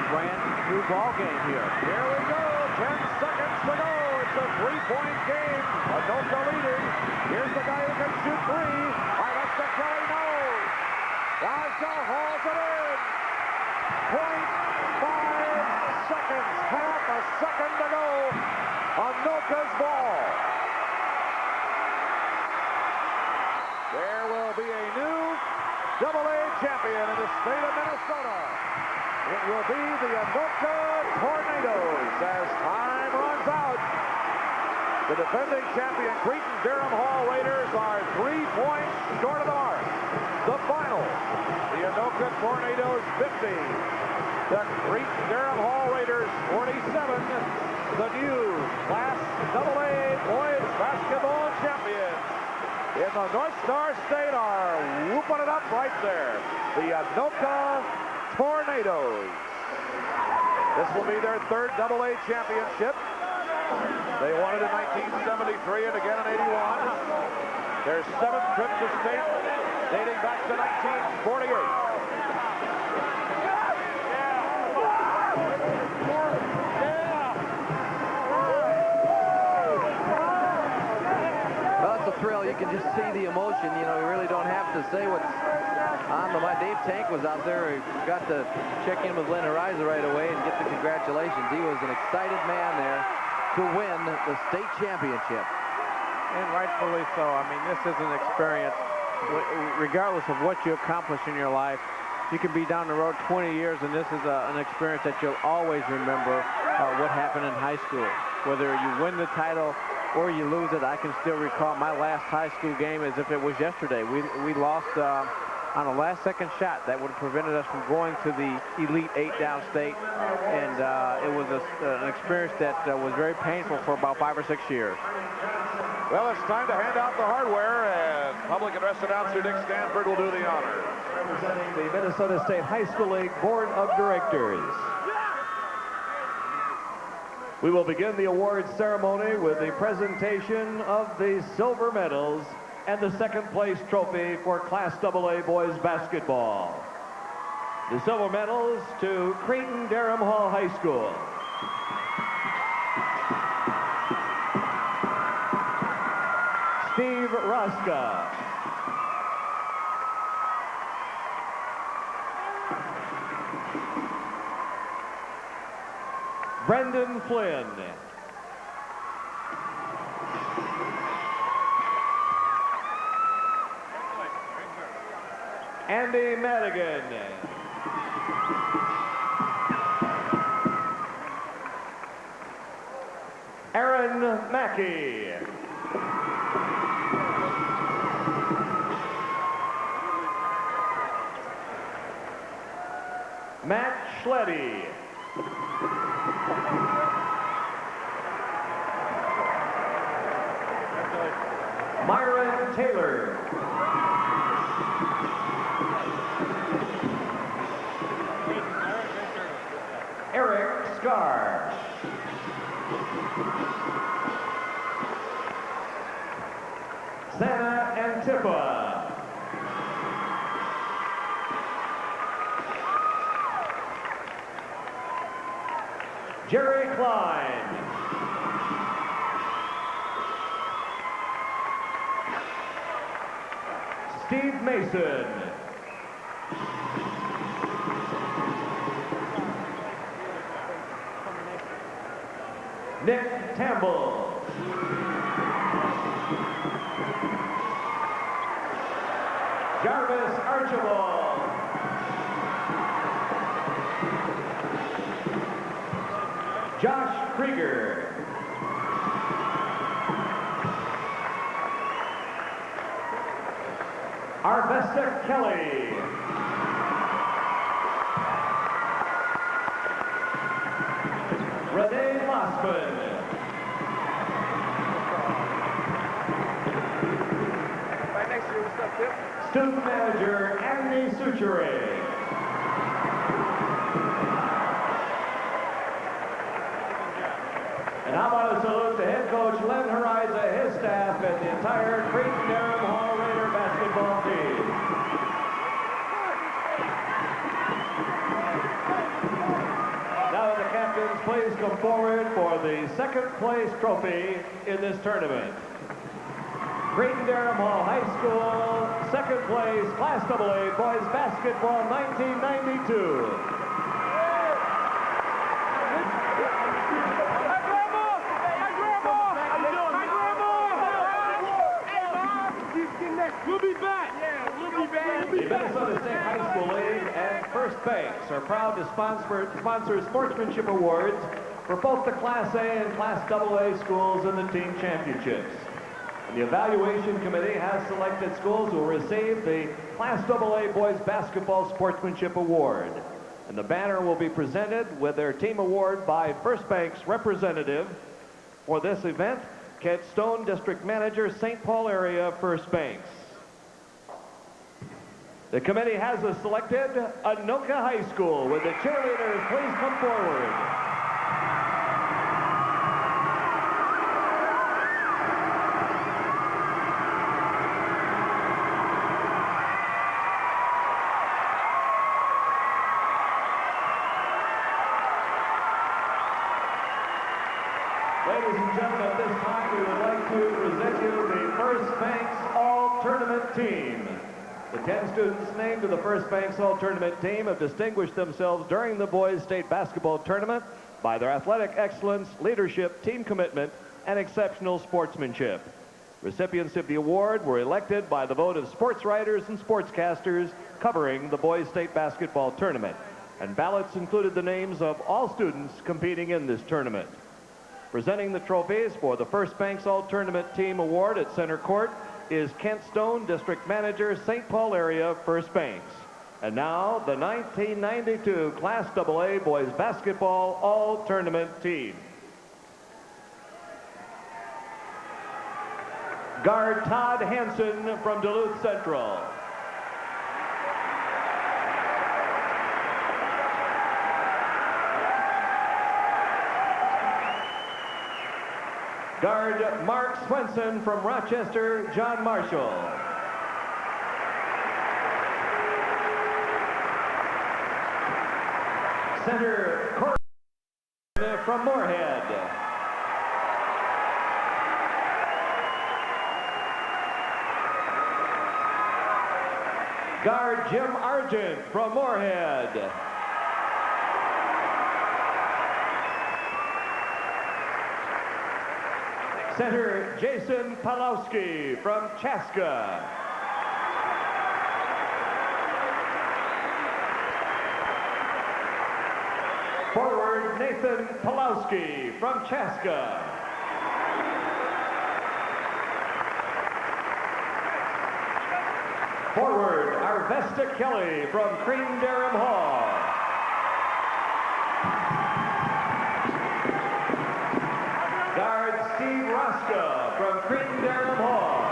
brand new ball game here. Here we go. 10 seconds to go. It's a 3-point game. Anoka leading. Here's the guy who can shoot 3. Arvesta Kelly, no. Gazda hauls it in. 0.5 seconds. Half a second to go. Anoka's ball. There will be a new AA champion in the state of Minnesota. It will be the Anoka Tornadoes as time runs out. The defending champion Cretin-Durham Hall Raiders are 3 points short of the mark. The final, the Anoka Anoka Tornadoes 50. The Cretin-Durham Hall Raiders 47. The new Class AA boys basketball champions in the North Star State are whooping it up right there. The Anoka Tornadoes. This will be their third AA championship. They won it in 1973 and again in 81. Their seventh trip to state dating back to 1948. Well, it's a thrill. You can just see the emotion. You know, you really don't have to say what's on the mind. Dave Tank was out there. He got to check in with Lynn Ariza right away and get the congratulations. He was an excited man there to win the state championship. And rightfully so. I mean, this is an experience. Regardless of what you accomplish in your life, you can be down the road 20 years, and this is an experience that you'll always remember what happened in high school. Whether you win the title or you lose it, I can still recall my last high school game as if it was yesterday. We lost on a last-second shot that would have prevented us from going to the Elite 8 downstate, and it was an experience that was very painful for about 5 or 6 years. Well, it's time to hand out the hardware, and public address announcer Dick Stanford will do the honors. Representing the Minnesota State High School League Board of Directors. We will begin the awards ceremony with the presentation of the silver medals and the second place trophy for Class AA boys basketball. The silver medals to Cretin-Durham Hall High School. Steve Roska. Brendan Flynn. Andy Madigan. Aaron Mackey. Matt Schletty. Myron Taylor. Eric Scar. Santa Antipa. Jerry Klein. Steve Mason. Nick Tamble. Jarvis Archibald. Josh Krieger. Arvesta Kelly. Renee Mossman. Right next to you, what's up, Tip? Student manager Andy Suchere. And how about a salute to head coach Len Hariza, his staff, and the entire Cretin-Durham Hall Raider basketball team. Now the captains, please come forward for the second place trophy in this tournament. Cretin-Durham Hall High School, second place, Class AA boys basketball 1992. We'll be back. Yeah, we'll be back. The Minnesota State High School League and First Banks are proud to sponsor sportsmanship awards for both the Class A and Class AA schools in the team championships. And the evaluation committee has selected schools who will receive the Class AA Boys Basketball Sportsmanship Award. And the banner will be presented with their team award by First Bank's representative for this event, Kent Stone, District Manager, St. Paul Area, First Banks. The committee has selected Anoka High School. With the cheerleaders, please come forward. Ladies and gentlemen, at this time we would like to present you the First Banks All-Tournament team. The 10 students named to the First Banks All-Tournament team have distinguished themselves during the Boys State Basketball Tournament by their athletic excellence, leadership, team commitment, and exceptional sportsmanship. Recipients of the award were elected by the vote of sports writers and sportscasters covering the Boys State Basketball Tournament. And ballots included the names of all students competing in this tournament. Presenting the trophies for the First Banks All-Tournament Team Award at center court is Kent Stone, District Manager, St. Paul Area, First Banks. And now, the 1992 Class AA Boys Basketball All-Tournament Team. Guard Todd Hansen from Duluth Central. Guard Mark Swenson from Rochester, John Marshall. Center Corey from Moorhead. Guard Jim Argent from Moorhead. Center Jason Palowski from Chaska. Forward Nathan Palowski from Chaska. Forward Arvesta Kelly from Cretin-Durham Hall. Guard Steve Rosca from Cretin-Durham Hall.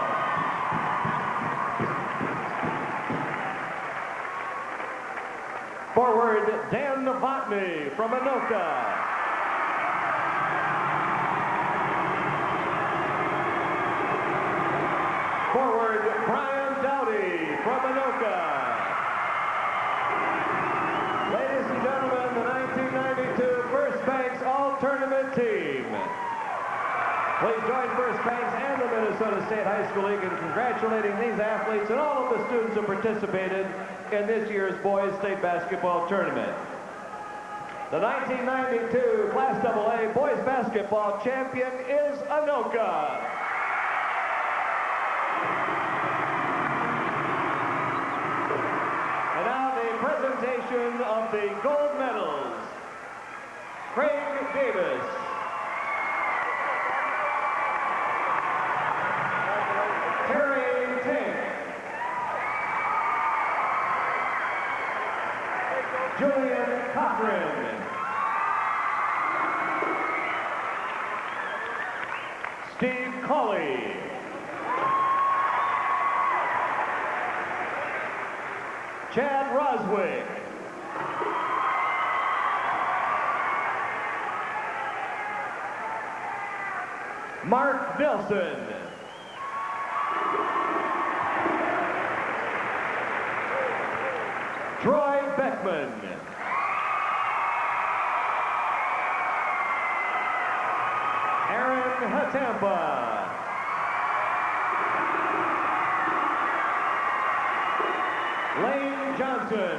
Forward Dan Novotny from Anoka. Forward Brian Dowdy from Anoka. Ladies and gentlemen, the 1992 First Banks All-Tournament Team. Please join First Banks and the Minnesota State High School League in congratulating these athletes and all of the students who participated in this year's Boys State Basketball Tournament. The 1992 Class AA Boys Basketball Champion is Anoka. And now the presentation of the gold medals. Craig Davis. Terry Tink. Julian Cochran. Steve Colley. Chad Roswick. Mark Nelson. Troy Beckman. Aaron Hatampa. Lane Johnson.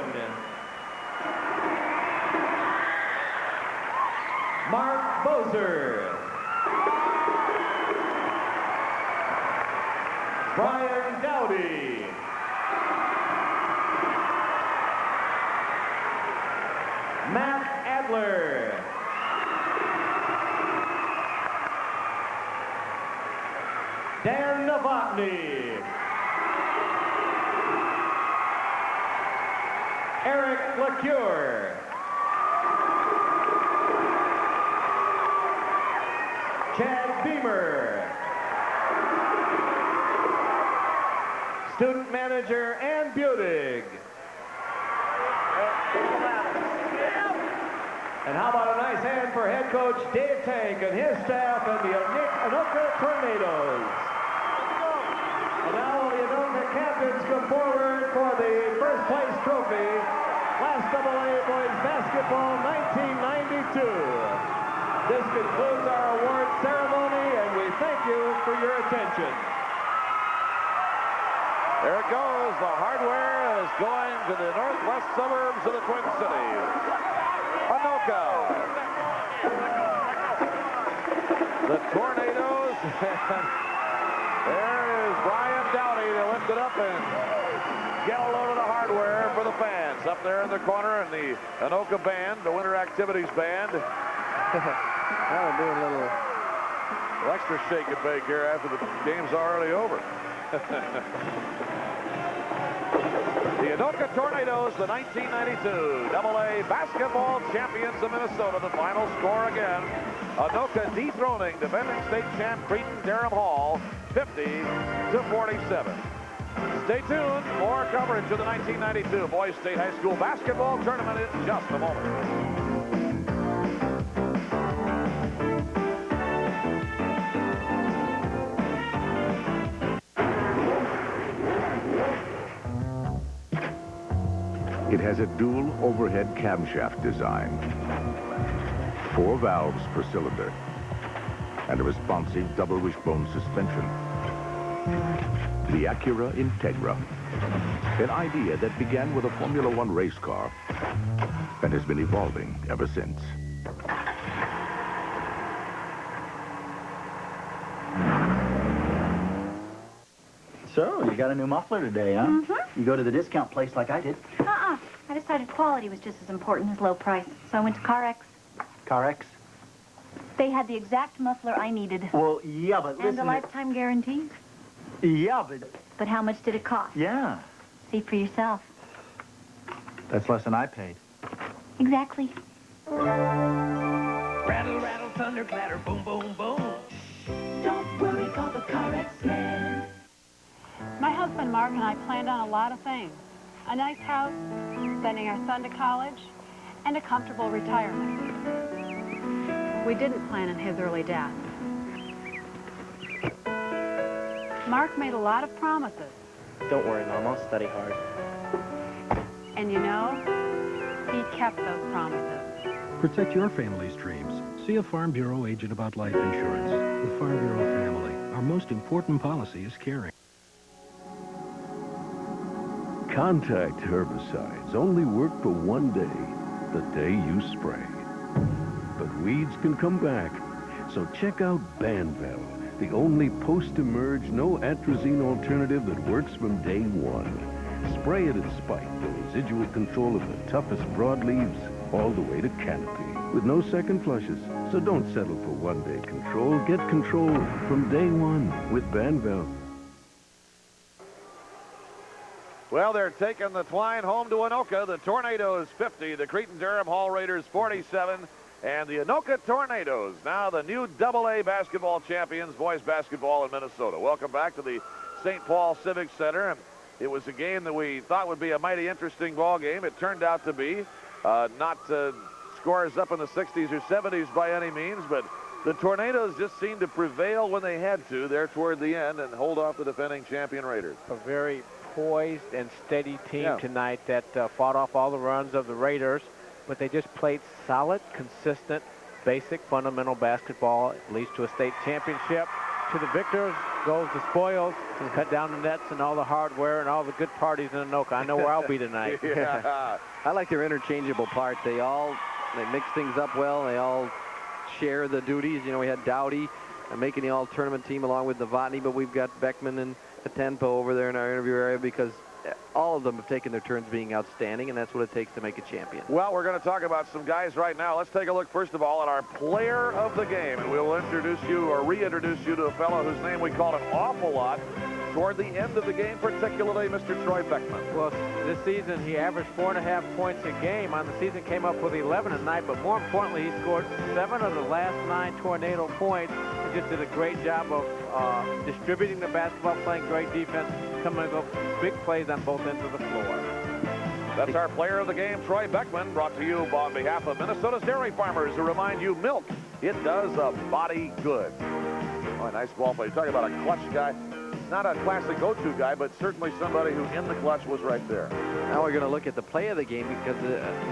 Mark Bozer. Brian Dowdy. Matt Adler. Dan Romney. Eric LeCure. Chad Beamer. Student manager Ann Budig. And how about a nice hand for head coach Dave Tank and his staff and the Anoka Tornadoes. And now the Anoka captains come forward for the first place trophy. Class AA Boys Basketball 1992. This concludes our award ceremony, and we thank you for your attention. There it goes. The hardware is going to the northwest suburbs of the Twin Cities. Anoka. The Tornadoes. There is Brian Dowdy to lift it up and get a load of the hardware for the fans. Up there in the corner, and the Anoka band, the Winter Activities Band. Now we're doing a little extra shake and bake here after the game's already over. The Anoka Tornadoes, the 1992 AA basketball champions of Minnesota. The final score again. Anoka dethroning defending state champ Cretin-Durham Hall 50-47. Stay tuned. More coverage of the 1992 Boys State High School basketball tournament in just a moment. It has a dual overhead camshaft design, 4 valves per cylinder, and a responsive double wishbone suspension. The Acura Integra, an idea that began with a Formula One race car and has been evolving ever since. So, you got a new muffler today, huh? Mm-hmm. You go to the discount place like I did. I decided quality was just as important as low price, so I went to CarX. CarX? They had the exact muffler I needed. Well, yeah, but listen... And a lifetime guarantee. Yeah, but... But how much did it cost? Yeah. See for yourself. That's less than I paid. Exactly. Rattle, rattle, thunder, clatter, boom, boom, boom. Don't worry, call the CarX man. My husband Mark and I planned on a lot of things. A nice house, sending our son to college, and a comfortable retirement. We didn't plan on his early death. Mark made a lot of promises. Don't worry, Mom. I'll study hard. And you know, he kept those promises. Protect your family's dreams. See a Farm Bureau agent about life insurance. The Farm Bureau family. Our most important policy is caring. Contact herbicides only work for one day, the day you spray. But weeds can come back, so check out Banvel, the only post-emerge, no atrazine alternative that works from day one. Spray it at spike for residual control of the toughest broadleaves all the way to canopy, with no second flushes. So don't settle for one-day control. Get control from day one with Banvel. Well, they're taking the twine home to Anoka. The Tornadoes 50, the Cretin-Durham Hall Raiders 47, and the Anoka Tornadoes, now the new AA basketball champions, boys basketball in Minnesota. Welcome back to the St. Paul Civic Center. It was a game that we thought would be a mighty interesting ball game. It turned out to be not scores up in the 60s or 70s by any means, but the Tornadoes just seemed to prevail when they had to there toward the end and hold off the defending champion Raiders. A very poised and steady team tonight that fought off all the runs of the Raiders, but they just played solid, consistent, basic, fundamental basketball. It leads to a state championship. To the victors goes the spoils, and cut down the nets and all the hardware and all the good parties in Anoka. I know where I'll be tonight. I like their interchangeable parts. They mix things up well. They all share the duties. You know, we had Dowdy making the all-tournament team along with Novotny, but we've got Beckman and Atenpo over there in our interview area because all of them have taken their turns being outstanding, and that's what it takes to make a champion. Well, we're going to talk about some guys right now. Let's take a look, first of all, at our player of the game, and we'll introduce you or reintroduce you to a fellow whose name we call an awful lot toward the end of the game, particularly Mr. Troy Beckman? Well, this season he averaged 4.5 points a game. On the season came up with 11 tonight, but more importantly, he scored 7 of the last 9 Tornado points and just did a great job of distributing the basketball, playing great defense, coming up with big plays on both ends of the floor. That's our player of the game, Troy Beckman, brought to you on behalf of Minnesota's dairy farmers, who remind you milk, it does a body good. Oh, a nice ball play. You're talking about a clutch guy. Not a classic go-to guy, but certainly somebody who in the clutch was right there. Now we're going to look at the play of the game because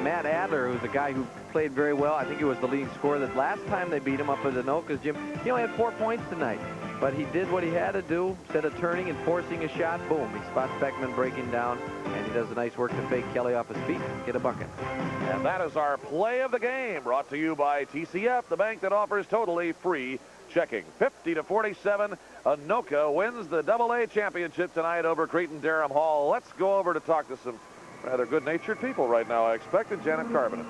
Matt Adler, who's a guy who played very well, I think he was the leading scorer that last time they beat him up at Anoka's gym. He only had 4 points tonight, but he did what he had to do, instead of turning and forcing a shot, boom, he spots Beckman breaking down, and he does a nice work to fake Kelly off his feet and get a bucket. And that is our play of the game, brought to you by TCF, the bank that offers totally free checking. 50-47, Anoka wins the AA championship tonight over Cretin-Durham Hall. Let's go over to talk to some rather good-natured people right now, I expect, and Janet Carbonet.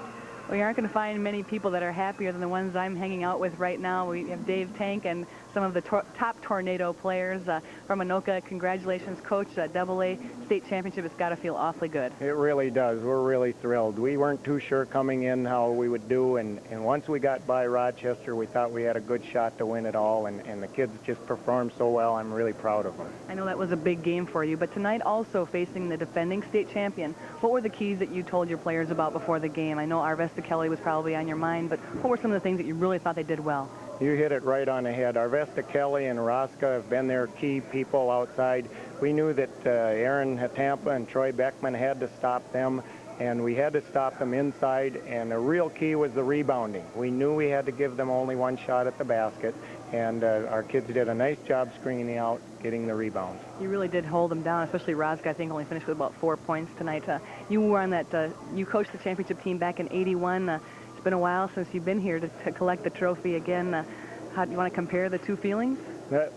We aren't going to find many people that are happier than the ones I'm hanging out with right now. We have Dave Tank and some of the top Tornado players from Anoka. Congratulations, Coach. AA state championship has got to feel awfully good. It really does. We're really thrilled. We weren't too sure coming in how we would do, and once we got by Rochester, we thought we had a good shot to win it all, and the kids just performed so well. I'm really proud of them. I know that was a big game for you, but tonight also facing the defending state champion, what were the keys that you told your players about before the game? I know Arvesta Kelly was probably on your mind, but what were some of the things that you really thought they did well? You hit it right on the head. Arvesta Kelly and Raska have been their key people outside. We knew that Aaron Hatampa and Troy Beckman had to stop them, and we had to stop them inside, and the real key was the rebounding. We knew we had to give them only one shot at the basket, and our kids did a nice job screening out, getting the rebounds. You really did hold them down, especially Raska, I think, only finished with about 4 points tonight. You were on that, you coached the championship team back in '81. It's been a while since you've been here to collect the trophy again. How do you want to compare the two feelings?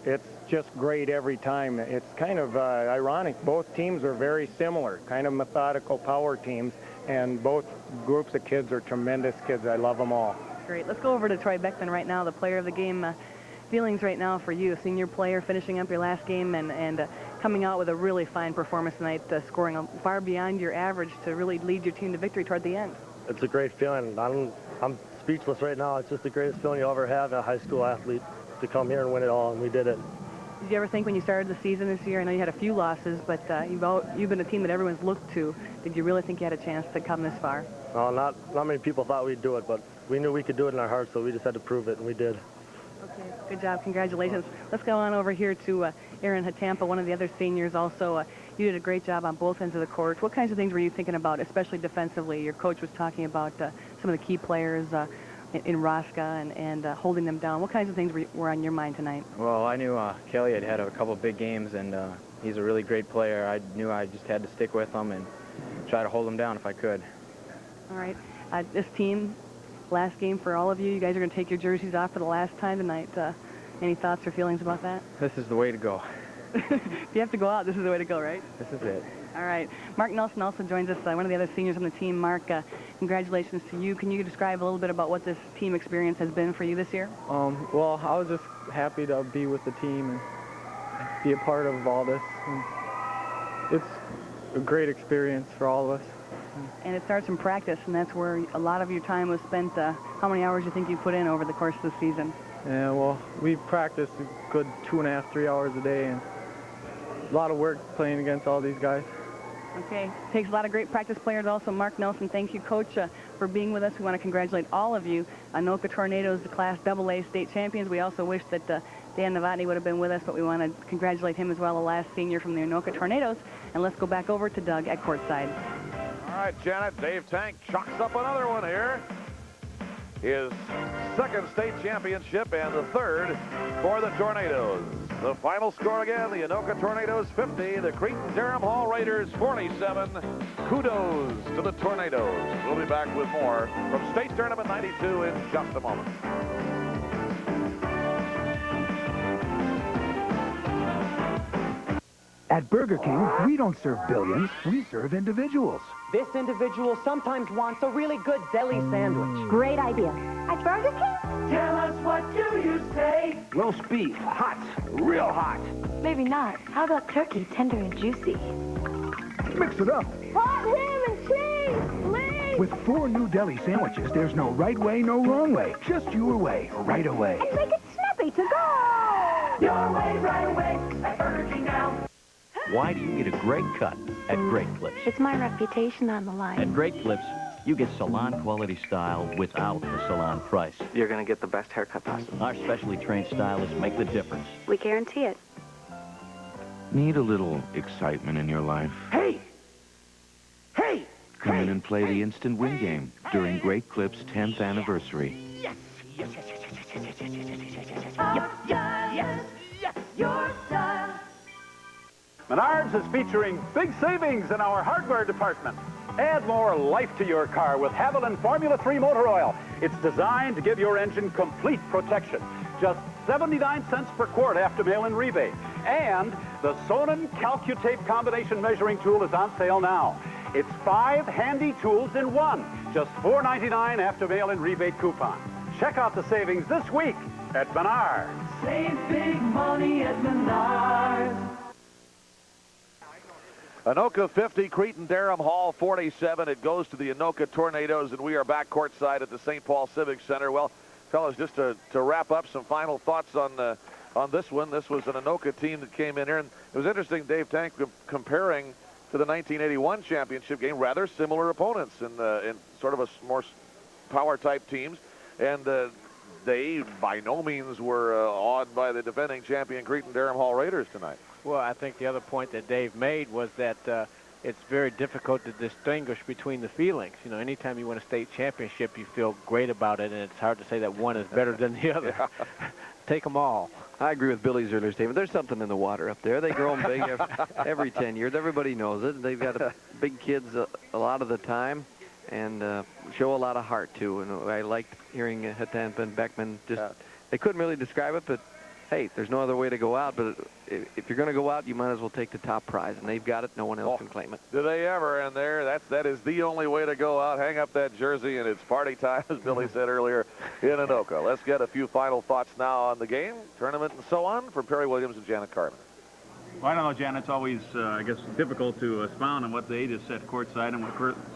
It's just great every time. It's kind of ironic. Both teams are very similar, kind of methodical power teams, and both groups of kids are tremendous kids. I love them all. Great. Let's go over to Troy Beckman right now, the player of the game. Feelings right now for you, senior player, finishing up your last game and coming out with a really fine performance tonight, scoring far beyond your average to really lead your team to victory toward the end. It's a great feeling. I'm speechless right now. It's just the greatest feeling you'll ever have, a high school athlete, to come here and win it all, and we did it. Did you ever think when you started the season this year, I know you had a few losses, but you've been a team that everyone's looked to. Did you really think you had a chance to come this far? No, not many people thought we'd do it, but we knew we could do it in our hearts, so we just had to prove it, and we did. Okay, good job. Congratulations. Let's go on over here to Aaron Hatampa, one of the other seniors. Also, you did a great job on both ends of the court. What kinds of things were you thinking about, especially defensively? Your coach was talking about some of the key players in Raska and holding them down. What kinds of things were on your mind tonight? Well, I knew Kelly had a couple big games, and he's a really great player. I knew I just had to stick with him and try to hold him down if I could. All right. This team, last game for all of you. You guys are going to take your jerseys off for the last time tonight. Any thoughts or feelings about that? This is the way to go. If you have to go out, this is the way to go, right? This is it. All right. Mark Nelson also joins us, one of the other seniors on the team. Mark, congratulations to you. Can you describe a little bit about what this team experience has been for you this year? Well, I was just happy to be with the team and be a part of all this. And it's a great experience for all of us. And it starts in practice, and that's where a lot of your time was spent. How many hours do you think you put in over the course of the season? Yeah, well, we practiced a good 2.5, 3 hours a day, and a lot of work playing against all these guys. Okay. Takes a lot of great practice players also. Mark Nelson, thank you, Coach, for being with us. We want to congratulate all of you. Anoka Tornadoes, the Class AA state champions. We also wish that Dan Novotny would have been with us, but we want to congratulate him as well, the last senior from the Anoka Tornadoes. And let's go back over to Doug at courtside. All right, Janet, Dave Tank chalks up another one here. His second state championship and the third for the Tornadoes. The final score again, the Anoka Tornadoes 50, the Cretin-Durham Hall Raiders 47. Kudos to the Tornadoes. We'll be back with more from State Tournament 92 in just a moment. At Burger King, we don't serve billions, we serve individuals. This individual sometimes wants a really good deli sandwich. Great idea. At Burger King? Tell us, what do you say? Roast beef, hot, real hot. Maybe not. How about turkey, tender and juicy? Mix it up. Hot ham and cheese, please! With 4 new deli sandwiches, there's no right way, no wrong way. Just your way, right away. And make it snappy to go! Your way, right away, at Burger King now. Why do you get a great cut at Great Clips? It's my reputation on the line. At Great Clips, you get salon quality style without the salon price. You're going to get the best haircut possible. Our specially trained stylists make the difference. We guarantee it. Need a little excitement in your life? Hey! Hey! Come in and play the instant win game during Great Clips' 10th anniversary. Yes, yes, yes, yes, yes, yes, yes, yes, yes, yes, yes, yes, yes, yes, yes, your style. Menards is featuring big savings in our hardware department. Add more life to your car with Haviland Formula 3 motor oil. It's designed to give your engine complete protection. Just 79 cents per quart after mail-in rebate. And the Sonnen CalcuTape combination measuring tool is on sale now. It's 5 handy tools in one. Just $4.99 after mail-in rebate coupon. Check out the savings this week at Menards. Save big money at Menards. Anoka 50, Cretin-Durham Hall 47. It goes to the Anoka Tornadoes, and we are back courtside at the St. Paul Civic Center. Well, fellas, just to wrap up, some final thoughts on this one. This was an Anoka team that came in here, and it was interesting, Dave Tank, comparing to the 1981 championship game, rather similar opponents in sort of a more power-type teams, and they by no means were awed by the defending champion Cretin-Durham Hall Raiders tonight. Well, I think the other point that Dave made was that it's very difficult to distinguish between the feelings. You know, anytime you win a state championship, you feel great about it, and it's hard to say that one is better than the other. Take them all. I agree with Billy's earlier statement. There's something in the water up there. They grow them big every 10 years. Everybody knows it. They've got big kids a lot of the time, and show a lot of heart, too. And I liked hearing Hatampa and Beckman. They couldn't really describe it, but hey, there's no other way to go out, but if you're going to go out, you might as well take the top prize, and they've got it. No one else can claim it. Do they ever? And that is the only way to go out. Hang up that jersey, and it's party time, as Billy said earlier, in Anoka. Let's get a few final thoughts now on the game, tournament, and so on from Perry Williams and Janet Carter. Well, I don't know, Jan, it's always, I guess, difficult to expound on what they just said courtside and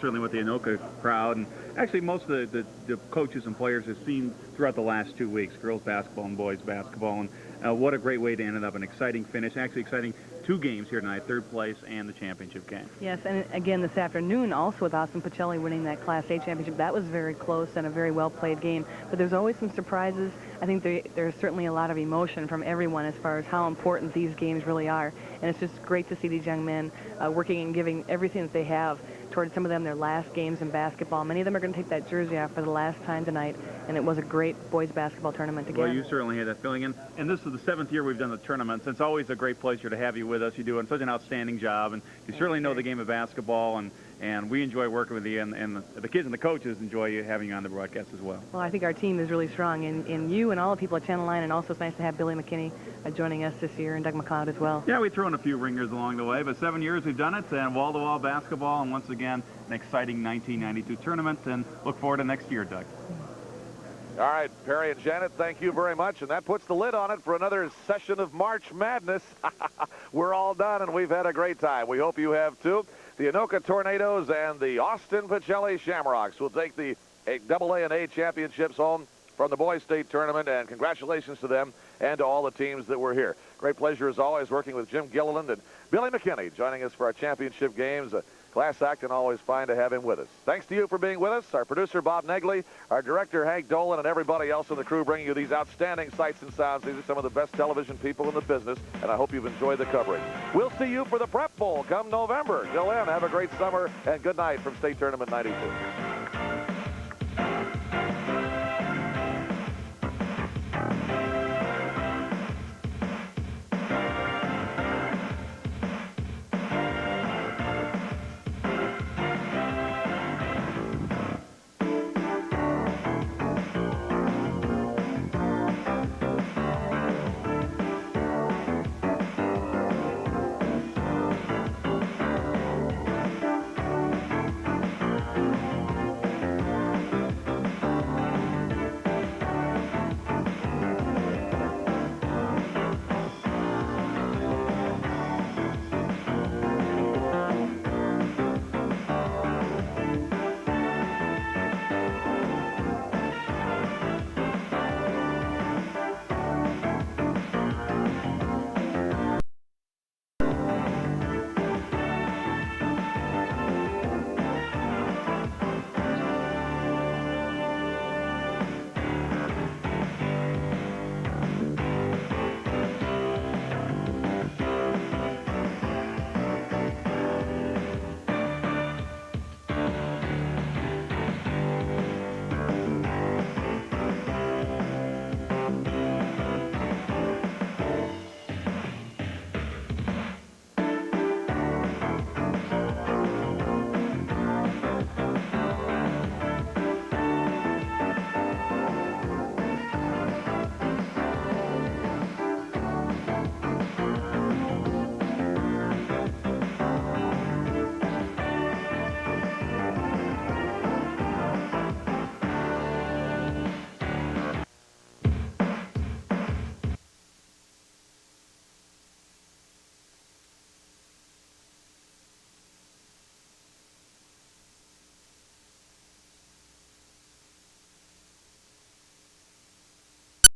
certainly what the Anoka crowd and actually most of the coaches and players have seen throughout the last 2 weeks, girls basketball and boys basketball. And what a great way to end up an exciting finish, actually exciting 2 games here tonight, 3rd place and the championship game. Yes, and again this afternoon also with Austin Pacelli winning that Class A championship. That was very close and a very well-played game. But there's always some surprises. I think there's certainly a lot of emotion from everyone as far as how important these games really are. And it's just great to see these young men working and giving everything that they have towards some of them their last games in basketball. Many of them are going to take that jersey off for the last time tonight, and it was a great boys basketball tournament again. Well, you certainly had that feeling, and this is the 7th year we've done the tournament, so it's always a great pleasure to have you with us. You're doing such an outstanding job, and you certainly know the game of basketball, and we enjoy working with you, and the kids and the coaches enjoy having you on the broadcast as well. Well, I think our team is really strong in you and all the people at Channel 9, and also it's nice to have Billy McKinney joining us this year, and Doug McLeod as well. Yeah, we threw in a few ringers along the way, but 7 years we've done it, and wall-to-wall basketball, and once again, an exciting 1992 tournament, and look forward to next year, Doug. All right, Perry and Janet, thank you very much, and that puts the lid on it for another session of March Madness. We're all done, and we've had a great time. We hope you have, too. The Anoka Tornadoes and the Austin Pacelli Shamrocks will take the AA and A championships home from the boys' state tournament, and congratulations to them and to all the teams that were here. Great pleasure, as always, working with Jim Gilliland and Billy McKinney joining us for our championship games. Class act, and always fine to have him with us. Thanks to you for being with us, our producer Bob Negley, our director Hank Dolan, and everybody else in the crew bringing you these outstanding sights and sounds. These are some of the best television people in the business, and I hope you've enjoyed the coverage. We'll see you for the Prep Bowl come November. Till then, have a great summer, and good night from State Tournament 92.